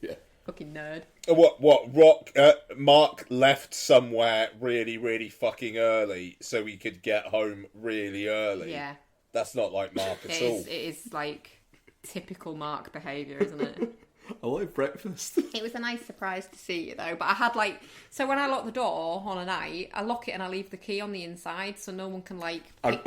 Yeah. Fucking nerd. Mark left somewhere really, really fucking early so he could get home really early. Yeah. That's not like Mark at all. It is like typical Mark behaviour, isn't it? I like breakfast. It was a nice surprise to see it though, but I had like, so when I lock the door on a night, I lock it and I leave the key on the inside so no one can like And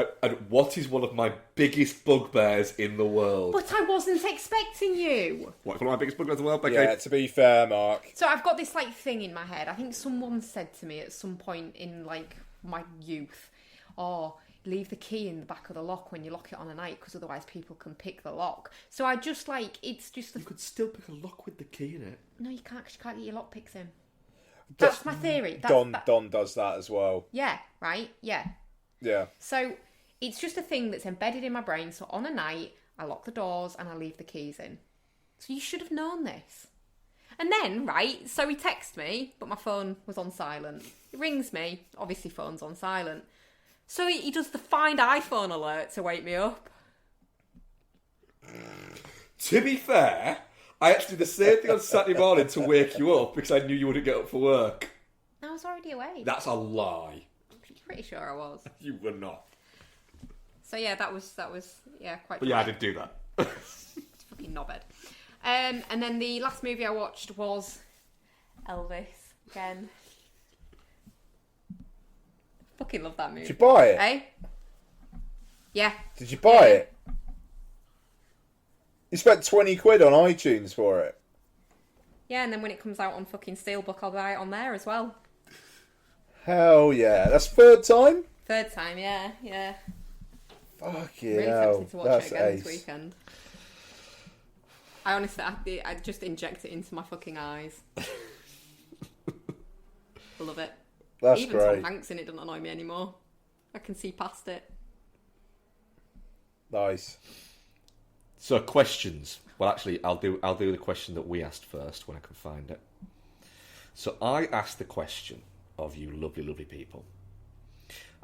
what is one of my biggest bugbears in the world? But I wasn't expecting you. What, one of my biggest bugbears in the world? Becky? Yeah, to be fair, Mark. So I've got this like thing in my head. I think someone said to me at some point in like my youth, oh, leave the key in the back of the lock when you lock it on a night, because otherwise people can pick the lock. So I just like, it's just... You could still pick a lock with the key in it. No, you can't, 'cause you can't get your lock picks in. That's my theory. Don does that as well. Yeah, right? Yeah. Yeah. So it's just a thing that's embedded in my brain. So on a night, I lock the doors and I leave the keys in. So you should have known this. And then, right, so he texts me, but my phone was on silent. He rings me, obviously phone's on silent. So he does the find iPhone alert to wake me up. To be fair, I actually did the same thing on Saturday morning to wake you up because I knew you wouldn't get up for work. I was already awake. That's a lie. I'm pretty sure I was. You were not. So yeah, that was yeah, quite. But yeah, I did do that. It's fucking knobhead. And then the last movie I watched was Elvis again. Fucking love that movie. Did you buy it? Eh? Yeah. Did you buy it? You spent 20 quid on iTunes for it. Yeah, and then when it comes out on fucking Steelbook, I'll buy it on there as well. Hell yeah. That's third time? Third time, yeah. Fuck Really hell. tempted to watch That's it again ace. this weekend. I honestly, I just inject it into my fucking eyes. Love it. That's Even great. Tom Hanks in it doesn't annoy me anymore. I can see past it. Nice. So questions. Well, actually, I'll do the question that we asked first when I can find it. So I asked the question of you lovely, lovely people.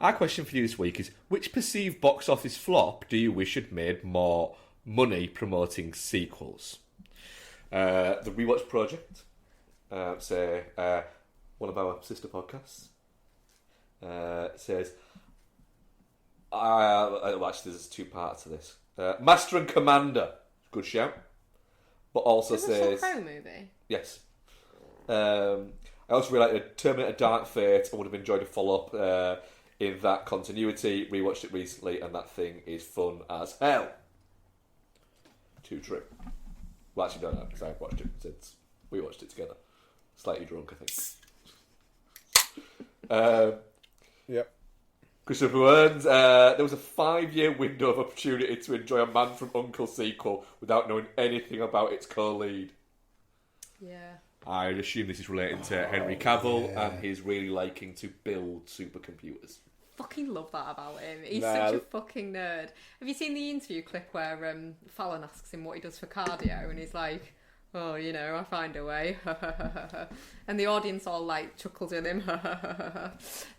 Our question for you this week is: which perceived box office flop do you wish had made more money promoting sequels? The Rewatch Project, one of our sister podcasts, says, well, actually there's 2 parts to this. Master and Commander, good shout. But also Is says... this a Crow movie? Yes. I also really liked Terminator Dark Fate. I would have enjoyed a follow-up. in that continuity. Rewatched it recently, and that thing is fun as hell. Too true. Well, actually, no, because I've watched it since we watched it together. Slightly drunk, I think. Yep. Christopher Burns, there was a 5-year window of opportunity to enjoy a Man from U.N.C.L.E. sequel without knowing anything about its co-lead. Yeah. I assume this is relating to Henry Cavill and his really liking to build supercomputers. Fucking love that about him. He's such a fucking nerd. Have you seen the interview clip where Fallon asks him what he does for cardio, and he's like, "Oh, you know, I find a way," and the audience all like chuckles with him,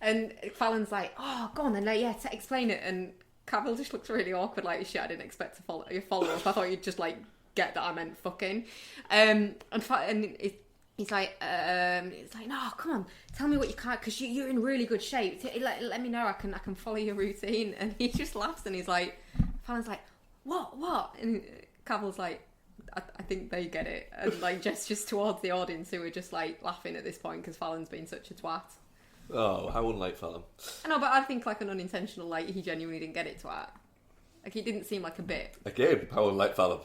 and Fallon's like, "Oh, go on then, explain it," and Cavill just looks really awkward, like, "Shit, I didn't expect to follow up. I thought you'd just like get that I meant fucking," He's like, no, come on, tell me what you can't, because you're in really good shape. Let me know, I can follow your routine. And he just laughs, and he's like, Fallon's like, what? And Cavill's like, I think they get it, and like gestures towards the audience who are just like laughing at this point because Fallon's been such a twat. Oh, how unlike Fallon. I know, but I think like an unintentional, like he genuinely didn't get it, twat. Like he didn't seem like a bit. Again, how unlike Fallon.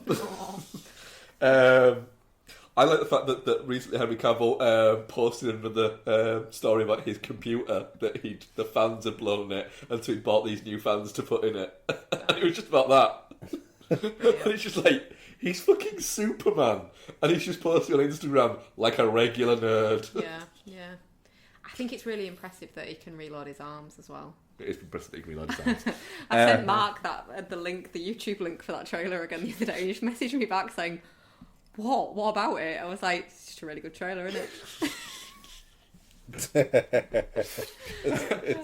I like the fact that recently Henry Cavill posted another story about his computer that the fans had blown it, and so he bought these new fans to put in it. And it was just about that. And it's just like, he's fucking Superman, and he's just posting on Instagram like a regular nerd. Yeah. I think it's really impressive that he can reload his arms as well. It is impressive that he can reload his arms. I sent Mark the YouTube link for that trailer again the other day, and he just messaged me back saying, What about it? I was like, it's just a really good trailer, isn't it?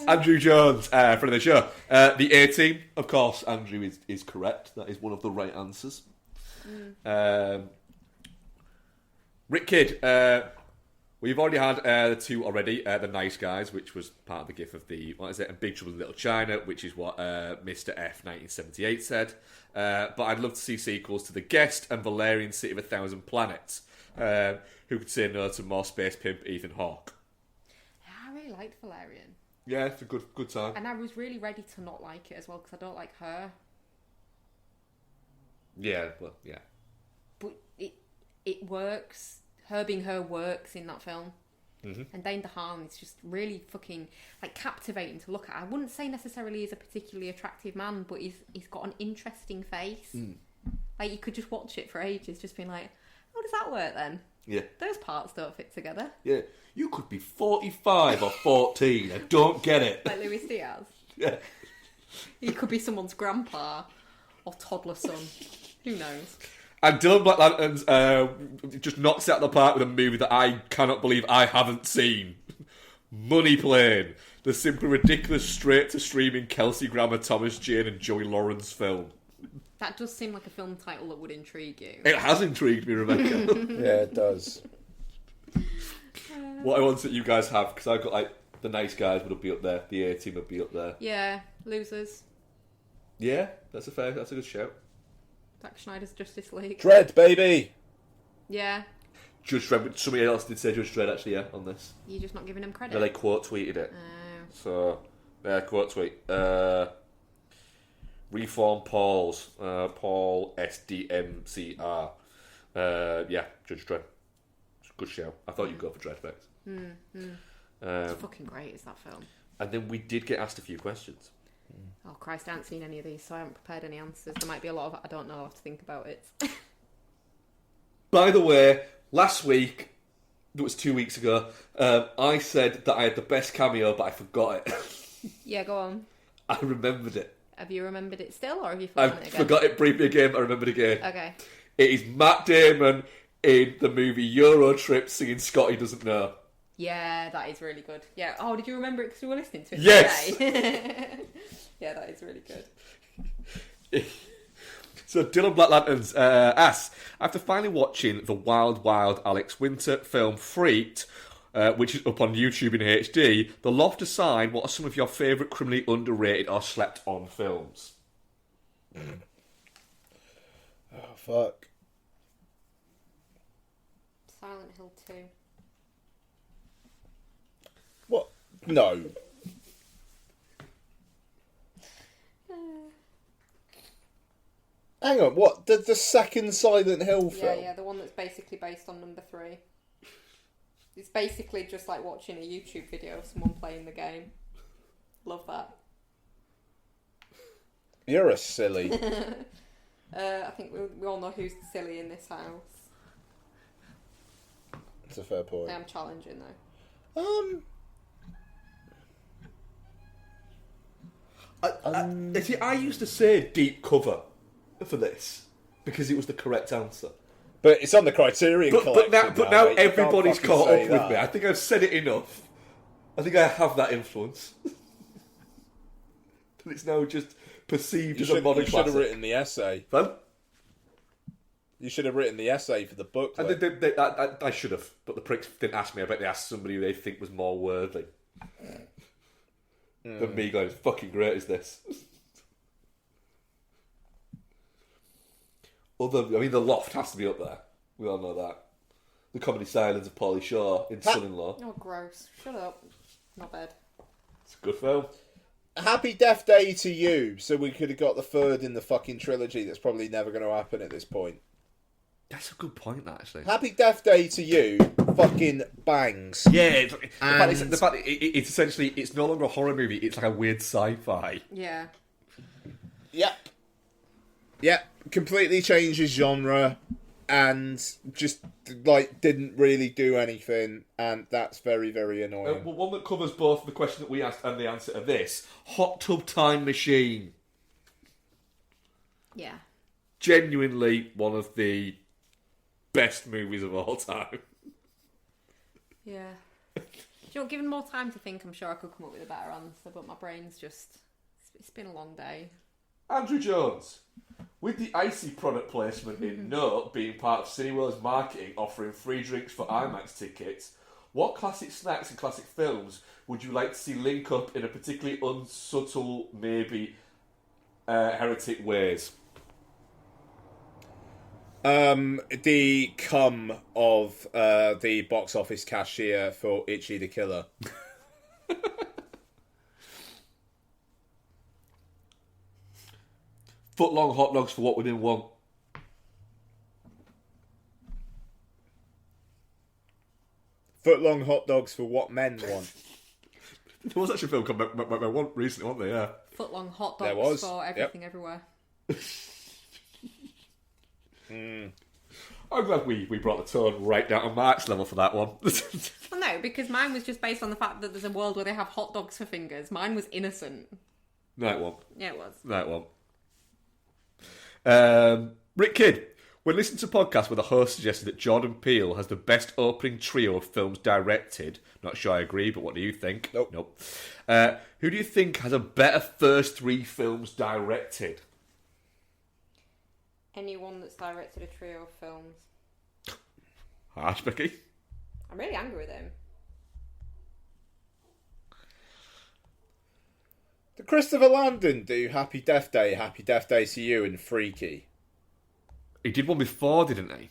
Andrew Jones, friend of the show. The A-Team, of course, Andrew is correct. That is one of the right answers. Rick Kidd, we've already had the two already. The Nice Guys, which was part of the gif of the, and Big Trouble in Little China, which is what Mr. F 1978 said. But I'd love to see sequels to The Guest and Valerian City of a Thousand Planets. Who could say no to more space pimp Ethan Hawke? Yeah, I really liked Valerian. Yeah, it's a good time. And I was really ready to not like it as well, because I don't like her. Yeah, well, yeah. But it works. Her being her works in that film. Mm-hmm. And Dane DeHaan is just really fucking like captivating to look at. I wouldn't say necessarily he's a particularly attractive man, but he's got an interesting face. Like you could just watch it for ages, just being like, "How does that work then?" Yeah. Those parts don't fit together. Yeah. You could be 45 or 14. I don't get it. Like Luis Diaz. Yeah. He could be someone's grandpa or toddler son. Who knows? And Dylan Black Lanterns just knocks it out of the park with a movie that I cannot believe I haven't seen. Money Plane. The simply ridiculous straight-to-streaming Kelsey Grammer, Thomas Jane and Joey Lawrence film. That does seem like a film title that would intrigue you. It has intrigued me, Rebecca. Yeah, it does. What I want that you guys have, because I've got like The Nice Guys would be up there, the A-Team would be up there. Yeah, Losers. Yeah, that's a good shout. Zack Snyder's Justice League. Dread, baby! Yeah. Judge Dredd, somebody else did say Judge Dredd actually, yeah, on this. You're just not giving him credit. No, they quote tweeted it. So, quote tweet. Reform Paul's, Paul SDMCR. Yeah, Judge Dredd. Good show. I thought you'd go for Dreadfest. It's fucking great, is that film. And then we did get asked a few questions. Oh Christ, I haven't seen any of these, so I haven't prepared any answers. There might be a lot of I don't know, I'll have to think about it. By the way, last week, it was 2 weeks ago, I said that I had the best cameo, but I forgot it. Yeah, go on. I remembered it. Have you remembered it still, or have you I forgotten it again? forgot it briefly again, but I remembered again. Okay. It is Matt Damon in the movie Euro Trip singing Scotty Doesn't Know. Yeah, that is really good. Yeah. Oh, did you remember it because you were listening to it Yes. today? Yeah, that is really good. So Dylan Black Lanterns asks, after finally watching the Wild Wild Alex Winter film Freaked, which is up on YouTube in HD, the Loft aside, what are some of your favourite criminally underrated or slept on films? Oh, fuck. Silent Hill 2. What? No. Hang on, what? The second Silent Hill film? Yeah, the one that's basically based on number 3. It's basically just like watching a YouTube video of someone playing the game. Love that. You're a silly. I think we all know who's silly in this house. That's a fair point. I am challenging though. I used to say deep cover for this because it was the correct answer. But it's on the Criterion Collection. But now mate. You everybody's can't caught fucking up say with that. me. I think I've said it enough. I think I have that influence. And it's now just perceived You as a modern should have classic. written the essay. Fun? You should have wrtten the essay for the book. I should have, but the pricks didn't ask me. I bet they asked somebody who they think was more worthy than me going, as fucking great as this. The Loft has to be up there. We all know that. The Comedy Silence of Pauly Shore in Son-in-Law. Oh, gross. Shut up. Not bad. It's a good film. Happy Death Day to you. So we could have got the third in the fucking trilogy that's probably never going to happen at this point. That's a good point, actually. Happy Death Day to you fucking bangs. Yeah, the fact it's essentially, it's no longer a horror movie, it's like a weird sci-fi. Yeah. Yep. Completely changes genre and just, like, didn't really do anything. And that's very, very annoying. Well, one that covers both the question that we asked and the answer to this. Hot Tub Time Machine. Yeah. Genuinely one of the best movies of all time. Yeah. Do you know, given more time to think, I'm sure I could come up with a better answer, but my brain's just... It's been a long day. Andrew Jones. With the icy product placement in Note being part of Cineworld's marketing offering free drinks for IMAX tickets, what classic snacks and classic films would you like to see link up in a particularly unsubtle, maybe heretic ways? The cum of the box office cashier for Itchy the Killer. Foot-long hot dogs for what we didn't want. Foot-long hot dogs for what men want. There was actually a film called My One recently, wasn't there? Yeah. Foot-long hot There dogs was. for everything everywhere. I'm glad we brought the tone right down to Mark's level for that one. Well, no, because mine was just based on the fact that there's a world where they have hot dogs for fingers. Mine was innocent. No, it won't. Yeah, it was. No, it won't. Rick Kidd, when listening to podcasts where the host suggested that Jordan Peele has the best opening trio of films directed, not sure I agree, but what do you think? Nope. Who do you think has a better first 3 films directed? Anyone that's directed a trio of films. Harsh, Becky. I'm really angry with him. Did Christopher Landon do Happy Death Day to You, and Freaky? He did one before, didn't he?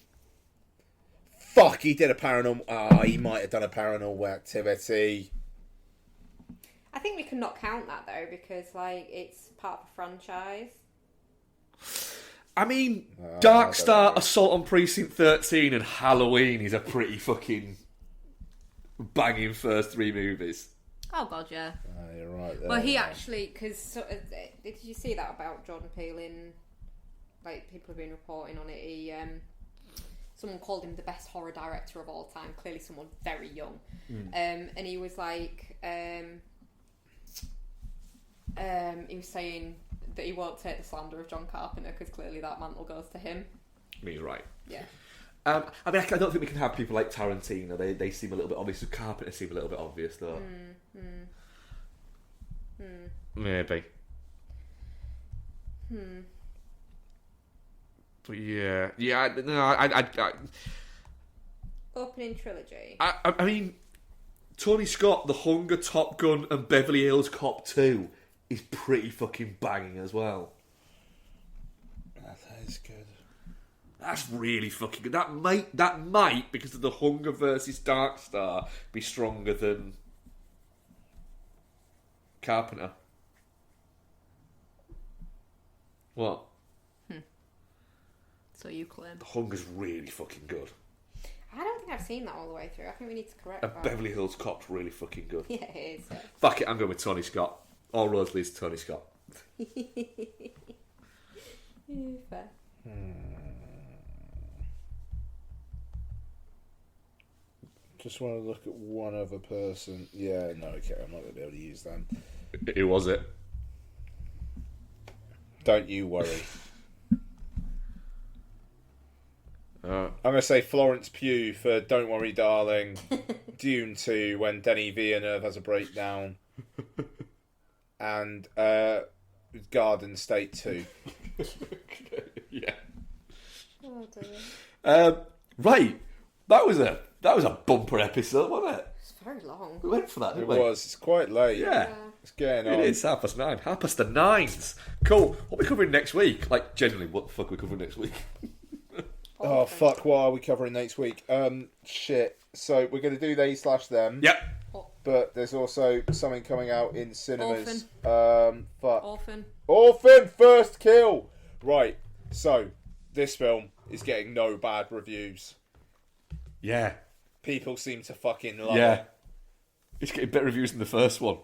Fuck, he did a paranormal... he might have done a Paranormal Activity. I think we can not count that, though, because, like, it's part of a franchise. I mean, Dark I Star, don't know. Assault on Precinct 13 and Halloween is a pretty fucking banging first 3 movies. Oh, God, yeah. You're right there. Well, he actually... Because... did you see that about Jordan Peele in... Like, people have been reporting on it. He... someone called him the best horror director of all time. Clearly someone very young. And he was like... he was saying that he won't take the slander of John Carpenter because clearly that mantle goes to him. I mean, you're right. Yeah. I mean, I don't think we can have people like Tarantino. They seem a little bit obvious. Carpenter seem a little bit obvious, though. Maybe. But yeah. Opening trilogy. I mean, Tony Scott, The Hunger, Top Gun, and Beverly Hills Cop 2 is pretty fucking banging as well. That is good. That's really fucking good. That might, because of The Hunger versus Dark Star, be stronger than Carpenter. What? So you claim. The Hunger's really fucking good. I don't think I've seen that all the way through. I think we need to correct And that. Beverly Hills Cop's really fucking good. Yeah, it is. Yeah. Fuck it, I'm going with Tony Scott. All roads lead to Tony Scott. Fair. Just want to look at one other person. Yeah, no, okay, I'm not going to be able to use them. Who was it? Don't you worry. I'm going to say Florence Pugh for Don't Worry Darling, Dune 2 when Denis Villeneuve has a breakdown, and Garden State 2. Yeah. Oh dear. Right. That was a bumper episode, wasn't it? It's very long. We went for that, It didn't we? was. It's quite late. Yeah. It's getting on. It is 9:30. 9:30. Cool. What are we covering next week? Like, generally, what the fuck are we covering next week? Oh, fuck, what are we covering next week? Shit. So, we're going to do they/them. Yep. But there's also something coming out in cinemas. Fuck. Orphan. First Kill! Right, so, this film is getting no bad reviews. Yeah. People seem to fucking love Yeah. it. It's getting better reviews than the first one.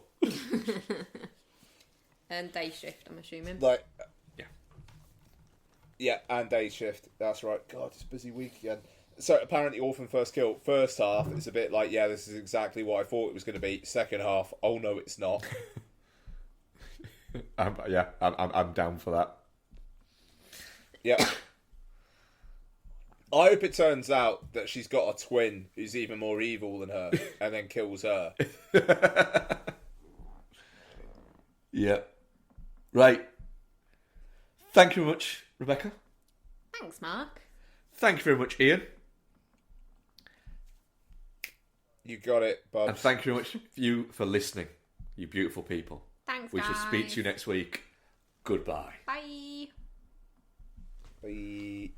And Day Shift, I'm assuming. Like, Yeah. yeah, and Day Shift. That's right. God, it's a busy week again. So apparently, Orphan First Kill. First half is a bit like, yeah, this is exactly what I thought it was going to be. Second half, oh no, it's not. I'm down for that. Yeah. I hope it turns out that she's got a twin who's even more evil than her, and then kills her. Yeah. Right. Thank you very much, Rebecca. Thanks, Mark. Thank you very much, Ian. You got it, Bob. And thank you very much for listening, you beautiful people. Thanks, We shall guys. speak to you next week. Goodbye. Bye. Bye.